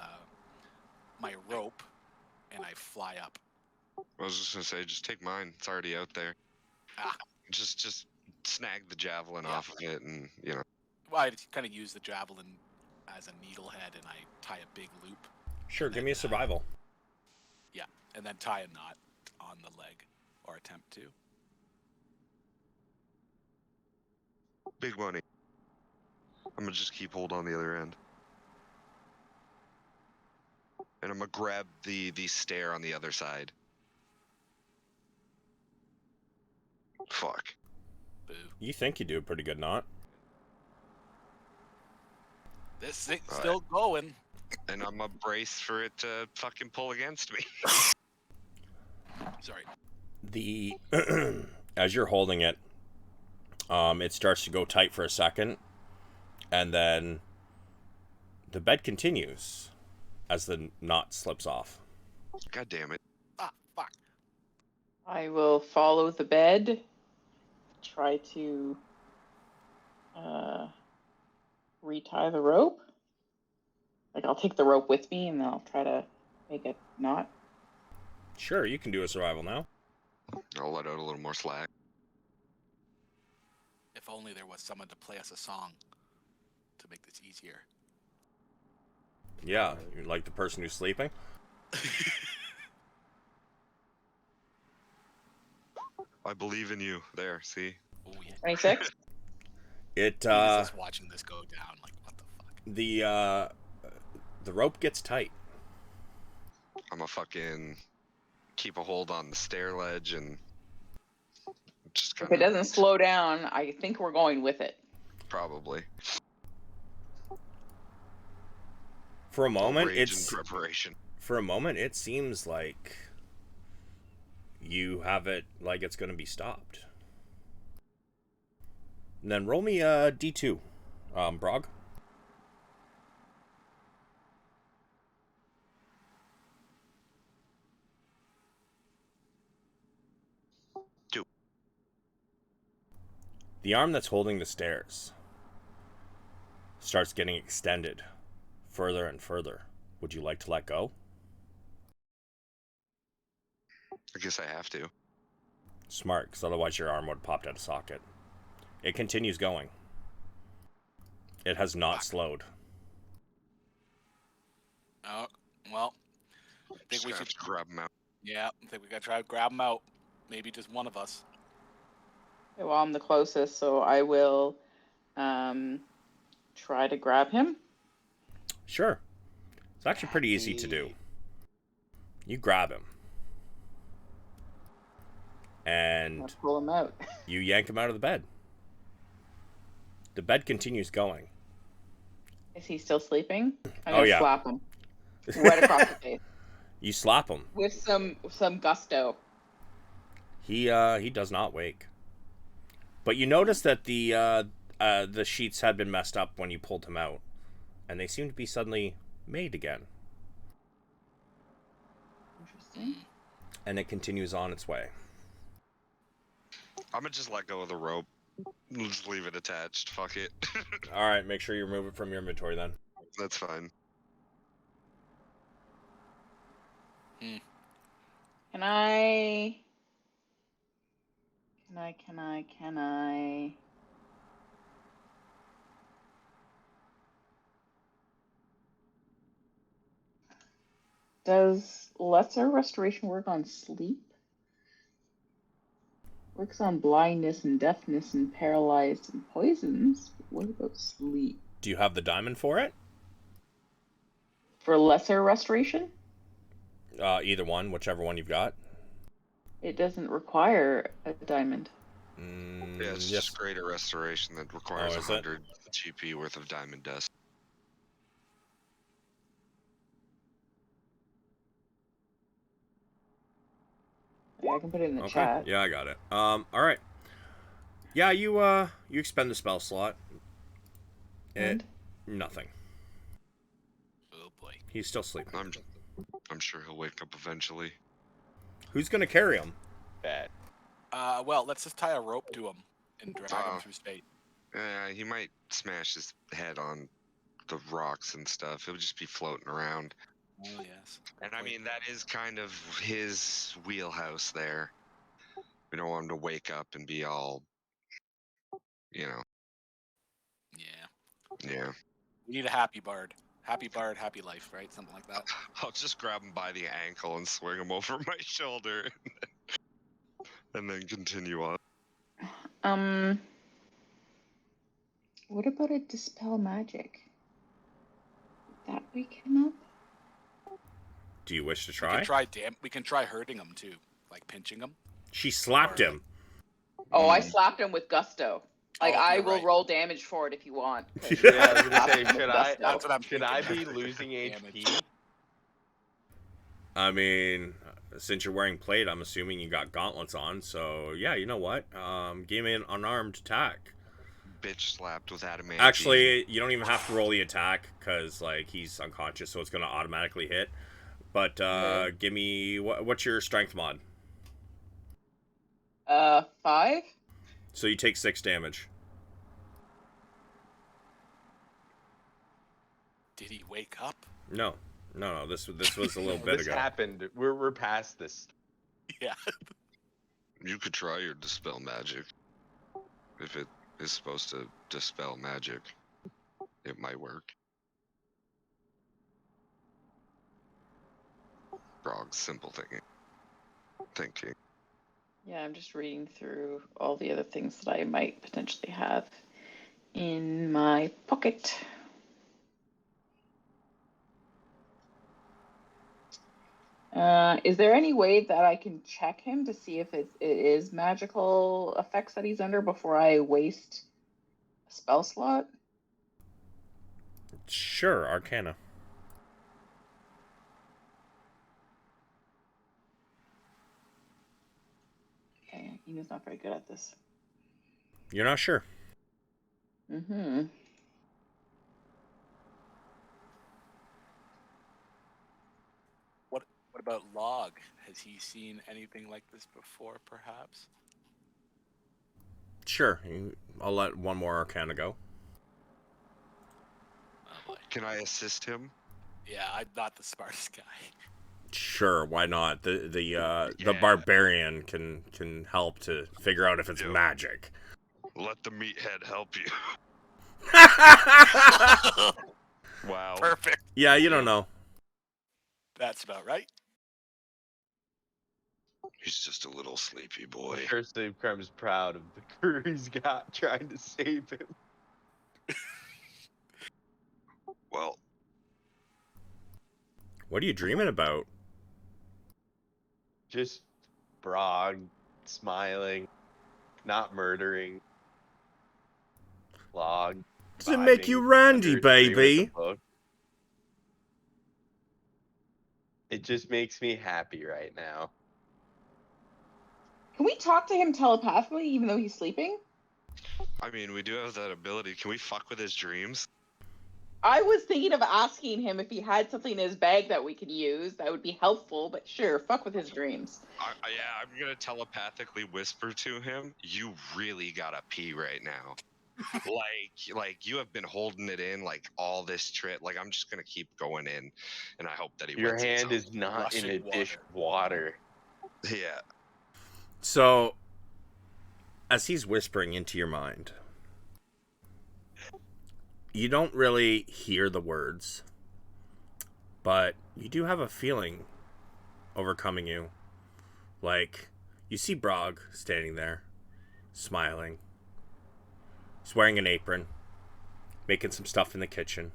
my rope and I fly up. I was just gonna say, just take mine. It's already out there. Ah. Just snag the javelin Yeah. off of it, and you know. Well, I kind of use the javelin as a needlehead, and I tie a big loop. Sure, give me a survival. Yeah, and then tie a knot on the leg, or attempt to. Big money. I'm gonna just keep hold on the other end. And I'm gonna grab the stair on the other side. Fuck. Boo. You think you do a pretty good knot. This thing's still going. And I'm gonna brace for it to fucking pull against me. Sorry. As you're holding it, it starts to go tight for a second, and then the bed continues as the knot slips off. God damn it. Ah, fuck. I will follow the bed, try to retie the rope. Like, I'll take the rope with me and then I'll try to make a knot. Sure, you can do a survival now. I'll let out a little more slack. If only there was someone to play us a song to make this easier. Yeah, you like the person who's sleeping? I believe in you. There, see? Oh yeah. 26? Just watching this go down, like what the fuck? The rope gets tight. I'm gonna fucking keep a hold on the stair ledge and just kind If it doesn't slow down, I think we're going with it. Probably. For a moment, preparation. For a moment, it seems like you have it like it's going to be stopped. And then roll me a D2, Brog. The arm that's holding the stairs starts getting extended further and further. Would you like to let go? I guess I have to. Smart, because otherwise your arm would have popped out of socket. It continues going. It has not slowed. Oh, well. I think we have should to grab him out. Yeah, I think we gotta try to grab him out. Maybe just one of us. Well, I'm the closest, so I will try to grab him. Sure. It's actually pretty easy to do. You grab him. And I'll pull him out. You yank him out of the bed. The bed continues going. Is he still sleeping? I'm gonna yeah. slap him right across the face. You slap him. With some gusto. He does not wake. But you notice that the sheets had been messed up when you pulled him out, and they seem to be suddenly made again. Interesting. And it continues on its way. I'm gonna just let go of the rope. Just leave it attached. Fuck it. All right, make sure you remove it from your inventory then. That's fine. Can I? Does lesser restoration work on sleep? Works on blindness and deafness and paralyzed and poisons. What about sleep? Do you have the diamond for it? For lesser restoration? Either one, whichever one you've got. It doesn't require a diamond. Yeah, it's just greater restoration that requires 100 GP worth of diamond dust. Yeah, I can put it in the chat. Yeah, I got it. All right. Yeah, you expend the spell slot. And? Nothing. Oh boy. He's still sleeping. I'm sure he'll wake up eventually. Who's gonna carry him? Bad. Well, let's just tie a rope to him and drag him through space. Yeah, he might smash his head on the rocks and stuff. He'll just be floating around. Oh yes. And I mean, that is kind of his wheelhouse there. We don't want him to wake up and be all, Yeah. Yeah. We need a happy bard. Happy bard, happy life, right? Something like that. I'll just grab him by the ankle and swing him over my shoulder. And then continue on. What about a dispel magic? Would that wake him up? Do you wish to try? We can try hurting him too, like pinching him. She slapped him. Oh, I slapped him with gusto. Like, I will roll damage for it if you want. Yeah, I was gonna say, should I be losing HP? I mean, since you're wearing plate, I'm assuming you got gauntlets on. So yeah, you know what? Give me an unarmed attack. Bitch slapped with adamantine. Actually, you don't even have to roll the attack because like he's unconscious, so it's gonna automatically hit. But give me what's your strength mod? 5. So you take 6 damage. Did he wake up? No. This was a little bit This ago. happened. We're past this. Yeah. You could try your dispel magic. If it is supposed to dispel magic, it might work. Frog's simple thinking. Yeah, I'm just reading through all the other things that I might potentially have in my pocket. Is there any way that I can check him to see if it is magical effects that he's under before I waste a spell slot? Sure, Arcana. Okay, Ina's not very good at this. You're not sure? Mm-hmm. What about Log? Has he seen anything like this before, perhaps? Sure. I'll let one more Arcana go. Oh, can I assist him? Yeah, I'm not the smartest guy. Sure, why not? The barbarian can help to figure out if it's magic. Let the meathead help you. Wow. Perfect. Yeah, you don't know. That's about right. He's just a little sleepy boy. I'm sure Sleepcrumb's proud of the crew he's got trying to save him. Well, what are you dreaming about? Just Brog smiling, not murdering. Log. Does it make you randy, baby? It just makes me happy right now. Can we talk to him telepathically even though he's sleeping? I mean, we do have that ability. Can we fuck with his dreams? I was thinking of asking him if he had something in his bag that we could use. That would be helpful, but sure, fuck with his dreams. Yeah, I'm gonna telepathically whisper to him, you really gotta pee right now. like you have been holding it in like all this trip. Like, I'm just gonna keep going in, and I hope that he Your wins hand is not in a dish of water. Yeah. So, as he's whispering into your mind, you don't really hear the words, but you do have a feeling overcoming you. Like, you see Brog standing there, smiling. He's wearing an apron, making some stuff in the kitchen.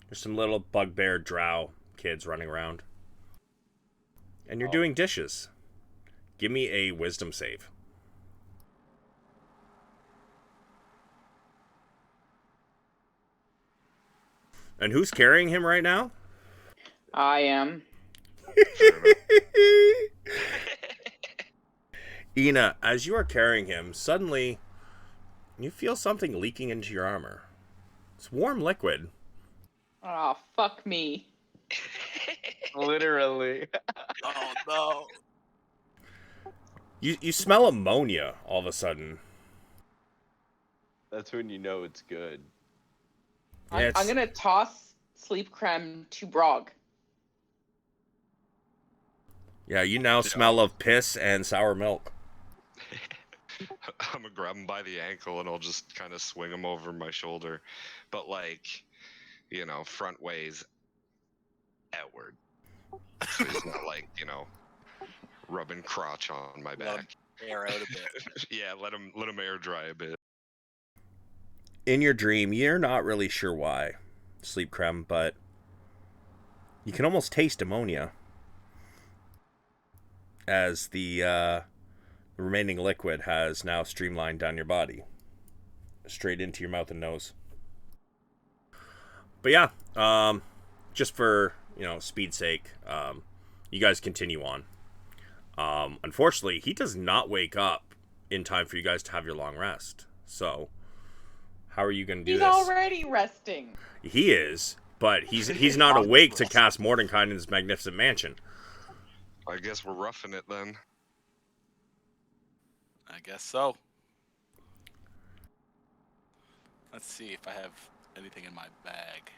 There's some little bugbear drow kids running around. And you're doing dishes. Give me a wisdom save. And who's carrying him right now? I am. Ina, as you are carrying him, suddenly you feel something leaking into your armor. It's warm liquid. Oh, fuck me. Literally. Oh no. You smell ammonia all of a sudden. That's when you know it's good. Yeah, I'm gonna toss sleep creme to Brog. Yeah, you now smell of piss and sour milk. I'm gonna grab him by the ankle and I'll just kind of swing him over my shoulder, but like, you know, front ways outward. So he's not like, you know, rubbing crotch on my Let him back. air out a bit. Yeah, let him air dry a bit. In your dream, you're not really sure why, sleep creme, but you can almost taste ammonia as the remaining liquid has now streamlined down your body, straight into your mouth and nose. But yeah, just for, you know, speed's sake, you guys continue on. Unfortunately, he does not wake up in time for you guys to have your long rest. So, how are you going to do He's this? already resting. He is, but he's not awake to cast Mordenkainen in his magnificent mansion. I guess we're roughing it then. I guess so. Let's see if I have anything in my bag.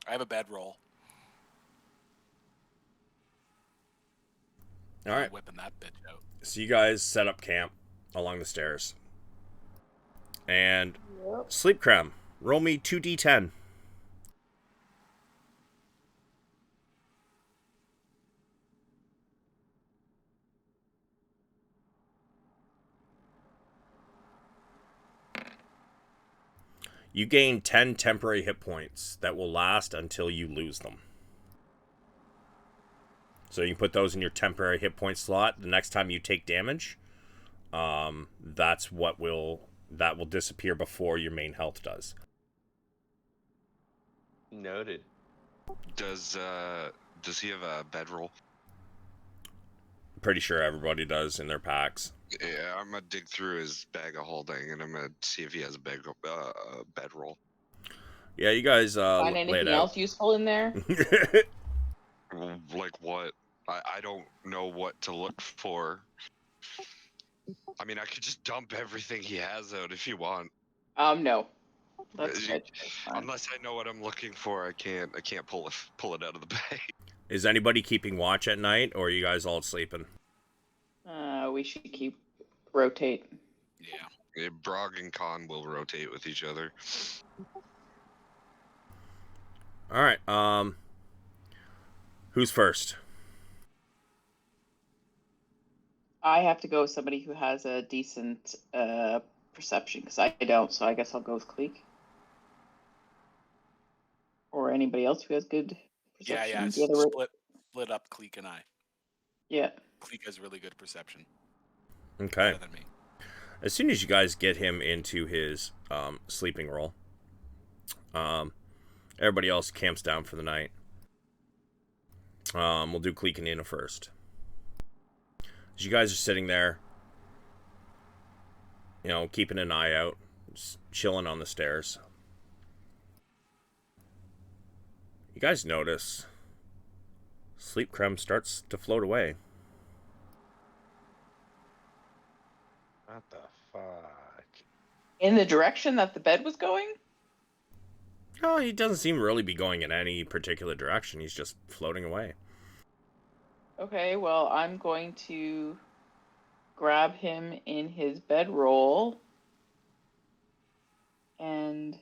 I have a bedroll. All right. Whipping that bitch out. So you guys set up camp along the stairs. And sleep creme, roll me 2d10. You gain 10 temporary hit points that will last until you lose them. So you can put those in your temporary hit point slot. The next time you take damage, that will disappear before your main health does. Noted. Does he have a bedroll? Pretty sure everybody does in their packs. Yeah, I'm gonna dig through his bag of holding and I'm gonna see if he has a bedroll. Yeah, you guys Find lay it anything out. else useful in there? Like what? I don't know what to look for. I mean, I could just dump everything he has out if you want. No. That's good. That's fine. Unless I know what I'm looking for, I can't pull it out of the bag. Is anybody keeping watch at night, or are you guys all sleeping? We should rotate. Yeah. Brog and Khan will rotate with each other. All right. Who's first? I have to go with somebody who has a decent perception, because I don't, so I guess I'll go with Cleek. Or anybody else who has good perception. Yeah. Split up Cleek and I. Yeah. Cleek has really good perception. Okay. Better than me. As soon as you guys get him into his sleeping roll, everybody else camps down for the night. We'll do Cleek and Nina first. As you guys are sitting there, you know, keeping an eye out, just chilling on the stairs, you guys notice sleep creme starts to float away. What the fuck? In the direction that the bed was going? No, he doesn't seem to really be going in any particular direction. He's just floating away. Okay, well, I'm going to grab him in his bedroll and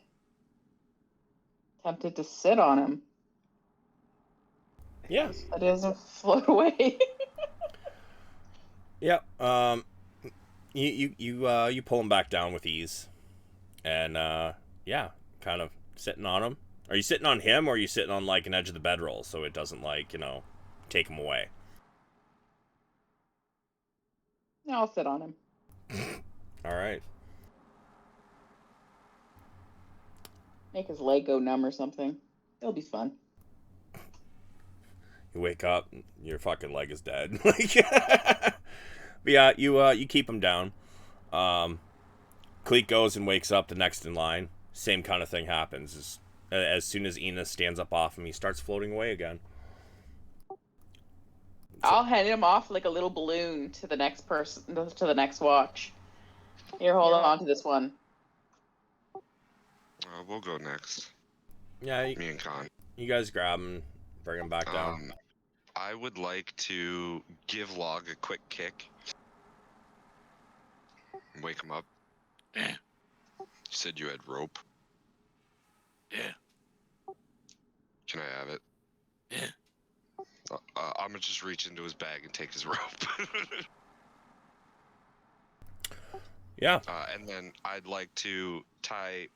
tempted to sit on him. Yeah. So that doesn't float away. Yeah. You pull him back down with ease, and yeah, kind of sitting on him. Are you sitting on him, or are you sitting on like an edge of the bedroll so it doesn't like take him away? No, I'll sit on him. All right. Make his leg go numb or something. It'll be fun. You wake up, your fucking leg is dead. But yeah, you keep him down. Cleek goes and wakes up the next in line. Same kind of thing happens. As soon as Enos stands up off him, he starts floating away again. I'll hand him off like a little balloon to the next person, to the next watch. Here, hold on to this one. We'll go next. Yeah, me and Con. You guys grab him, bring him back down. I would like to give Log a quick kick. Wake him up. Yeah. You said you had rope. Yeah. Can I have it? Yeah. I'm gonna just reach into his bag and take his rope. Yeah. And then I'd like to tie,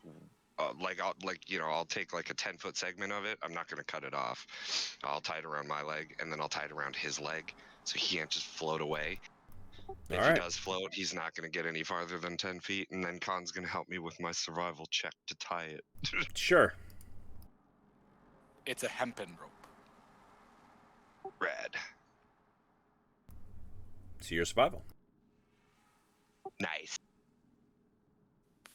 I'll take like a 10-foot segment of it. I'm not gonna cut it off. I'll tie it around my leg, and then I'll tie it around his leg, so he can't just float away. If he does float, he's not going to get any farther than 10 feet, and then Khan's going to help me with my survival check to tie it. Sure. It's a hempen rope. Rad. See your survival. Nice.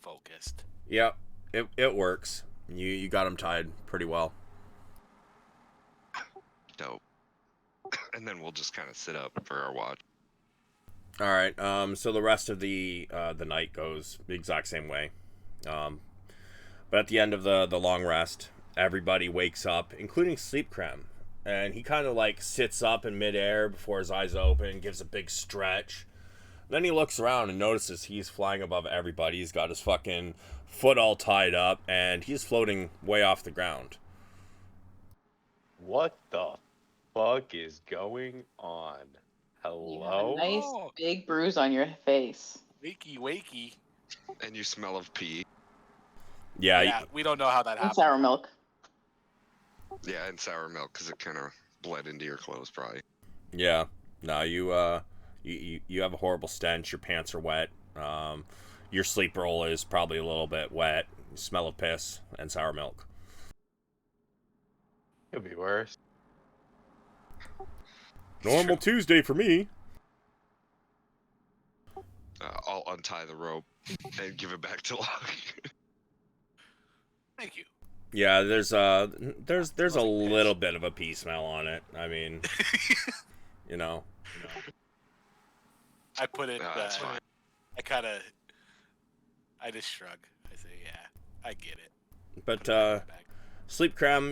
Focused. Yep, it works. You got him tied pretty well. Dope. And then we'll just kind of sit up for our watch. All right. So the rest of the night goes the exact same way. But at the end of the long rest, everybody wakes up, including Sleep Creme, and he kind of like sits up in midair before his eyes open, gives a big stretch. Then he looks around and notices he's flying above everybody. He's got his fucking foot all tied up, and he's floating way off the ground. What the fuck is going on? Hello? You have a nice big bruise on your face. Wakey. And you smell of pee. Yeah, we don't know how that happened. And sour milk. Yeah, and sour milk, because it kind of bled into your clothes, probably. Yeah. No, you have a horrible stench. Your pants are wet. Your sleep roll is probably a little bit wet. You smell of piss and sour milk. Could be worse. Normal Tuesday for me. I'll untie the rope and give it back to Locke. Thank you. Yeah, there's a little bit of a pee smell on it. I mean, you know. I put it. That's fine. I just shrug. I say, yeah, I get it. But Sleep Creme,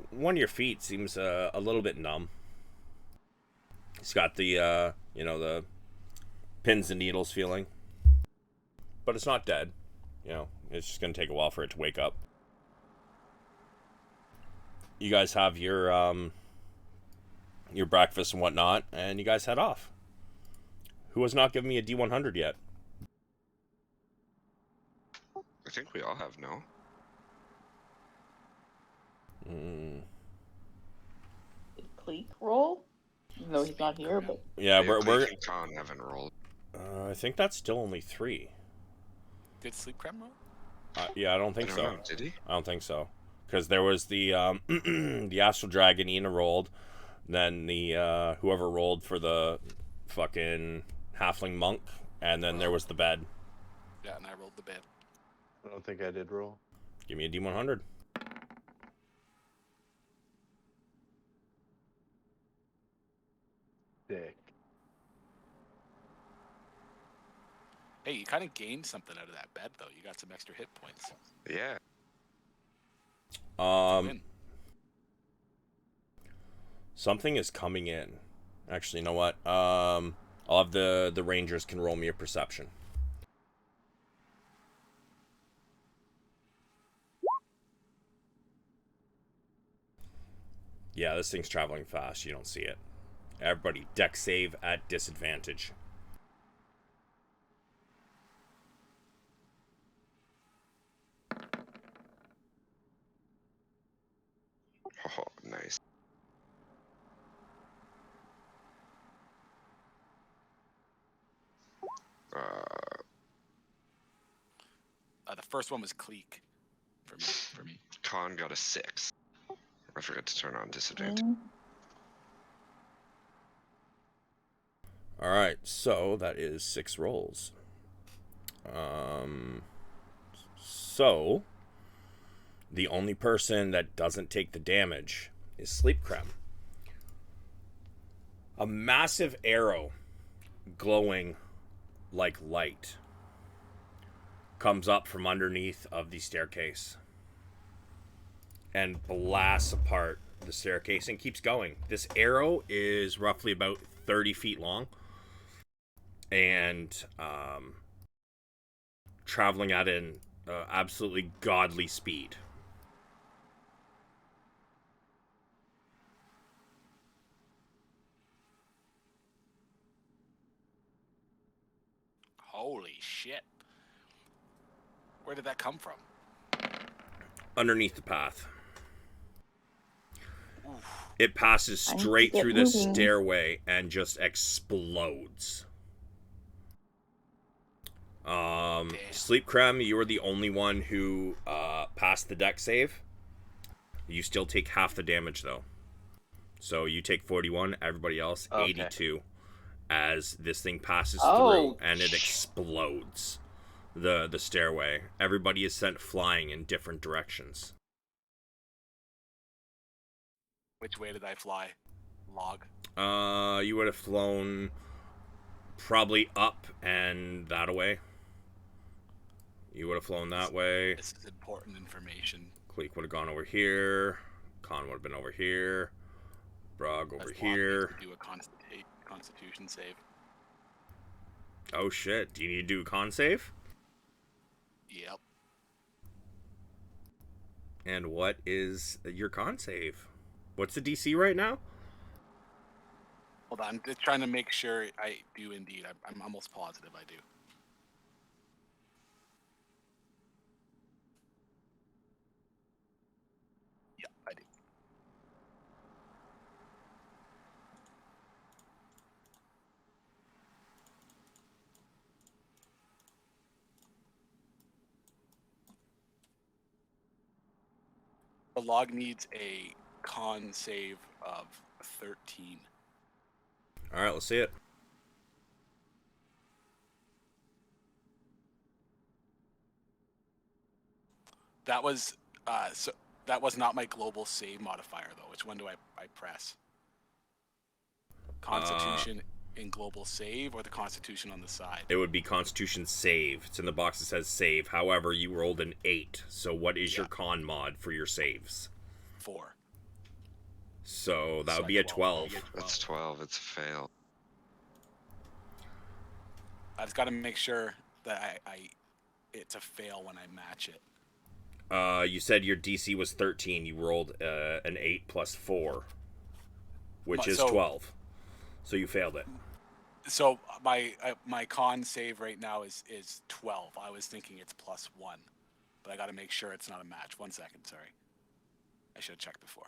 one of your feet seems a little bit numb. It's got the the pins and needles feeling, but it's not dead. It's just gonna take a while for it to wake up. You guys have your breakfast and whatnot, and you guys head off. Who has not given me a D100 yet? I think we all have, no? Did Cleek roll? No, he's not here, but... Yeah, we're and Khan haven't rolled. I think that's still only 3. Did Sleep Creme roll? Yeah, I don't think so. Did he? I don't think so. Because there was the the Astral Dragon Ina rolled, then the whoever rolled for the fucking Halfling Monk, and then there was the bed. Yeah, and I rolled the bed. I don't think I did roll. Give me a D100. Dick. Hey, you kind of gained something out of that bed, though. You got some extra hit points. Yeah. Something is coming in. Actually, you know what? I'll have the Rangers can roll me a perception. Yeah, this thing's traveling fast. You don't see it. Everybody, deck save at disadvantage. Oh, nice. The first one was Cleek for me. Con got a 6. I forgot to turn on disadvantage. All right, so that is 6 rolls. So the only person that doesn't take the damage is Sleep Creme. A massive arrow glowing like light comes up from underneath of the staircase and blasts apart the staircase and keeps going. This arrow is roughly about 30 feet long and traveling at an absolutely godly speed. Holy shit. Where did that come from? Underneath the path. Oof. It passes straight through the stairway and just explodes. Sleep Creme, you were the only one who passed the deck save. You still take half the damage though. So you take 41, everybody else 82 as this thing passes through and it explodes the stairway. Everybody is sent flying in different directions. Which way did I fly? Log? You would have flown probably up and that away. You would have flown that way. This is important information. Cleek would have gone over here. Con would have been over here. Brog over here. Do a constitution save. Oh shit, do you need to do a con save? Yep. And what is your con save? What's the DC right now? Hold on, I'm just trying to make sure I do indeed. I'm almost positive I do. Yeah, I do. The log needs a con save of 13. All right, let's see it. That was that was not my global save modifier though. Which one do I press? Constitution in global save or the Constitution on the side? It would be Constitution save. It's in the box that says save. However, you rolled an 8. So what is your con mod for your saves? 4. So that would be a 12. That's 12. It's a fail. I just got to make sure that it's a fail when I match it. You said your DC was 13. You rolled an 8 plus 4, which is 12. So you failed it. So my con save right now is 12. I was thinking it's plus 1, but I got to make sure it's not a match. 1 second, sorry. I should have checked before.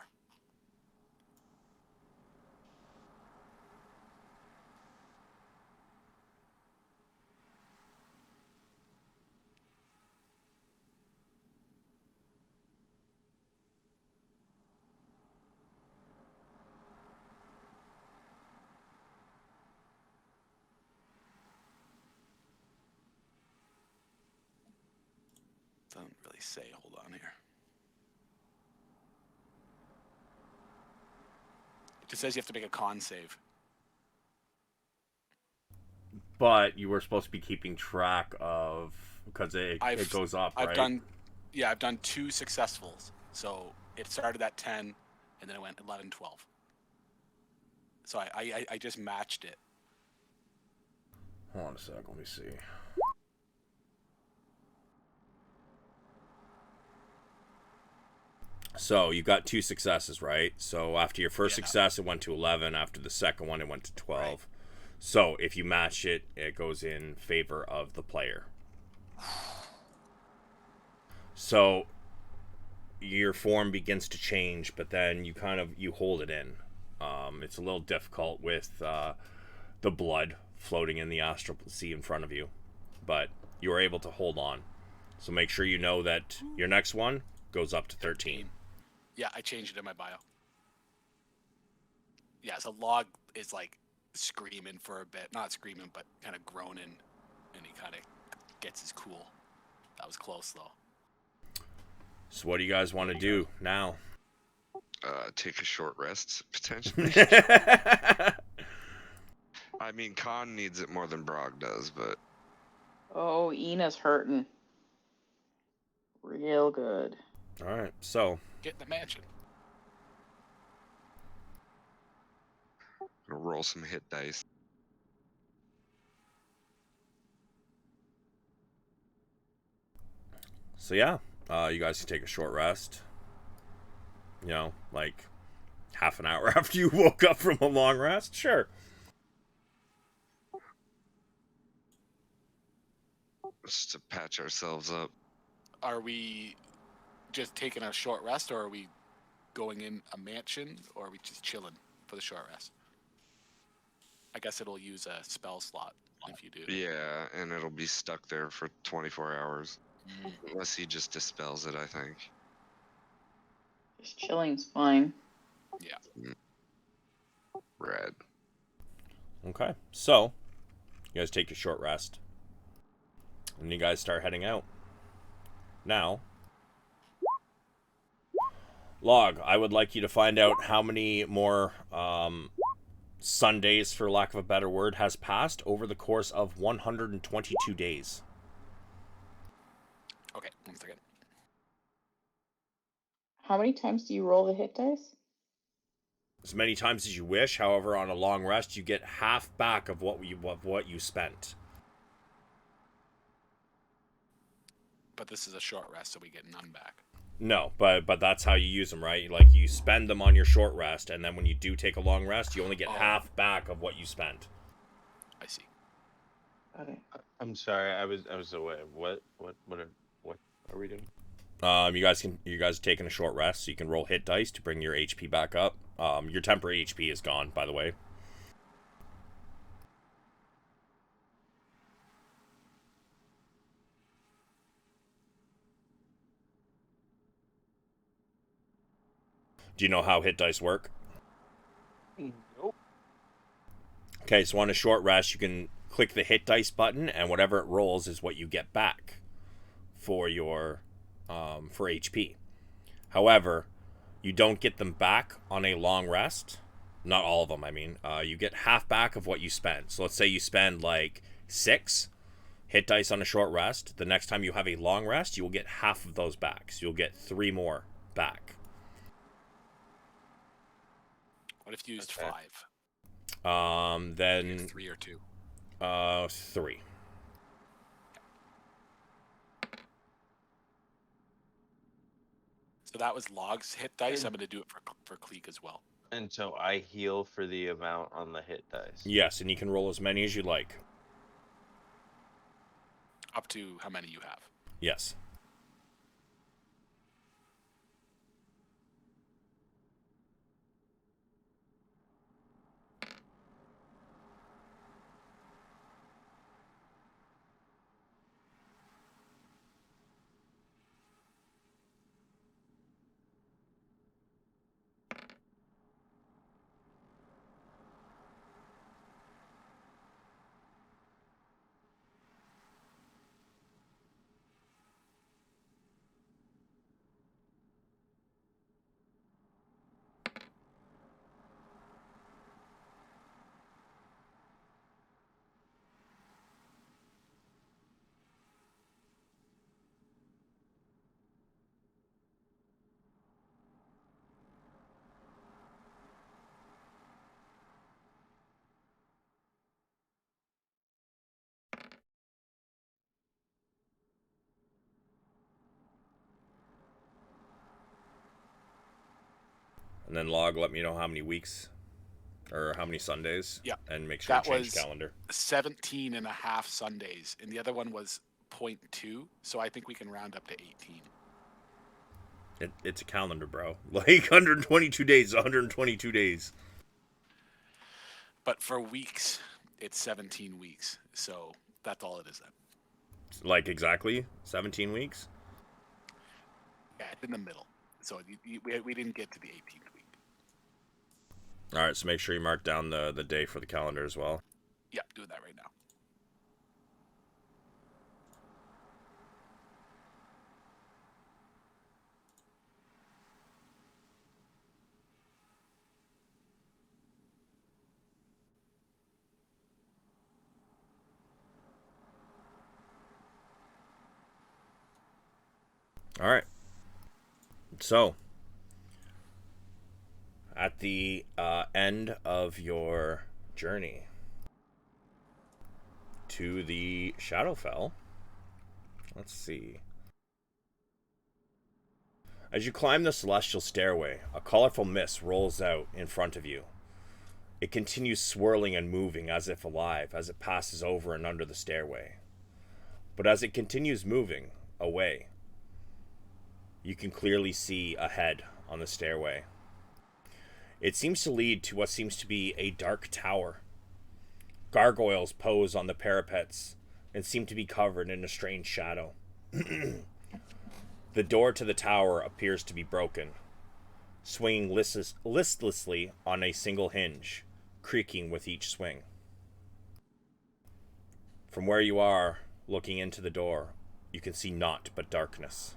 Doesn't really say. Hold on here. It just says you have to make a con save. But you were supposed to be keeping track of, because it goes up, right? I've done 2 successfuls. So it started at 10, and then it went 11, 12. So I just matched it. Hold on a sec, let me see. So you got 2 successes, right? So after your first success, it went to 11. After the second one, it went to 12. Right. So if you match it, it goes in favor of the player. So your form begins to change, but then you hold it in. It's a little difficult with the blood floating in the astral sea in front of you, but you are able to hold on. So make sure you know that your next one goes up to 13. Yeah, I changed it in my bio. Yeah, so Log is like screaming for a bit. Not screaming, but kind of groaning, and he kind of gets his cool. That was close, though. So what do you guys want to do now? Take a short rest, potentially. I mean, Khan needs it more than Brog does, but... Oh, Ina's hurting. Real good. Alright, so... Get in the mansion. Gonna roll some hit dice. So yeah, you guys can take a short rest. You know, like half an hour after you woke up from a long rest. Sure. Just to patch ourselves up. Are we just taking a short rest, or are we going in a mansion, or are we just chilling for the short rest? I guess it'll use a spell slot if you do. Yeah, and it'll be stuck there for 24 hours. Unless he just dispels it, I think. Just chilling's fine. Yeah. Red. Okay, so you guys take a short rest, and you guys start heading out. Now, Log, I would like you to find out how many more Sundays, for lack of a better word, has passed over the course of 122 days. Okay, 1 second. How many times do you roll the hit dice? As many times as you wish. However, on a long rest, you get half back of what you spent. But this is a short rest, so we get none back. No, but that's how you use them, right? Like, you spend them on your short rest, and then when you do take a long rest, you only get half back of what you spent. I see. Okay. I'm sorry, I was away. What are we doing? You guys are taking a short rest, so you can roll hit dice to bring your HP back up. Your temporary HP is gone, by the way. Do you know how hit dice work? Nope. Okay, so on a short rest, you can click the hit dice button, and whatever it rolls is what you get back for your for HP. However, you don't get them back on a long rest. Not all of them, I mean. You get half back of what you spend. So let's say you spend like 6 hit dice on a short rest. The next time you have a long rest, you will get half of those back. So you'll get 3 more back. What if you used Okay. 5? Then 3 or 2? 3. So that was Log's hit dice. I'm going to do it for Cleek as well. And so I heal for the amount on the hit dice. Yes, and you can roll as many as you like. Up to how many you have. Yes. And then Log, let me know how many weeks or how many Sundays. Yeah. And make sure That you change was calendar. 17 and a half Sundays, and the other one was 0.2, so I think we can round up to 18. It's a calendar, bro. Like 122 days, 122 days. But for weeks, it's 17 weeks. So that's all it is then. Like exactly 17 weeks? Yeah, it's in the middle. So we didn't get to the 18th week. All right, so make sure you mark down the day for the calendar as well. Yeah, doing that right now. All right. So, at the end of your journey to the Shadowfell, let's see. As you climb the celestial stairway, a colorful mist rolls out in front of you. It continues swirling and moving as if alive as it passes over and under the stairway. But as it continues moving away, you can clearly see ahead on the stairway. It seems to lead to what seems to be a dark tower. Gargoyles pose on the parapets and seem to be covered in a strange shadow. The door to the tower appears to be broken, swinging listlessly on a single hinge, creaking with each swing. From where you are, looking into the door, you can see naught but darkness.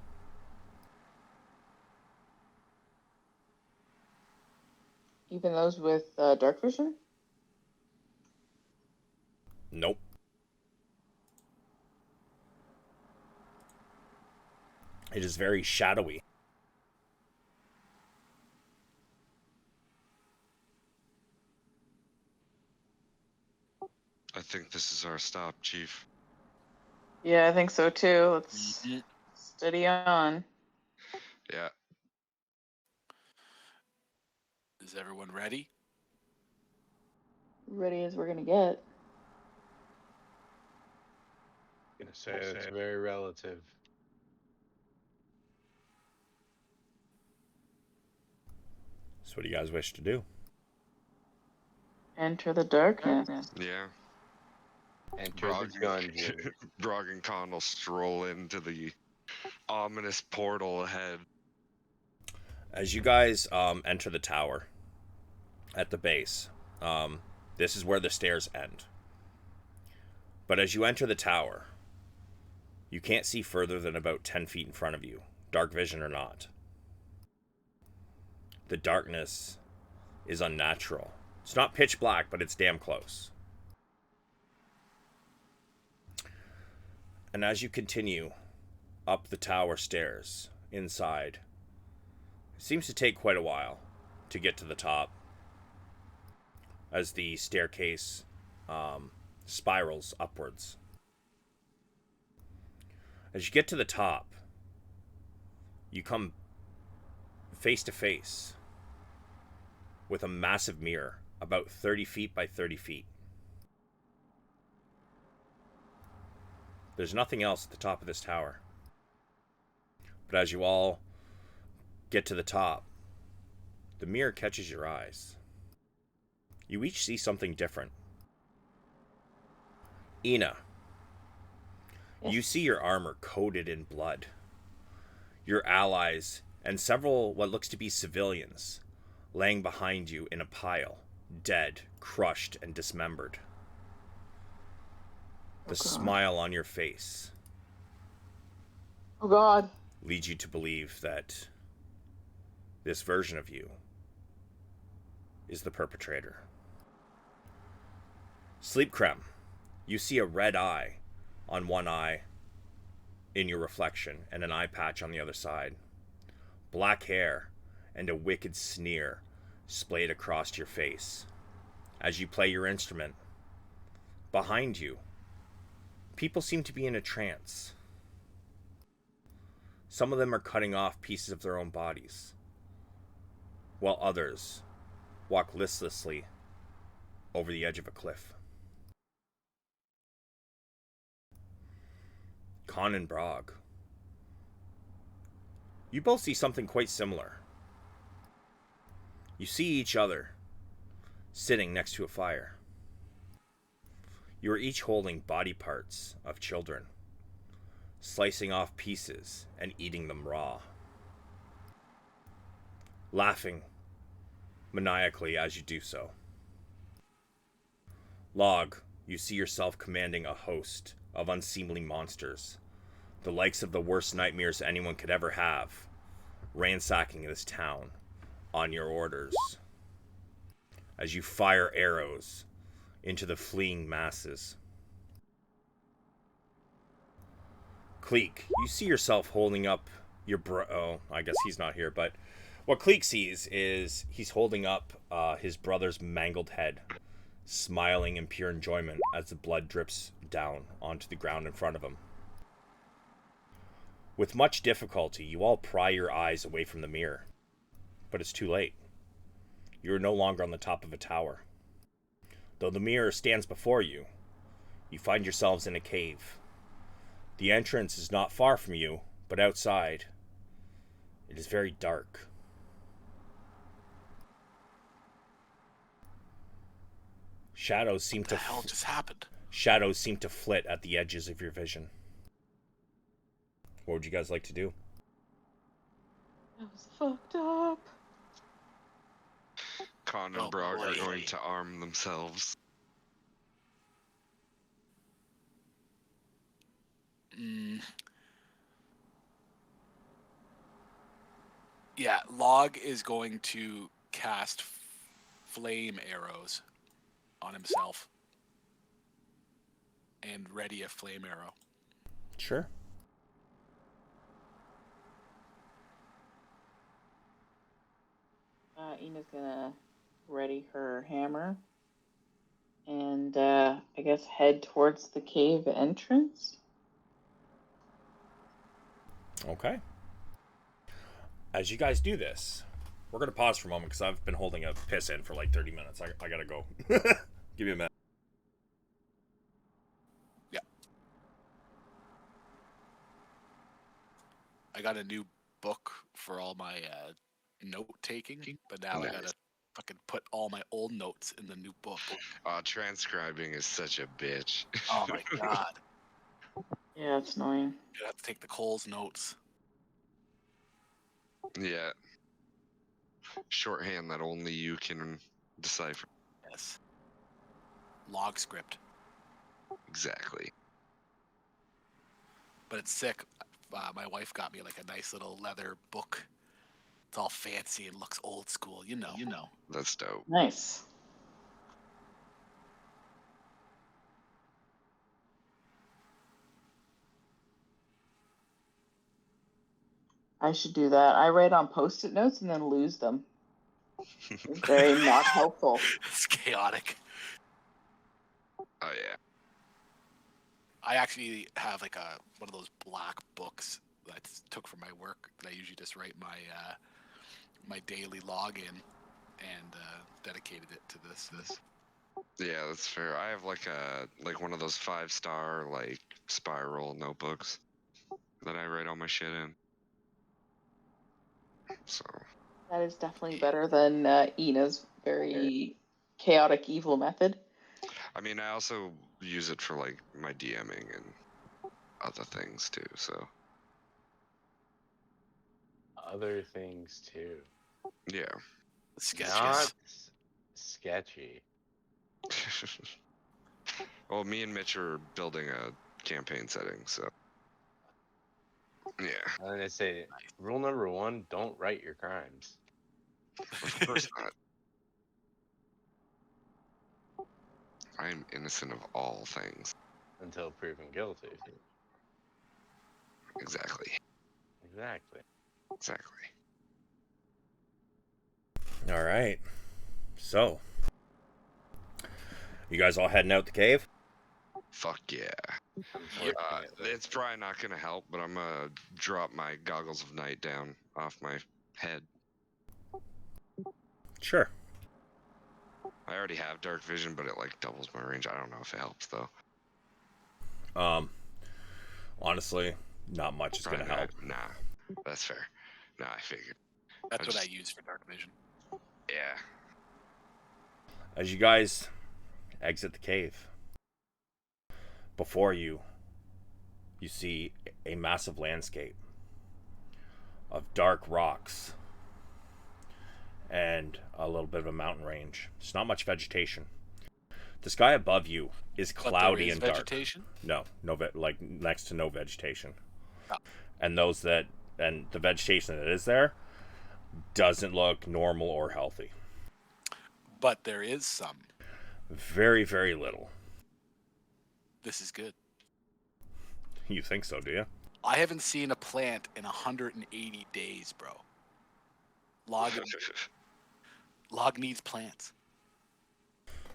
Even those with dark vision? Nope. It is very shadowy. I think this is our stop, Chief. Yeah, I think so too. Let's steady on. Yeah. Is everyone ready? Ready as we're gonna get. I'm gonna say it's very relative. So what do you guys wish to do? Enter the darkness. Yeah. Enter the dungeon. Brog and Khan will stroll into the ominous portal ahead. As you guys enter the tower at the base, this is where the stairs end. But as you enter the tower, you can't see further than about 10 feet in front of you, dark vision or not. The darkness is unnatural. It's not pitch black, but it's damn close. And as you continue up the tower stairs, inside, it seems to take quite a while to get to the top, as the staircase spirals upwards. As you get to the top, you come face to face with a massive mirror about 30 feet by 30 feet. There's nothing else at the top of this tower. But as you all get to the top, the mirror catches your eyes. You each see something different. Ina, you see your armor coated in blood. Your allies and several what looks to be civilians laying behind you in a pile, dead, crushed, and dismembered. The smile on your face Oh God. leads you to believe that this version of you is the perpetrator. Sleep Creme, you see a red eye on one eye in your reflection and an eye patch on the other side. Black hair and a wicked sneer splayed across your face. As you play your instrument, behind you, people seem to be in a trance. Some of them are cutting off pieces of their own bodies, while others walk listlessly over the edge of a cliff. Khan and Brog, You both see something quite similar. You see each other sitting next to a fire. You are each holding body parts of children, slicing off pieces and eating them raw, laughing maniacally as you do so. Log, you see yourself commanding a host of unseemly monsters, the likes of the worst nightmares anyone could ever have, ransacking this town on your orders as you fire arrows into the fleeing masses. Cleek, you see yourself holding up your oh, I guess he's not here, but what Cleek sees is he's holding up his brother's mangled head, smiling in pure enjoyment as the blood drips down onto the ground in front of him. With much difficulty, you all pry your eyes away from the mirror, but it's too late. You are no longer on the top of a tower. Though the mirror stands before you, you find yourselves in a cave. The entrance is not far from you, but outside, it is very dark. Shadows seem What the hell just happened? Shadows seem to flit at the edges of your vision. What would you guys like to do? That was fucked up. Con and Brog are going to arm themselves. Yeah, Log is going to cast flame arrows on himself and ready a flame arrow. Sure. Ina's gonna ready her hammer and I guess head towards the cave entrance. Okay. As you guys do this, we're going to pause for a moment because I've been holding a piss in for like 30 minutes. I got to go. Give me a minute. Yeah. I got a new book for all my note-taking, but now I got to fucking put all my old notes in the new book. Transcribing is such a bitch. Oh my god. Yeah, it's annoying. You have to take the Cole's notes. Yeah. Shorthand that only you can decipher. Yes. Log script. Exactly. But it's sick. My wife got me like a nice little leather book. It's all fancy and looks old school, you know. That's dope. Nice. I should do that. I write on Post-it notes and then lose them. It's very not helpful. It's chaotic. Oh yeah. I actually have like one of those black books that I took from my work that I usually just write my daily login and dedicated it to this. Yeah, that's fair. I have like one of those 5-star like spiral notebooks that I write all my shit in. So That is definitely better than Ina's very chaotic evil method. I mean, I also use it for like my DMing and other things too. So Other things too. yeah. Sketches. Not sketchy. Well, me and Mitch are building a campaign setting, so yeah. I'm gonna say rule number 1: don't write your crimes. Of course not. I am innocent of all things. Until proven guilty. Exactly. Exactly. Exactly. All right. So, you guys all heading out the cave? Fuck yeah. It's probably not gonna help, but I'm gonna drop my goggles of night down off my head. Sure. I already have dark vision, but it like doubles my range. I don't know if it helps though. Honestly, not much is gonna help. Nah, that's fair. No, I figured. That's what I use for dark vision. Yeah. As you guys exit the cave, before you see a massive landscape of dark rocks and a little bit of a mountain range. There's not much vegetation. The sky above you is cloudy and dark. Vegetation? No, like next to no vegetation. Oh. And the vegetation that is there doesn't look normal or healthy. But there is some. Very, very little. This is good. You think so, do you? I haven't seen a plant in 180 days, bro. Log needs plants.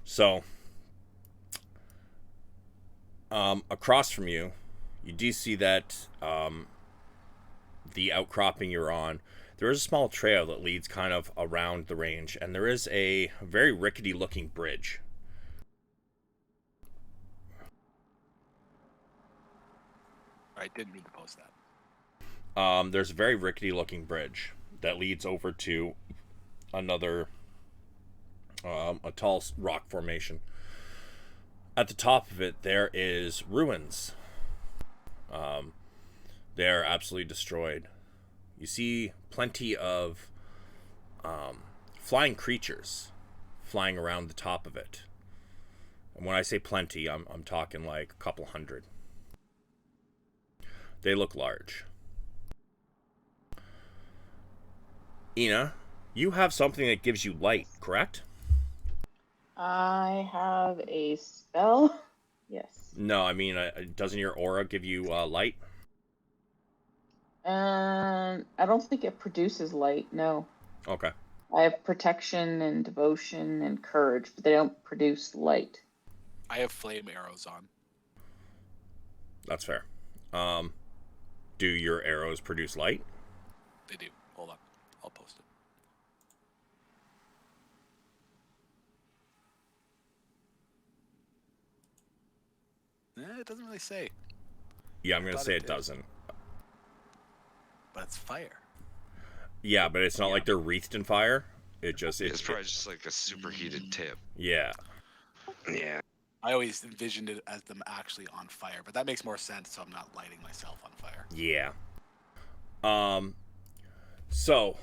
So, across from you, you do see that the outcropping you're on, there is a small trail that leads kind of around the range, and there is a very rickety-looking bridge. I didn't mean to post that. There's a very rickety-looking bridge that leads over to another a tall rock formation. At the top of it, there is ruins. They're absolutely destroyed. You see plenty of flying creatures flying around the top of it. And when I say plenty, I'm talking like a couple hundred. They look large. Ina, you have something that gives you light, correct? I have a spell. Yes. No, I mean, doesn't your aura give you light? I don't think it produces light. No. Okay. I have protection and devotion and courage, but they don't produce light. I have flame arrows on. That's fair. Do your arrows produce light? They do. Hold on. I'll post it. It doesn't really say. Yeah, I'm going to say it doesn't. But it's fire. Yeah, but it's not like they're wreathed in fire. It's probably just like a superheated tip. Yeah. Yeah. I always envisioned it as them actually on fire, but that makes more sense, so I'm not lighting myself on fire. Yeah. So,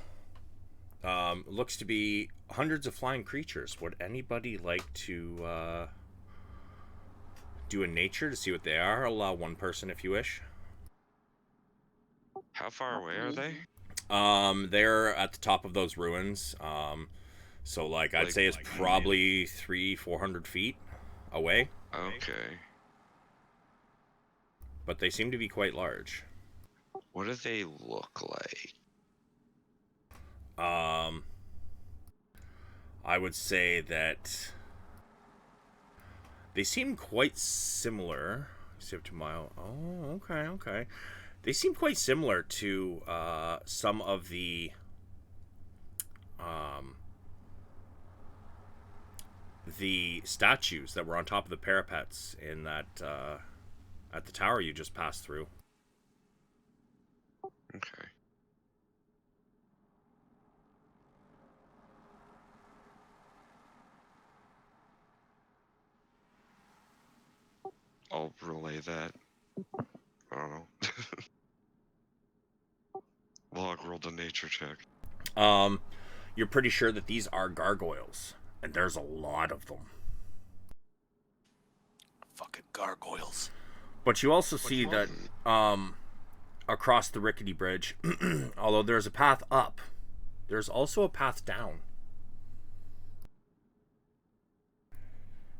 looks to be hundreds of flying creatures. Would anybody like to do a nature to see what they are? Allow one person if you wish. How far away are they? They're at the top of those ruins. So like I'd say it's probably 300-400 feet away. Okay. But they seem to be quite large. What do they look like? I would say that they seem quite similar. Oh, okay. They seem quite similar to some of the statues that were on top of the parapets in that at the tower you just passed through. Okay. I'll relay that. I don't know. Log rolled a nature check. You're pretty sure that these are gargoyles, and there's a lot of them. Fucking gargoyles. But you also see that across the rickety bridge, although there's a path up, there's also a path down.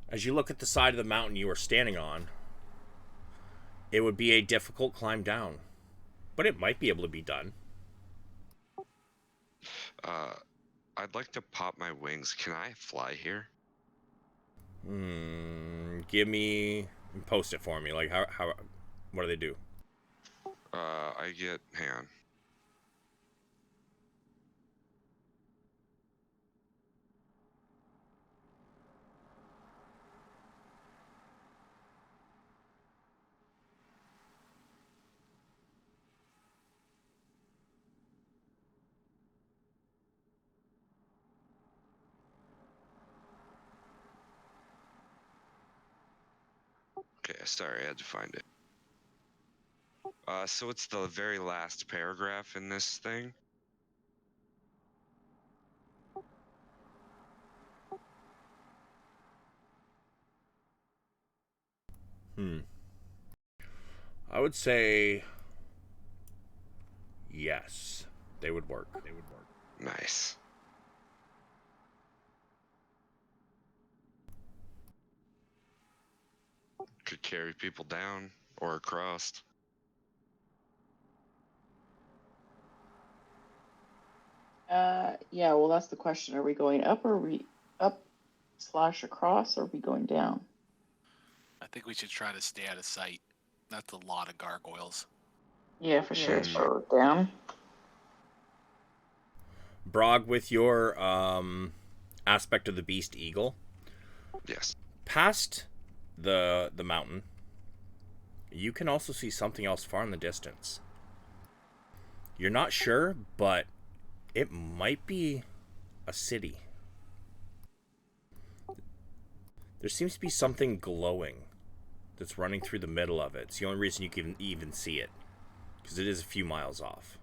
As you look at the side of the mountain you are standing on, it would be a difficult climb down, but it might be able to be done. I'd like to pop my wings. Can I fly here? Give me, post it for me. Like how what do they do? I get, hang on. Okay, sorry, I had to find it. So it's the very last paragraph in this thing. I would say yes. They would work. Nice. Could carry people down or across. Yeah, well, that's the question. Are we going up or are we up/across, or are we going down? I think we should try to stay out of sight. That's a lot of gargoyles. Yeah, for sure. So down. Brog, with your aspect of the beast eagle. Yes. Past the mountain, you can also see something else far in the distance. You're not sure, but it might be a city. There seems to be something glowing that's running through the middle of it. It's the only reason you can even see it, because it is a few miles off.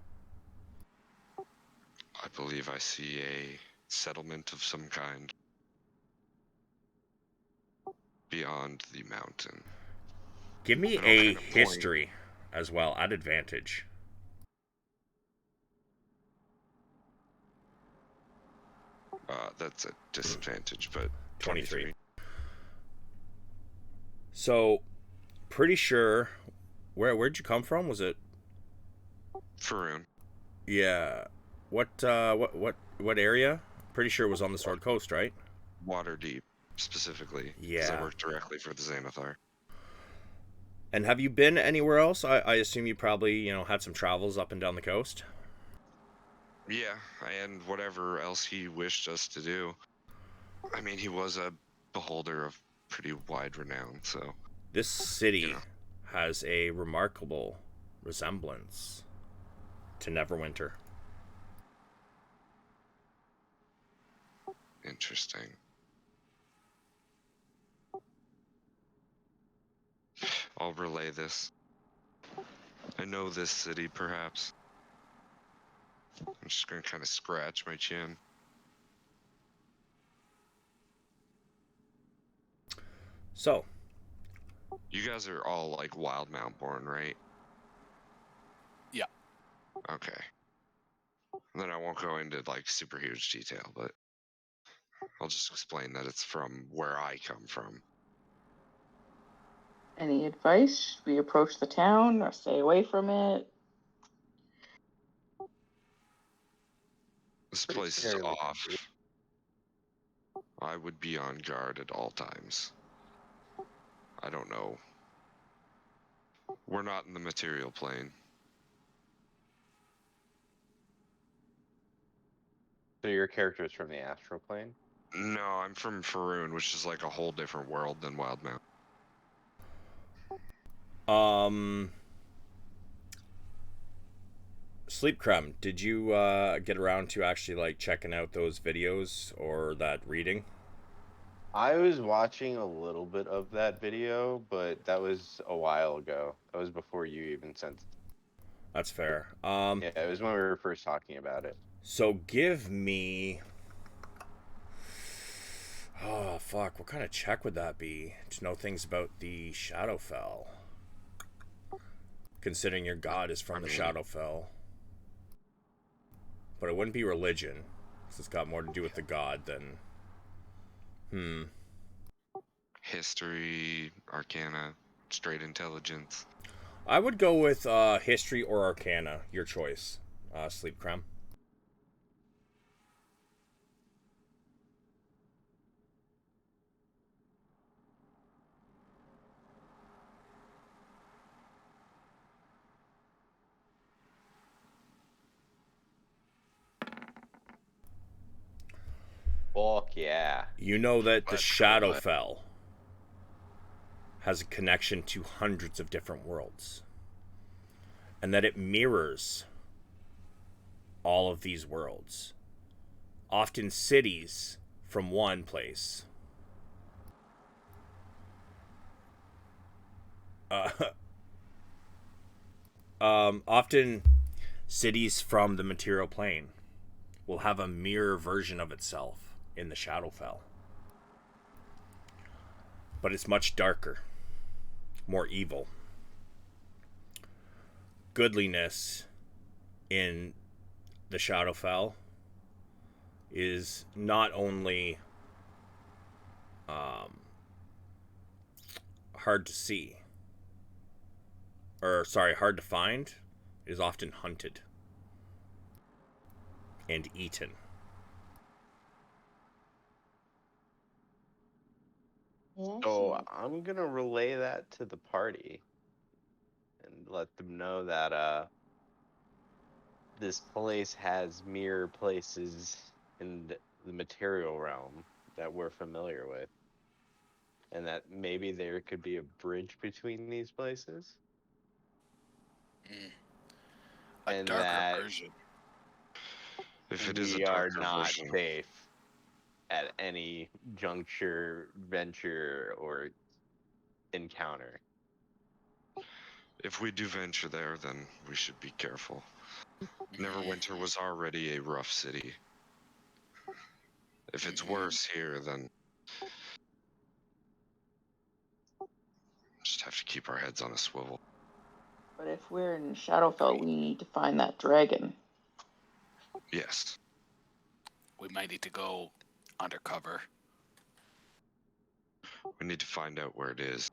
I believe I see a settlement of some kind beyond the mountain. Give me a history as well, at advantage. That's a disadvantage, but 23. So, pretty sure. Where'd you come from? Was it Faroon? Yeah. What area? Pretty sure it was on the Sword Coast, right? Waterdeep, specifically. Yeah. Because I work directly for the Xanathar. And have you been anywhere else? I assume you probably, had some travels up and down the coast. Yeah, and whatever else he wished us to do. I mean, he was a beholder of pretty wide renown, so... This city has a remarkable resemblance to Neverwinter. Interesting. I'll relay this. I know this city, perhaps. I'm just gonna kind of scratch my chin. So. You guys are all, like, Wildemount born, right? Yeah. Okay. And then I won't go into, like, super huge detail, but I'll just explain that it's from where I come from. Any advice? Should we approach the town or stay away from it? This place is off. I would be on guard at all times. I don't know. We're not in the material plane. So your character is from the astral plane? No, I'm from Faroon, which is like a whole different world than Wildemount. Sleep Crumb, did you get around to actually like checking out those videos or that reading? I was watching a little bit of that video, but that was a while ago. That was before you even sent it. That's fair. Yeah, it was when we were first talking about it. So give me... Oh, fuck. What kind of check would that be? To know things about the Shadowfell. Considering your god is from the Shadowfell. But it wouldn't be religion. Because it's got more to do with the god than... History, Arcana, straight intelligence. I would go with history or Arcana. Your choice, Sleep Crumb. Fuck yeah. You know that the Shadowfell has a connection to hundreds of different worlds. And that it mirrors all of these worlds. Often cities from one place. Often cities from the material plane will have a mirror version of itself in the Shadowfell. But it's much darker, more evil. Goodliness in the Shadowfell is not only hard to see, hard to find, it is often hunted and eaten. So I'm gonna relay that to the party and let them know that this place has mirror places in the material realm that we're familiar with, and that maybe there could be a bridge between these places. A and darker that version. If it is a we are darker not version, safe at any juncture, venture, or encounter. if we do venture there, then we should be careful. Neverwinter was already a rough city. If it's worse here, then just have to keep our heads on a swivel. But if we're in Shadowfell, we need to find that dragon. Yes. We might need to go undercover. We need to find out where it is.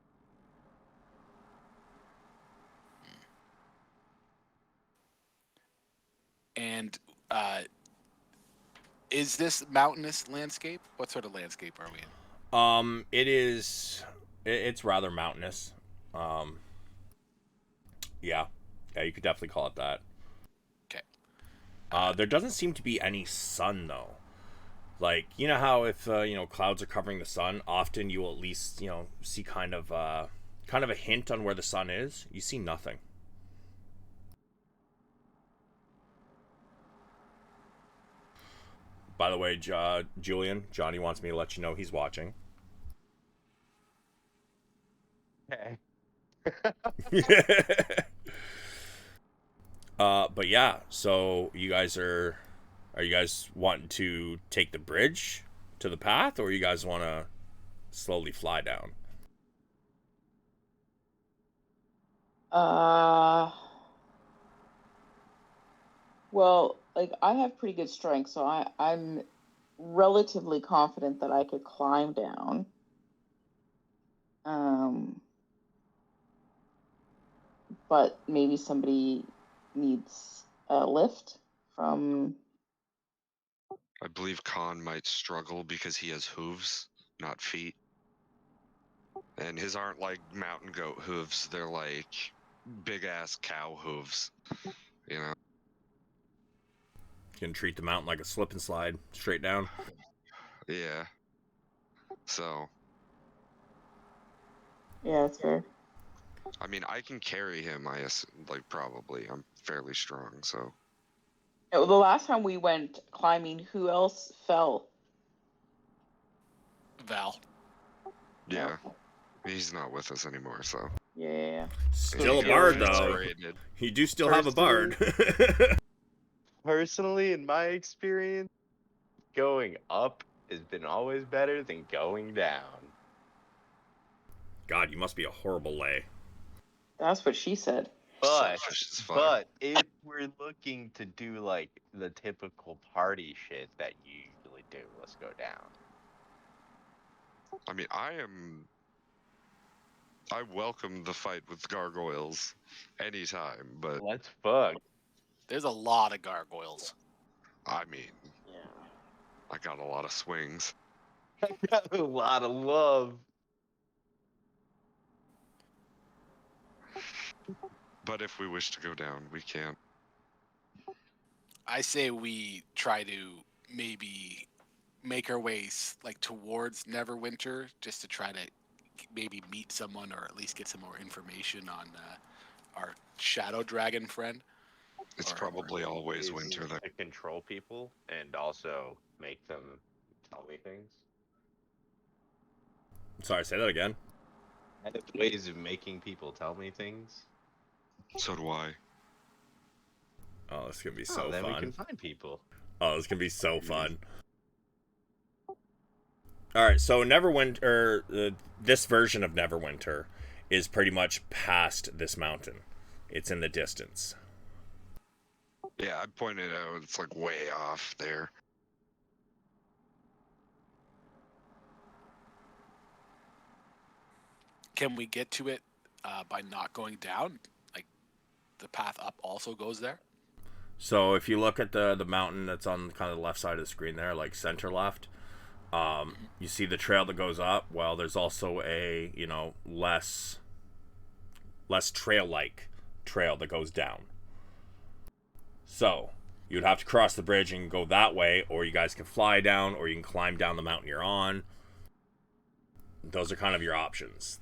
And is this mountainous landscape? What sort of landscape are we in? It's rather mountainous. Yeah, you could definitely call it that. Okay. There doesn't seem to be any sun though. Like, you know how if clouds are covering the sun, often you will at least see kind of a hint on where the sun is. You see nothing. By the way, Julian, Johnny wants me to let you know he's watching. Okay. But yeah, so you guys are you guys wanting to take the bridge to the path, or you guys want to slowly fly down? Well, like I have pretty good strength, so I'm relatively confident that I could climb down. But maybe somebody needs a lift from. I believe Khan might struggle because he has hooves, not feet. And his aren't like mountain goat hooves, they're like big ass cow hooves. You know? You can treat the mountain like a slip and slide straight down. Yeah. So. Yeah, that's fair. I mean, I can carry him, probably. I'm fairly strong, so. No, the last time we went climbing, who else fell? Val. Yeah. He's not with us anymore, so. Yeah. Still a bard, though. You do still have a bard. Personally, in my experience, going up has been always better than going down. God, you must be a horrible lay. That's what she said. But if we're looking to do like the typical party shit that you usually do, let's go down. I mean, I welcome the fight with gargoyles anytime, but Let's fuck. There's a lot of gargoyles. I mean, Yeah. I got a lot of swings. I got a lot of love. But if we wish to go down, we can. I say we try to maybe make our way like towards Neverwinter, just to try to maybe meet someone or at least get some more information on our shadow dragon friend. It's probably always winter there. To control people and also make them tell me things. Sorry, say that again. I have ways of making people tell me things. So do I. Oh, this is gonna be so then fun. we can find people. Oh, it's gonna be so fun. All right, so Neverwinter, this version of Neverwinter is pretty much past this mountain. It's in the distance. Yeah, I pointed out it's like way off there. Can we get to it by not going down? Like the path up also goes there? So if you look at the mountain that's on kind of the left side of the screen there, like center left, you see the trail that goes up. Well, there's also a, less trail-like trail that goes down. So you'd have to cross the bridge and go that way, or you guys can fly down, or you can climb down the mountain you're on. Those are kind of your options.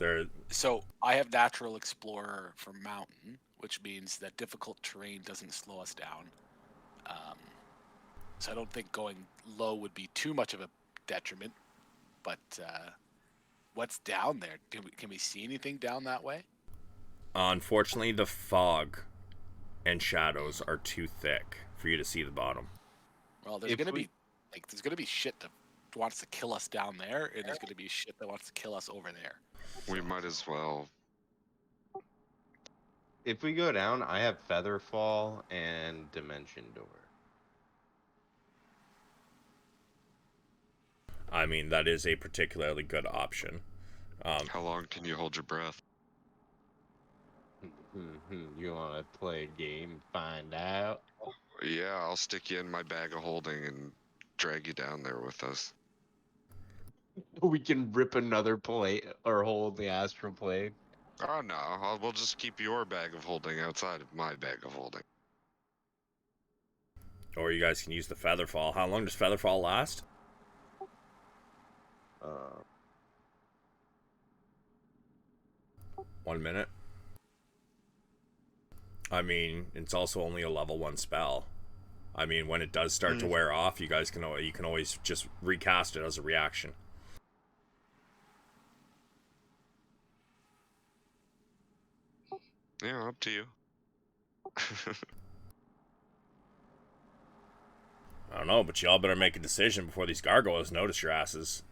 So I have Natural Explorer for mountain, which means that difficult terrain doesn't slow us down. So I don't think going low would be too much of a detriment. But what's down there? Can we see anything down that way? Unfortunately, the fog and shadows are too thick for you to see the bottom. Well, there's gonna be shit that wants to kill us down there, and there's gonna be shit that wants to kill us over there. We might as well. If we go down, I have Featherfall and Dimension Door. I mean, that is a particularly good option. How long can you hold your breath? You want to play a game, find out? Yeah, I'll stick you in my bag of holding and drag you down there with us. We can rip another plate or hold the astral plate. Oh no, we'll just keep your bag of holding outside of my bag of holding. Or you guys can use the Featherfall. How long does Featherfall last? 1 minute. I mean, it's also only a level 1 spell. I mean, when it does start to wear off, you can always just recast it as a reaction. Yeah, up to you. I don't know, but y'all better make a decision before these gargoyles notice your asses.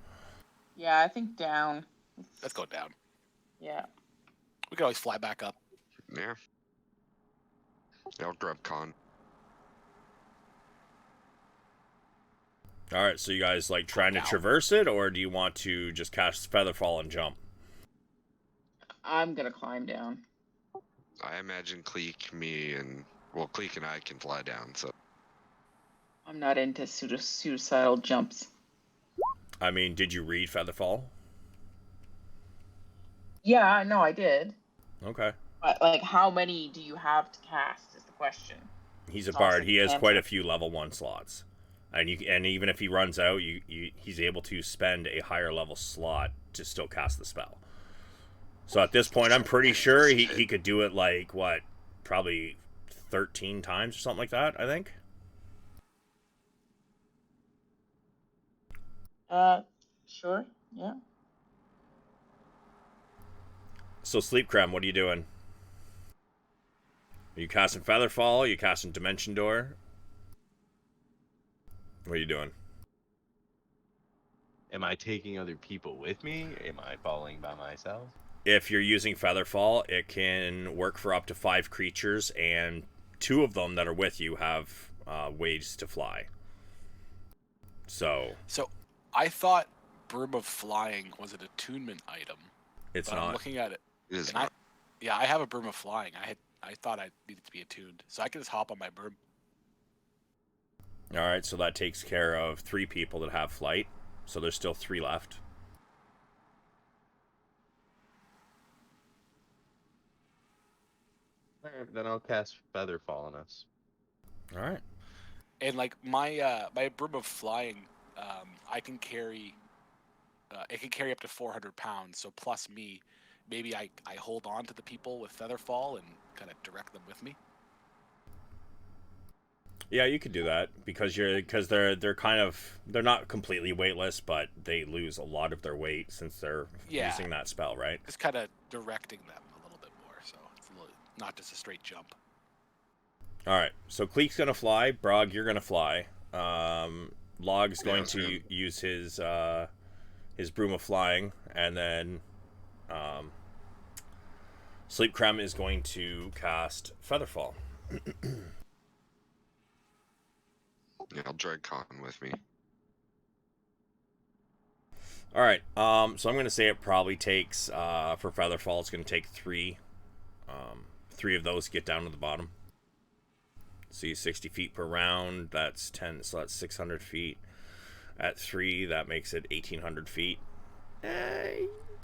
Yeah, I think down. Let's go down. Yeah. We can always fly back up. Yeah. I'll grab con. Alright, so you guys trying to traverse it, or do you want to just cast Featherfall and jump? I'm gonna climb down. I imagine Cleek, Cleek and I can fly down, so. I'm not into suicidal jumps. I mean, did you read Featherfall? Yeah, no, I did. Okay. But, how many do you have to cast is the question. He's a bard. He has quite a few level 1 slots. And even if he runs out, he's able to spend a higher level slot to still cast the spell. So at this point, I'm pretty sure he could do it probably 13 times or something like that, I think. Sure, yeah. So Sleep Creme, what are you doing? Are you casting Featherfall? Are you casting Dimension Door? What are you doing? Am I taking other people with me? Am I falling by myself? If you're using Featherfall, it can work for up to 5 creatures, and 2 of them that are with you have ways to fly. So I thought Broom of Flying was an attunement item. It's but not. I'm looking at it. It is not. I have a Broom of Flying. I thought I needed to be attuned, so I can just hop on my broom. All right, so that takes care of 3 people that have flight. So there's still 3 left. Alright, then I'll cast Featherfall on us. All right. And my Broom of Flying, I can carry. It can carry up to 400 pounds. So plus me, maybe I hold on to the people with Featherfall and kind of direct them with me. Yeah, you could do that because they're kind of, they're not completely weightless, but they lose a lot of their weight since they're using that spell, right? It's kind of directing them a little bit more, so it's not just a straight jump. All right, so Cleek's gonna fly. Brog, you're gonna fly. Log's going to use his broom of flying, and then Sleep Creme is going to cast Featherfall. Yeah, I'll drag Cotton with me. All right, so I'm going to say it probably takes, for Featherfall, it's going to take 3. 3 of those to get down to the bottom. See, 60 feet per round, that's 10, so that's 600 feet. At 3, that makes it 1,800 feet.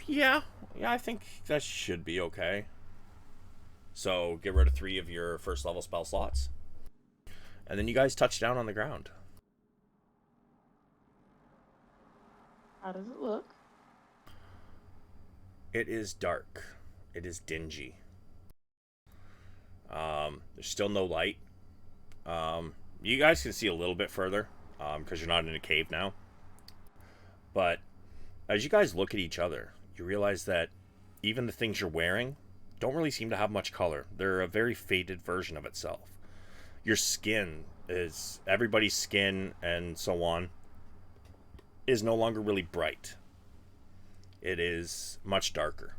Yeah, I think that should be okay. So, get rid of 3 of your first level spell slots. And then you guys touch down on the ground. How does it look? It is dark. It is dingy. There's still no light. You guys can see a little bit further because you're not in a cave now. But as you guys look at each other, you realize that even the things you're wearing don't really seem to have much color. They're a very faded version of itself. Your skin is, everybody's skin and so on, is no longer really bright. It is much darker.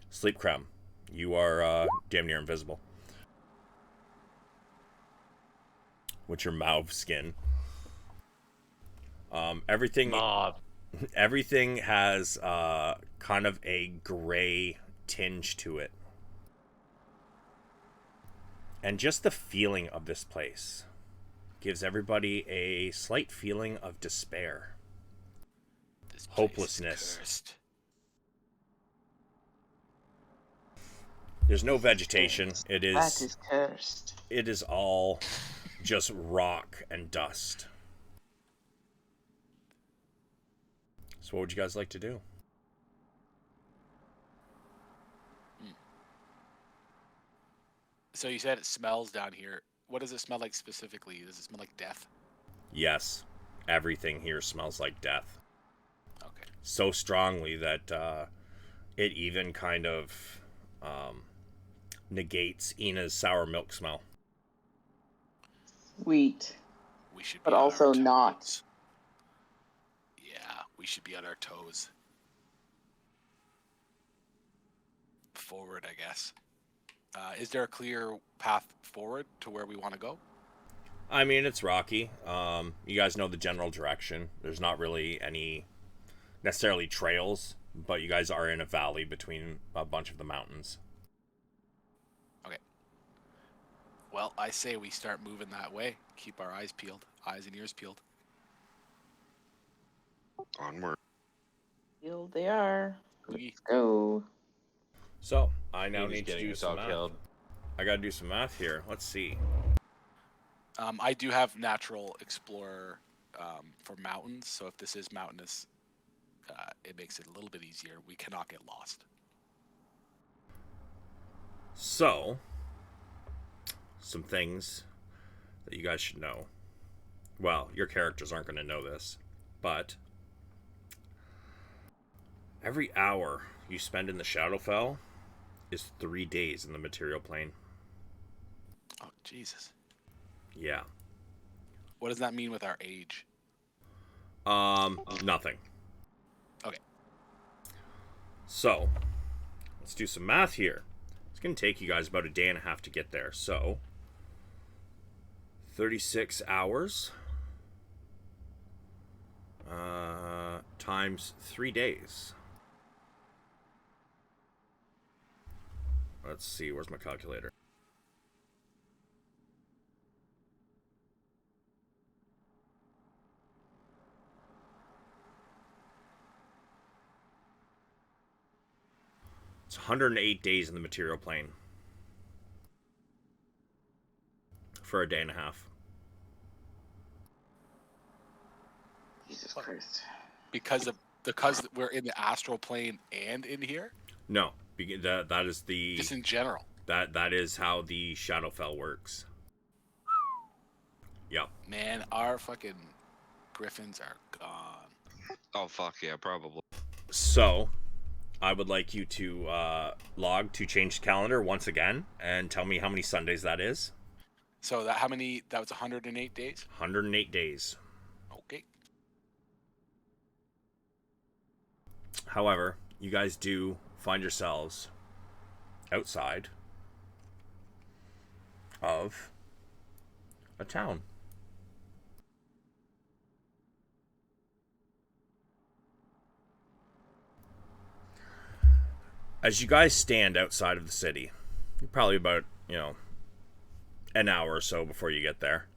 Sleep Creme, you are damn near invisible. With your mauve skin. Everything has kind of a gray tinge to it. And just the feeling of this place gives everybody a slight feeling of despair. Hopelessness. There's no vegetation. That is cursed. It is all just rock and dust. So what would you guys like to do? So you said it smells down here. What does it smell like specifically? Does it smell like death? Yes. Everything here smells like death. Okay. So strongly that it even kind of negates Ina's sour milk smell. Sweet. We should be but on also our toes. not. Yeah, we should be on our toes. Forward, I guess. Is there a clear path forward to where we want to go? I mean, it's rocky. You guys know the general direction. There's not really any necessarily trails, but you guys are in a valley between a bunch of the mountains. Okay. Well, I say we start moving that way. Keep our eyes peeled. Eyes and ears peeled. Onward. Peeled they are. Oogie. Let's go. So, I now He's need to getting do us some all math. killed. I gotta do some math here. Let's see. I do have Natural Explorer for mountains, so if this is mountainous, it makes it a little bit easier. We cannot get lost. So, some things that you guys should know. Well, your characters aren't going to know this, but every hour you spend in the Shadowfell is 3 days in the material plane. Oh, Jesus. Yeah. What does that mean with our age? Nothing. Okay. So, let's do some math here. It's going to take you guys about a day and a half to get there. So, 36 hours times 3 days. Let's see, where's my calculator? It's 108 days in the material plane. For a day and a half. Jesus Christ. Because we're in the astral plane and in here? No, that is the Just in general. that is how the Shadowfell works. Yep. Man, our fucking griffins are gone. Oh fuck yeah, probably. So, I would like you to log to change the calendar once again and tell me how many Sundays that is. So that was 108 days? 108 days. Okay. However, you guys do find yourselves outside of a town. As you guys stand outside of the city, probably about, an hour or so before you get there,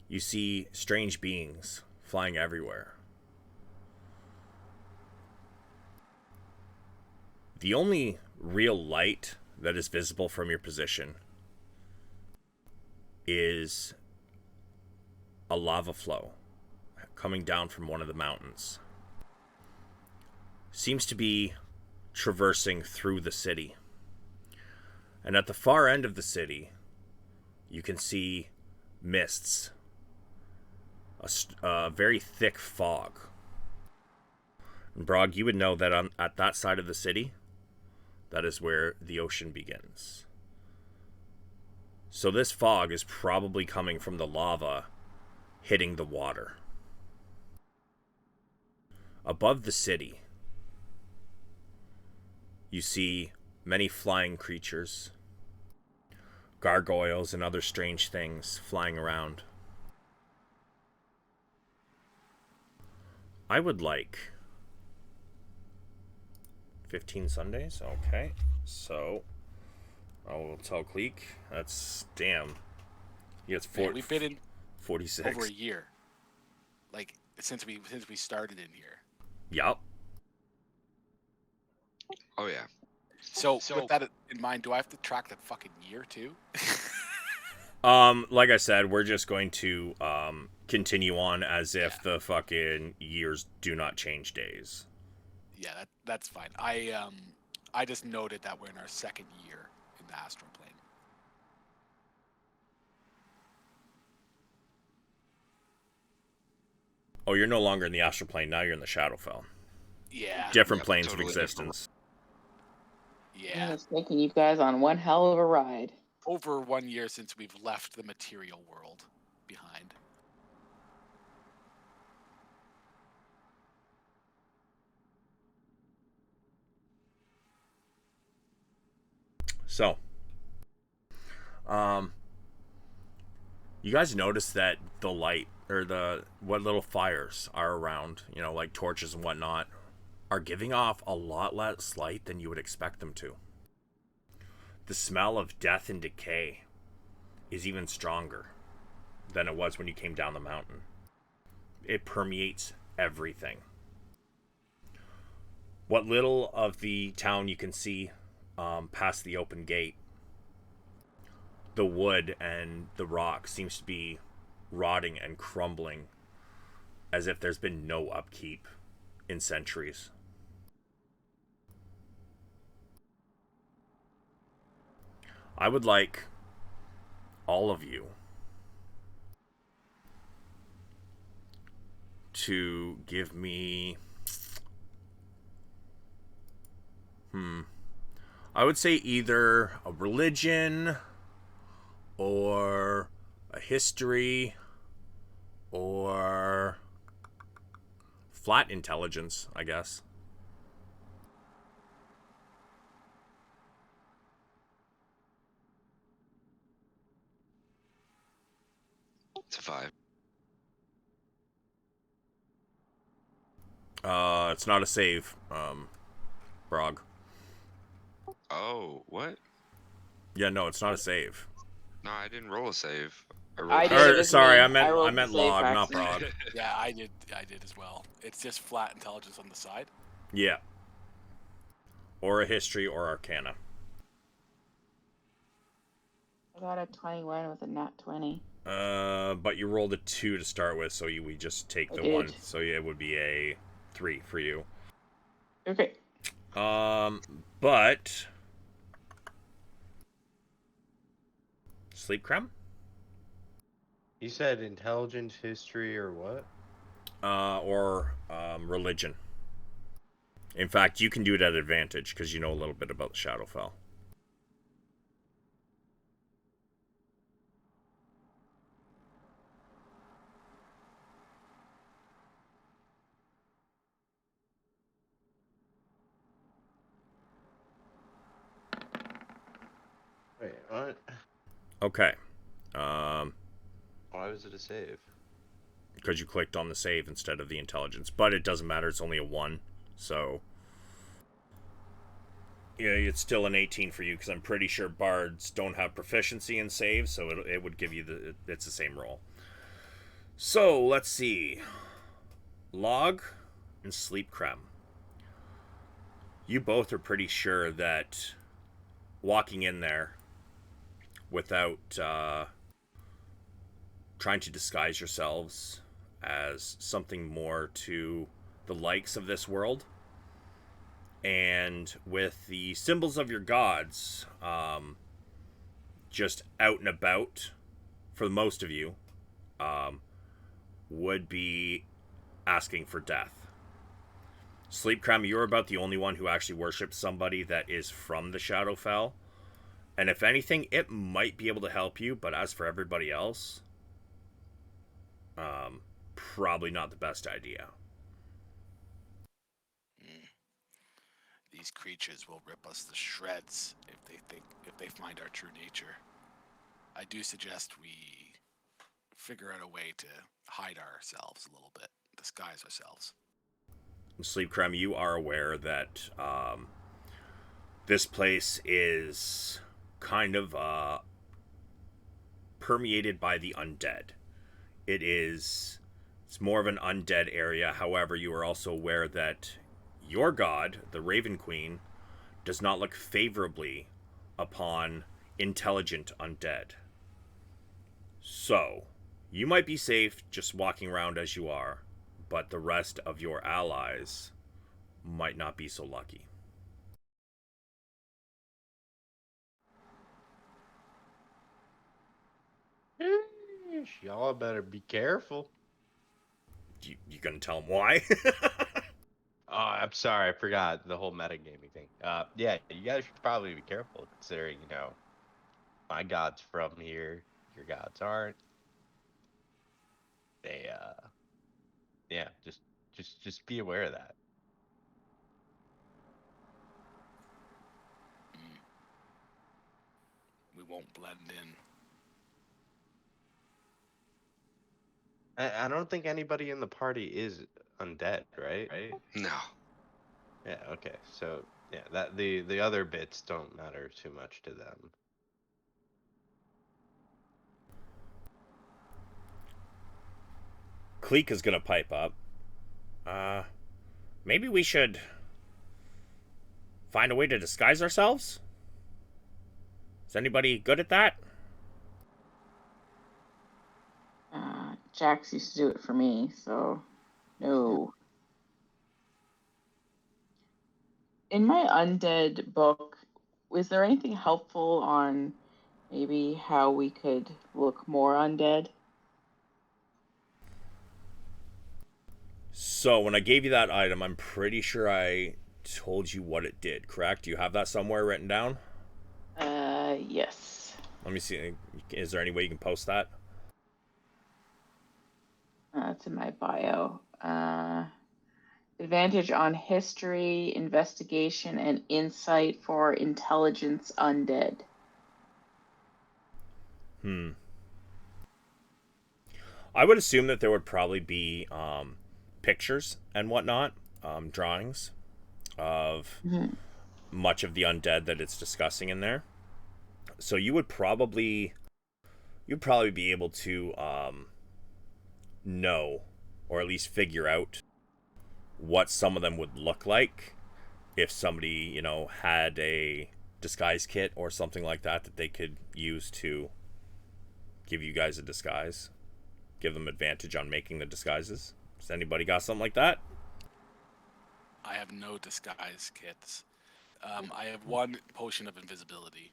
you see strange beings flying everywhere. The only real light that is visible from your position is a lava flow coming down from one of the mountains. Seems to be traversing through the city. And at the far end of the city, you can see mists, a very thick fog. And Brog, you would know that at that side of the city, that is where the ocean begins. So this fog is probably coming from the lava hitting the water. Above the city, you see many flying creatures, gargoyles and other strange things flying around. I would like 15 Sundays. Okay, so I will tell Cleek. That's damn. He gets We've been in 46 over a year, like since we started in here. Yup. Oh yeah. So with that in mind, do I have to track the fucking year too? Like I said, we're just going to continue on as if the fucking years do not change days. Yeah, that's fine. I just noted that we're in our second year in the astral plane. Oh, you're no longer in the astral plane. Now you're in the Shadowfell. Yeah. Different planes totally of existence. Yeah. It's taking you guys on one hell of a ride. Over 1 year since we've left the material world behind. So, you guys notice that the light or what little fires are around, like torches and whatnot, are giving off a lot less light than you would expect them to. The smell of death and decay is even stronger than it was when you came down the mountain. It permeates everything. What little of the town you can see past the open gate, the wood and the rock seems to be rotting and crumbling as if there's been no upkeep in centuries. I would like all of you to give me I would say either a religion or a history or flat intelligence, I guess. It's a 5. It's not a save, Brog. Oh, what? Yeah, no, it's not a save. No, I didn't roll a save. I did. Sorry, me. I meant rolled the save log, by not accident. Brog. Yeah, I did as well. It's just flat intelligence on the side. Yeah. Or a history or arcana. I got a 21 with a nat 20. But you rolled a 2 to start with, so we just take the 1. So yeah, it would be a 3 for you. Okay. But sleep creme? You said intelligence, history, or what? Or religion. In fact, you can do it at advantage because you know a little bit about the Shadowfell. Wait, what? Okay. Why was it a save? Because you clicked on the save instead of the intelligence. But it doesn't matter, it's only a 1. So, yeah, it's still an 18 for you because I'm pretty sure bards don't have proficiency in saves, so it would give you it's the same roll. So, let's see. Log and Sleep Creme. You both are pretty sure that walking in there without trying to disguise yourselves as something more to the likes of this world, and with the symbols of your gods just out and about for most of you, would be asking for death. Sleep Creme, you're about the only one who actually worships somebody that is from the Shadowfell. And if anything, it might be able to help you, but as for everybody else, probably not the best idea. These creatures will rip us to shreds if they find our true nature. I do suggest we figure out a way to hide ourselves a little bit, disguise ourselves. Sleep Creme, you are aware that this place is kind of permeated by the undead. It's more of an undead area. However, you are also aware that your god, the Raven Queen, does not look favorably upon intelligent undead. So, you might be safe just walking around as you are, but the rest of your allies might not be so lucky. Y'all better be careful. You gonna tell them why? Oh, I'm sorry, I forgot the whole metagaming thing. Yeah, you guys should probably be careful considering, my god's from here, your gods aren't. They, yeah, just be aware of that. We won't blend in. I don't think anybody in the party is undead, right? No. Yeah, okay. So, yeah, that the other bits don't matter too much to them. Cleek is gonna pipe up. Maybe we should find a way to disguise ourselves? Is anybody good at that? Jax used to do it for me, so no. In my undead book, was there anything helpful on maybe how we could look more undead? So, when I gave you that item, I'm pretty sure I told you what it did, correct? Do you have that somewhere written down? Yes. Let me see. Is there any way you can post that? It's in my bio. Advantage on history, investigation, and insight for intelligence undead. I would assume that there would probably be pictures and whatnot, drawings of much of the undead that it's discussing in there. So you'd probably be able to know, or at least figure out, what some of them would look like if somebody, had a disguise kit or something like that they could use to give you guys a disguise, give them advantage on making the disguises. Has anybody got something like that? I have no disguise kits. I have one potion of invisibility.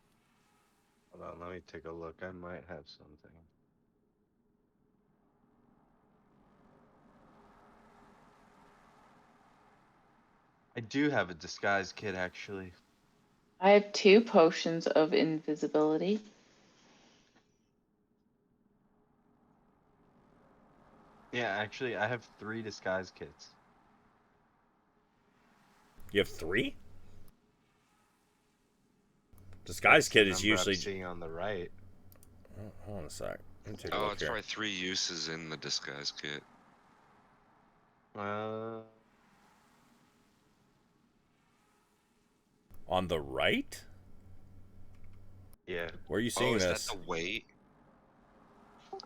Hold on, let me take a look. I might have something. I do have a disguise kit, actually. I have 2 potions of invisibility. Yeah, actually, I have 3 disguise kits. You have 3? Disguise kit is usually. I'm seeing on the right. Oh, hold on a sec. Let me take a Oh, look it's here. probably 3 uses in the disguise kit. On the right? Yeah. Where are you Oh, seeing is this? that the weight?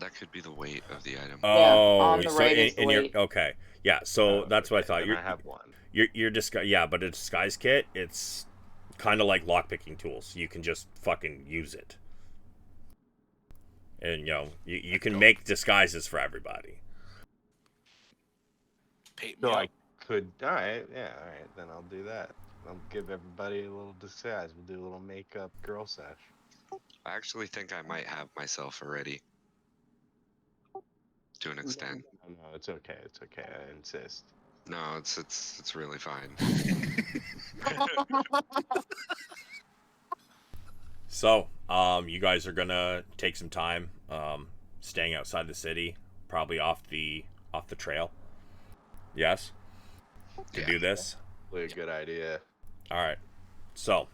That could be the weight of the item. Yeah, Oh, on the so right is the in your weight. okay, yeah. So that's what I thought. Then I have one. Your disguise, yeah, but a disguise kit, it's kind of like lockpicking tools. You can just fucking use it, and you can make disguises for everybody. Paint So me I up. could. All right. Yeah. All right. Then I'll do that. I'll give everybody a little disguise. We'll do a little makeup girl sesh. I actually think I might have myself already. To an extent. No, it's okay. It's okay. I insist. No, it's really fine. So, you guys are gonna take some time, staying outside the city, probably off the trail. Yes, to do this. Probably a good idea. All right. So,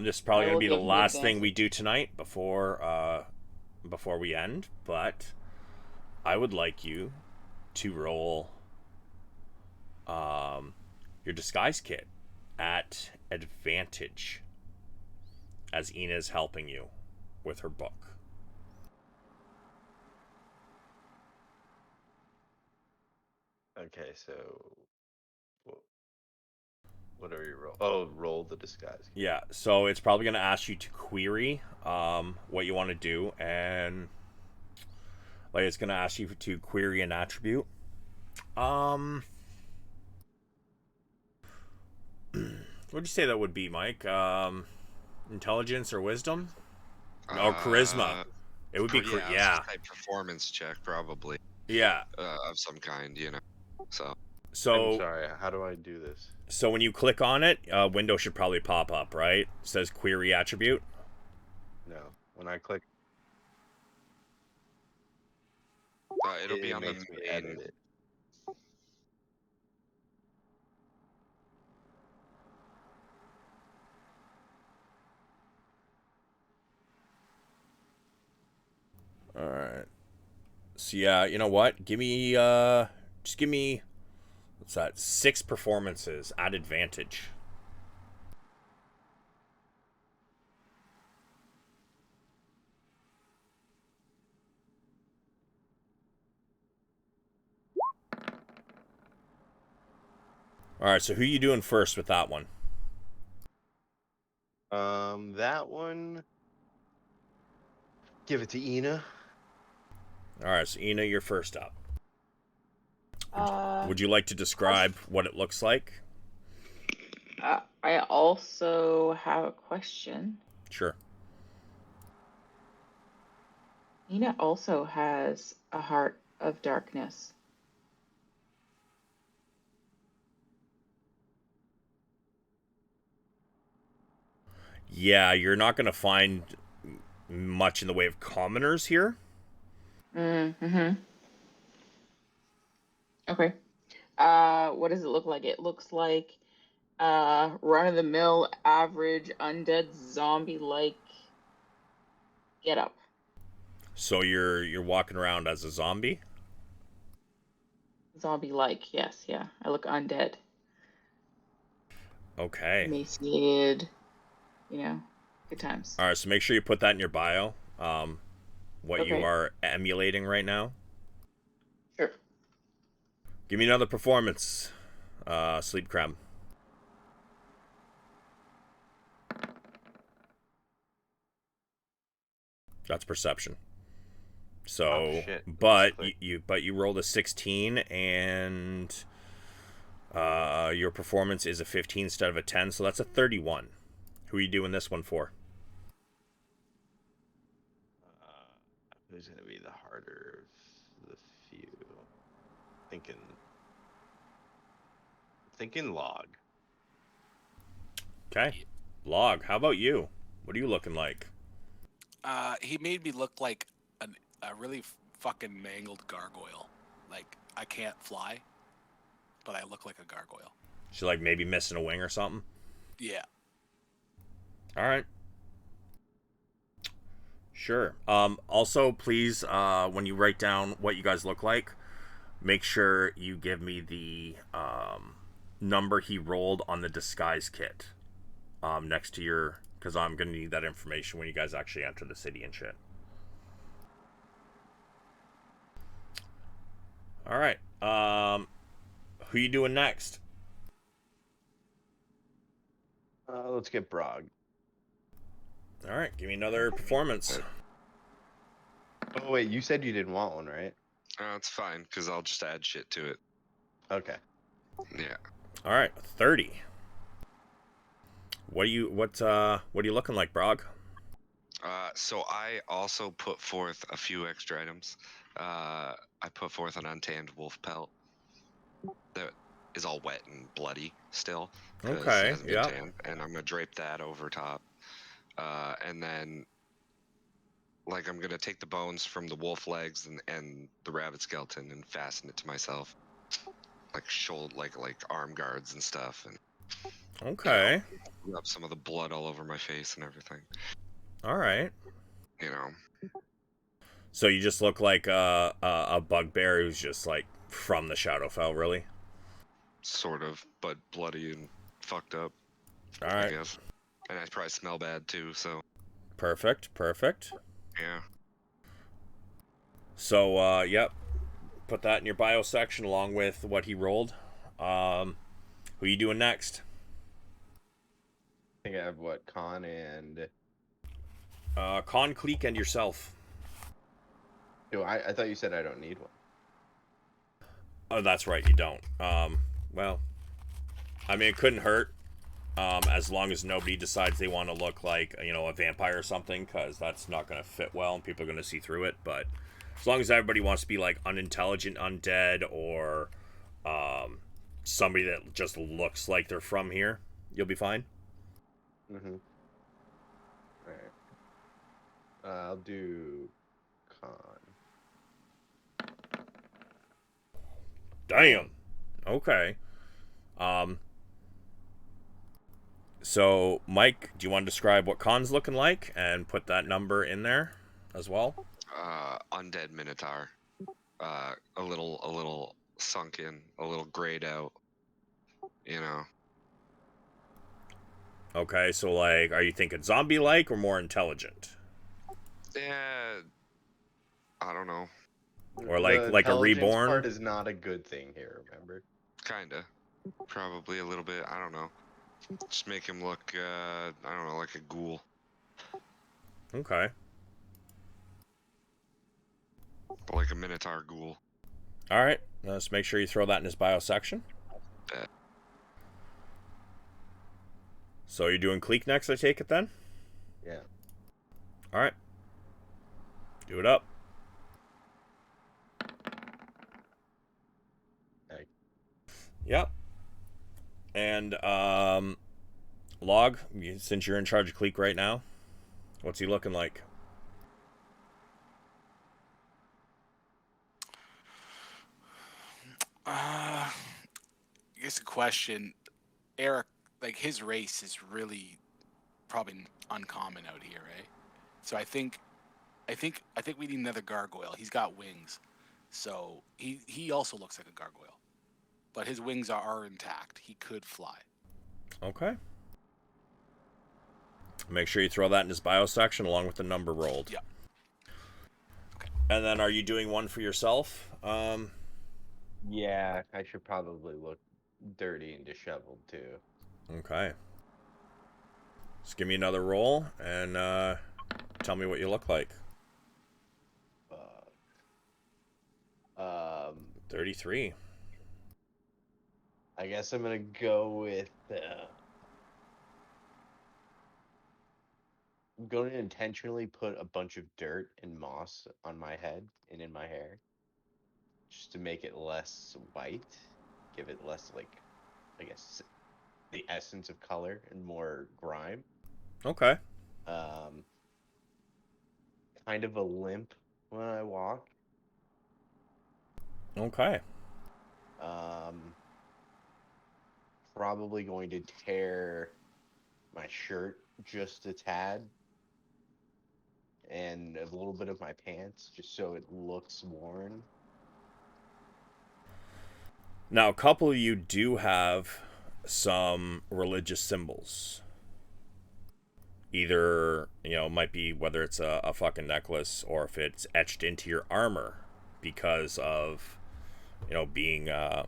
this is I probably gonna will be the give you last thing we advantage. do tonight before we end. But I would like you to roll your disguise kit at advantage as Ina's helping you with her book. Okay. So, what are you roll? Oh, roll the disguise. Yeah, so it's probably going to ask you to query what you want to do, and like it's going to ask you to query an attribute. What would you say that would be, Mike? Intelligence or wisdom? Or charisma? It would be Yeah, I was yeah. gonna say performance check probably. Yeah. Of some kind, So I'm So sorry. How do I do this? so when you click on it, a window should probably pop up, right? It says query attribute. No. When I click, it'll be it on the makes me main. edit it. All right. So yeah, you know what? Give me just give me what's that? 6 performances at advantage. All right, so who you doing first with that one? That one. Give it to Ina. All right, so Ina, you're first up. Uh, Would you like to describe what it looks like? I also have a question. Sure. Nina also has a heart of darkness. Yeah, you're not going to find much in the way of commoners here. Mm-hmm. Okay. What does it look like? It looks like run-of-the-mill, average, undead, zombie-like get-up. So you're walking around as a zombie? Zombie-like, yes, yeah. I look undead. Okay. Emaciated, good times. All right, so make sure you put that in your bio. What you Okay. are emulating right now. Sure. Give me another performance, Sleep Crab. That's perception. So, shit. but you rolled a 16 and your performance is a 15 instead of a 10, so that's a 31. Who are you doing this one for? Who's gonna be the harder of the few? Thinking. thinking log. Okay. Log, how about you? What are you looking like? He made me look like a really fucking mangled gargoyle. Like, I can't fly, but I look like a gargoyle. She's like maybe missing a wing or something? Yeah. All right. Sure. Also, please, when you write down what you guys look like, make sure you give me the number he rolled on the disguise kit next to your... Because I'm going to need that information when you guys actually enter the city and shit. All right. Who you doing next? Let's get Brog. All right. Give me another performance. Oh, wait. You said you didn't want one, right? It's fine, because I'll just add shit to it. Okay. Yeah. All right. 30. What are you looking like, Brog? So I also put forth a few extra items. I put forth an untanned wolf pelt that is all wet and bloody still. Okay, it hasn't been yeah. tanned, and I'm gonna drape that over top. And then, like, I'm gonna take the bones from the wolf legs and the rabbit skeleton and fasten it to myself, like shoulder, like arm guards and stuff, and Okay. rub some of the blood all over my face and everything. All right. You know. So you just look like a bugbear who's just like from the Shadowfell, really? Sort of, but bloody and fucked up. All right. I guess. And I probably smell bad too, so. Perfect. Yeah. So, yep. Put that in your bio section along with what he rolled. Who you doing next? I think I have what, Con and... Con, Cleek, and yourself. I thought you said I don't need one. Oh, that's right, you don't. Well, I mean, it couldn't hurt. As long as nobody decides they want to look like, a vampire or something, because that's not going to fit well and people are going to see through it. But as long as everybody wants to be like unintelligent undead or somebody that just looks like they're from here, you'll be fine. Mm-hmm. Alright. I'll do Con. Damn. Okay. So, Mike, do you want to describe what Con's looking like and put that number in there as well? Undead Minotaur. A little sunken, a little grayed out. Okay, so like, are you thinking zombie-like or more intelligent? Yeah, I don't know. Or like a intelligence reborn? part is not a good thing here, remember? Kinda. Probably a little bit. I don't know. Just make him look, I don't know, like a ghoul. Okay. Like a Minotaur ghoul. All right. Let's make sure you throw that in his bio section. Bet. So you're doing Cleek next, I take it then? Yeah. All right. Do it up. Hey. Yep. And Log, since you're in charge of Cleek right now, what's he looking like? I guess the question, Eric, like his race is really probably uncommon out here, right? So I think we need another gargoyle. He's got wings, so he also looks like a gargoyle, but his wings are intact. He could fly. Okay. Make sure you throw that in his bio section along with the number rolled. Yeah. Okay. And then, are you doing one for yourself? Yeah, I should probably look dirty and disheveled too. Okay. Just give me another roll and tell me what you look like. 33. I guess I'm gonna go with. I'm going to intentionally put a bunch of dirt and moss on my head and in my hair, just to make it less white, give it less like I guess, the essence of color and more grime. Okay. Kind of a limp when I walk. Okay. Probably going to tear my shirt just a tad. And a little bit of my pants, just so it looks worn. Now, a couple of you do have some religious symbols. Either, it might be whether it's a fucking necklace or if it's etched into your armor because of, being a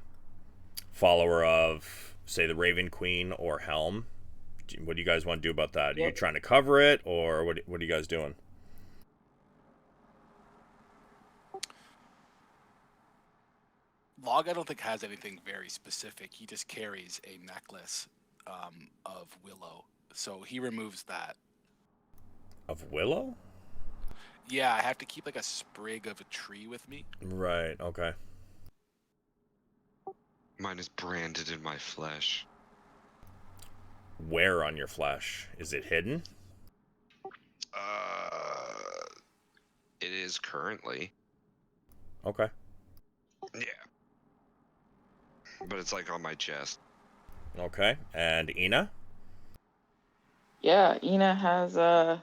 follower of, say, the Raven Queen or Helm. What do you guys want to do about that? Are you trying to cover it, or what are you guys doing? Log, I don't think, has anything very specific. He just carries a necklace of willow. So he removes that. Of willow? Yeah, I have to keep like a sprig of a tree with me. Right, okay. Mine is branded in my flesh. Where on your flesh? Is it hidden? It is currently. Okay. Yeah. But it's like on my chest. Okay. And Ina? Yeah, Ina has a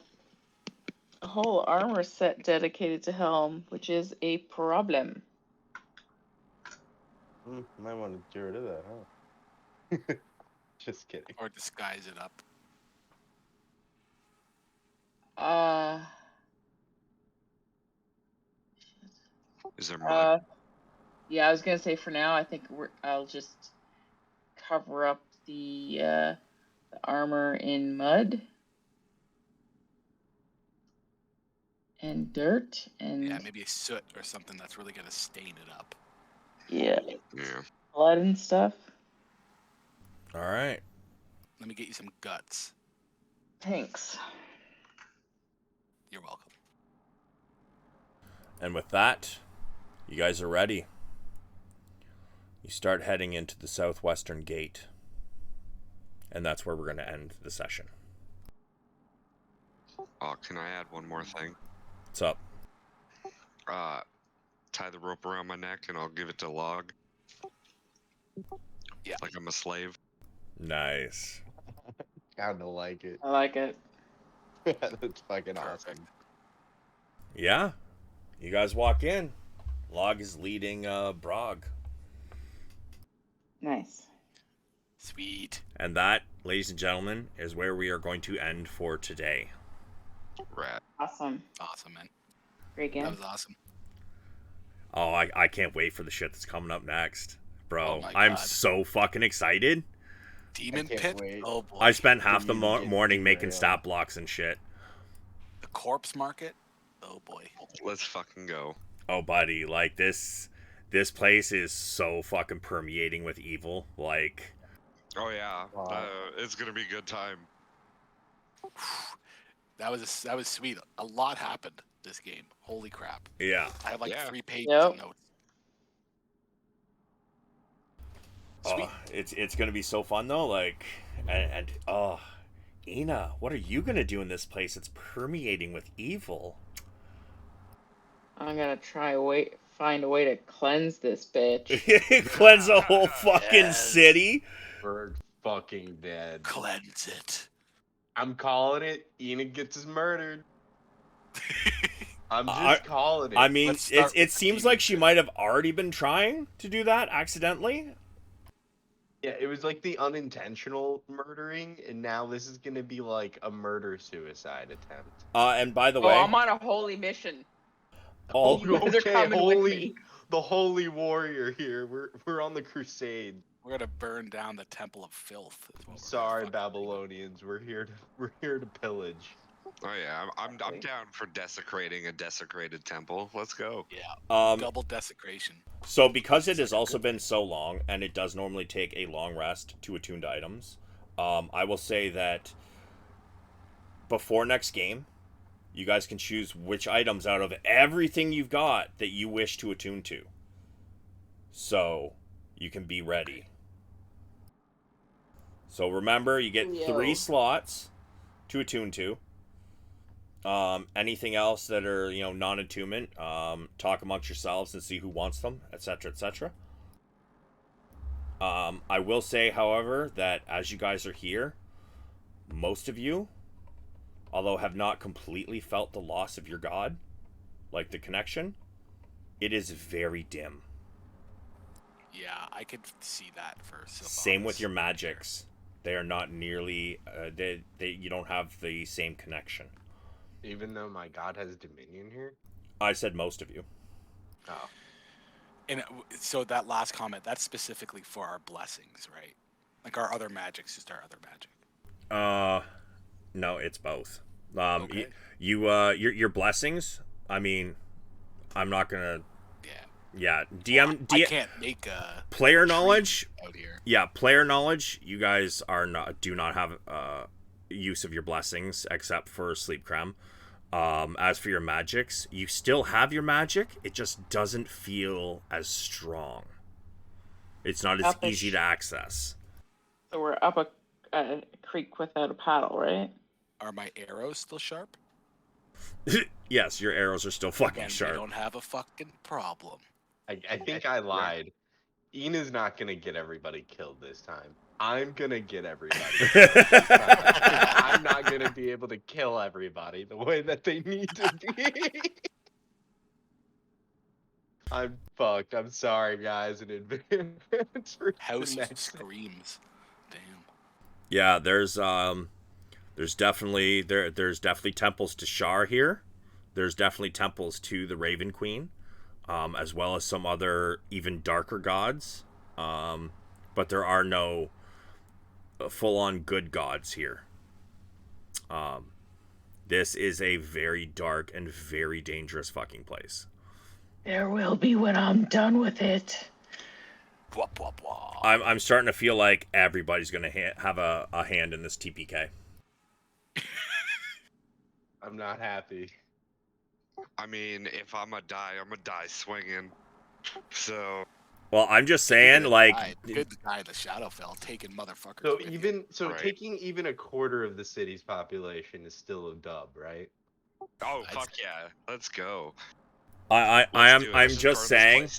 whole armor set dedicated to Helm, which is a problem. Might want to get rid of that, huh? Just kidding. Or disguise it up. Is there mud? Yeah, I was gonna say for now, I think I'll just cover up the armor in mud and dirt and Yeah, maybe a soot or something that's really gonna stain it up. Yeah. Yeah. Blood and stuff. All right. Let me get you some guts. Thanks. You're welcome. And with that, you guys are ready. You start heading into the southwestern gate. And that's where we're going to end the session. Oh, can I add one more thing? What's up? Tie the rope around my neck and I'll give it to Log. Yeah. Like I'm a slave. Nice. Kinda like it. I like it. That's fucking Perfect. awesome. Yeah. You guys walk in. Log is leading Brog. Nice. Sweet. And that, ladies and gentlemen, is where we are going to end for today. Rat. Awesome. Awesome, man. Great game. That was awesome. Oh, I can't wait for the shit that's coming up next. Bro, Oh my I'm God. so fucking excited. Demon can't Pit? wait. Oh boy. I spent half the You need to get morning making derailed. stat blocks and shit. The Corpse Market? Oh boy. Let's fucking go. Oh, buddy, like this place is so fucking permeating with evil. Like, Oh yeah. Wow. It's gonna be a good time. That was sweet. A lot happened this game. Holy crap. yeah. I have like Yeah. 3 pages Yep. of notes. Oh, Sweet. it's gonna be so fun though. Like, and Ina, what are you gonna do in this place? It's permeating with evil. I'm gonna find a way to cleanse this bitch. Cleanse a whole fucking Yes. city. We're fucking dead. Cleanse it. I'm calling it. Enoch gets us murdered. I'm just I- calling it. I mean, Let's start it with the seems demon like she pit. might have already been trying to do that accidentally. Yeah, it was like the unintentional murdering, and now this is gonna be like a murder-suicide attempt. And by the Oh, way, I'm on a holy mission. all You guys are coming with me. the holy warrior here. We're on the crusade. We're gonna burn down the Temple of Filth. is what we're gonna Sorry, fucking do. Babylonians. We're here to pillage. Oh yeah. I'm down for desecrating a desecrated temple. Let's go. Yeah. Double desecration. so because it has also been so long, and it does normally take a long rest to attune to items, I will say that before next game, you guys can choose which items out of everything you've got that you wish to attune to. So you can be ready. So remember, you get Leo. 3 slots to attune to. Anything else that are, non-attunement, talk amongst yourselves and see who wants them, etc., etc. I will say, however, that as you guys are here, most of you, although have not completely felt the loss of your god, like the connection, it is very dim. Yeah, I could see that for Sylvanas. Same with your magics. They are not nearly, you don't have the same connection. Even though my god has dominion here? I said most of you. Oh. And so that last comment, that's specifically for our blessings, right? Like our other magic's just our other magic. No, it's both. Okay. Your blessings, I mean, I'm not gonna. Yeah. Yeah. I can't make a player knowledge out here. Yeah, player knowledge. You guys do not have use of your blessings except for sleep creme. As for your magics, you still have your magic. It just doesn't feel as strong. It's not as easy to access. So we're up a creek without a paddle, right? Are my arrows still sharp? Yes, your arrows are still fucking sharp. We don't have a fucking problem. I think I lied. Ina's not gonna get everybody killed this time. I'm gonna get everybody killed this time. I'm not gonna be able to kill everybody the way that they need to be. I'm fucked. I'm sorry, guys, in advance. House of Screams. Damn. Yeah, there's definitely temples to Shar here. There's definitely temples to the Raven Queen, as well as some other even darker gods. But there are no full-on good gods here. This is a very dark and very dangerous fucking place. There will be when I'm done with it. Blah, blah, blah. I'm starting to feel like everybody's gonna have a hand in this TPK. I'm not happy. I mean, if I'm gonna die swinging. So. Well, I'm just saying, like, good to die in the Shadowfell, taking motherfuckers. So taking even a quarter of the city's population is still a dub, right? Oh fuck yeah, let's go. I'm just saying.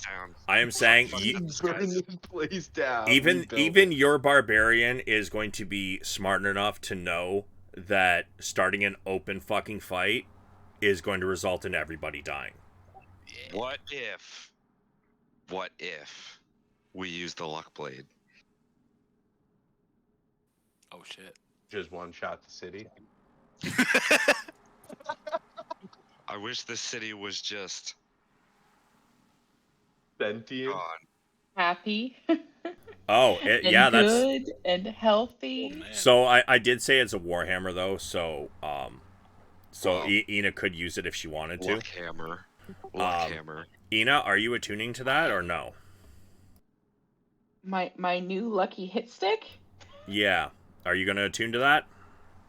I am saying. Burn this place down. Even your barbarian is going to be smart enough to know that starting an open fucking fight is going to result in everybody dying. Yeah. What if we use the luck blade? Oh shit. Just one shot the city. I wish this city was just sentient, happy. Oh, yeah, that's good and healthy. Oh, so I did say it's a warhammer though, so Ina could use it if she wanted to. Luck hammer. Ina, are you attuning to that or no? My new lucky hit stick? Yeah. Are you gonna attune to that?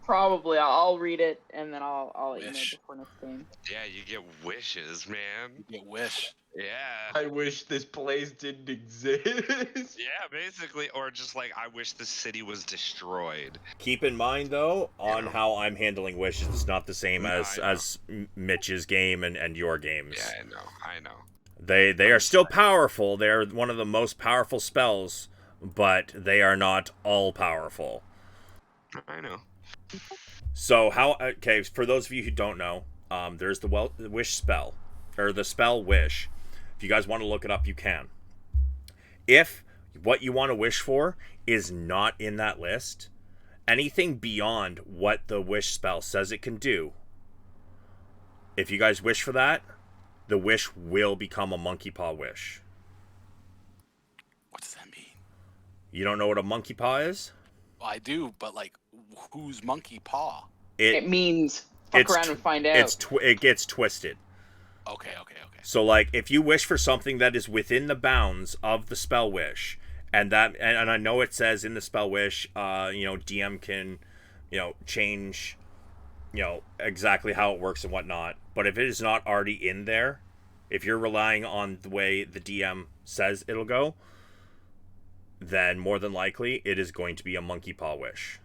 Probably. I'll read it and then I'll let you know before next game. Yeah, you get wishes, man. You get wish. Yeah. I wish this place didn't exist. Yeah, basically, or just like I wish the city was destroyed. Keep in mind though, on how I'm handling wishes, it's not the same as Mitch's game and your games. Yeah, I know. They are still powerful. They're one of the most powerful spells, but they are not all powerful. I know. So for those of you who don't know, there's the wish spell, or the spell wish. If you guys want to look it up, you can. If what you want to wish for is not in that list, anything beyond what the wish spell says it can do, if you guys wish for that, the wish will become a monkey paw wish. What does that mean? You don't know what a monkey paw is? Well, I do, but like, who's monkey paw? It means fuck around and find out. It gets twisted. Okay. So, like, if you wish for something that is within the bounds of the spell wish, and I know it says in the spell wish, DM can, change, exactly how it works and whatnot. But if it is not already in there, if you're relying on the way the DM says it'll go, then more than likely it is going to be a monkey paw wish.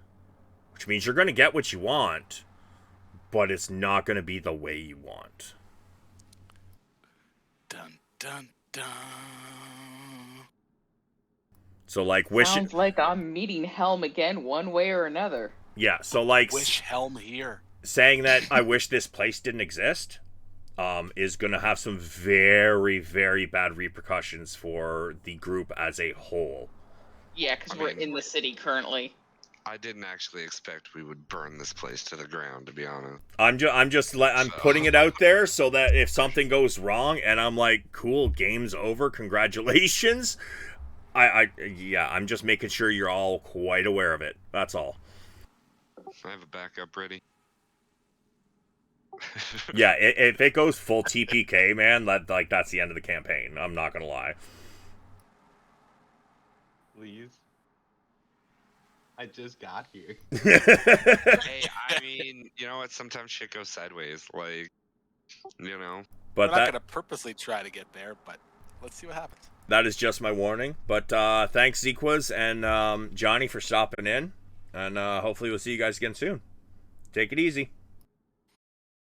Which means you're going to get what you want, but it's not going to be the way you want. Dun, dun, dun. So, like, wish... Sounds like I'm meeting Helm again one way or another. Yeah, so, like... Wish Helm here. Saying that I wish this place didn't exist is going to have some very, very bad repercussions for the group as a whole. Yeah, because we're in the city currently. I didn't actually expect we would burn this place to the ground, to be honest. I'm putting it out there so that if something goes wrong and I'm like, cool, game's over, congratulations. I'm just making sure you're all quite aware of it. That's all. I have a backup ready. Yeah, if it goes full TPK, man, that's the end of the campaign. I'm not gonna lie. Please. I just got here. Hey, I mean, you know what? Sometimes shit goes sideways. Like, you know. But we're not gonna purposely try to get there, but let's see what happens. That is just my warning. But thanks, Zequas and Johnny, for stopping in, and hopefully we'll see you guys again soon. Take it easy.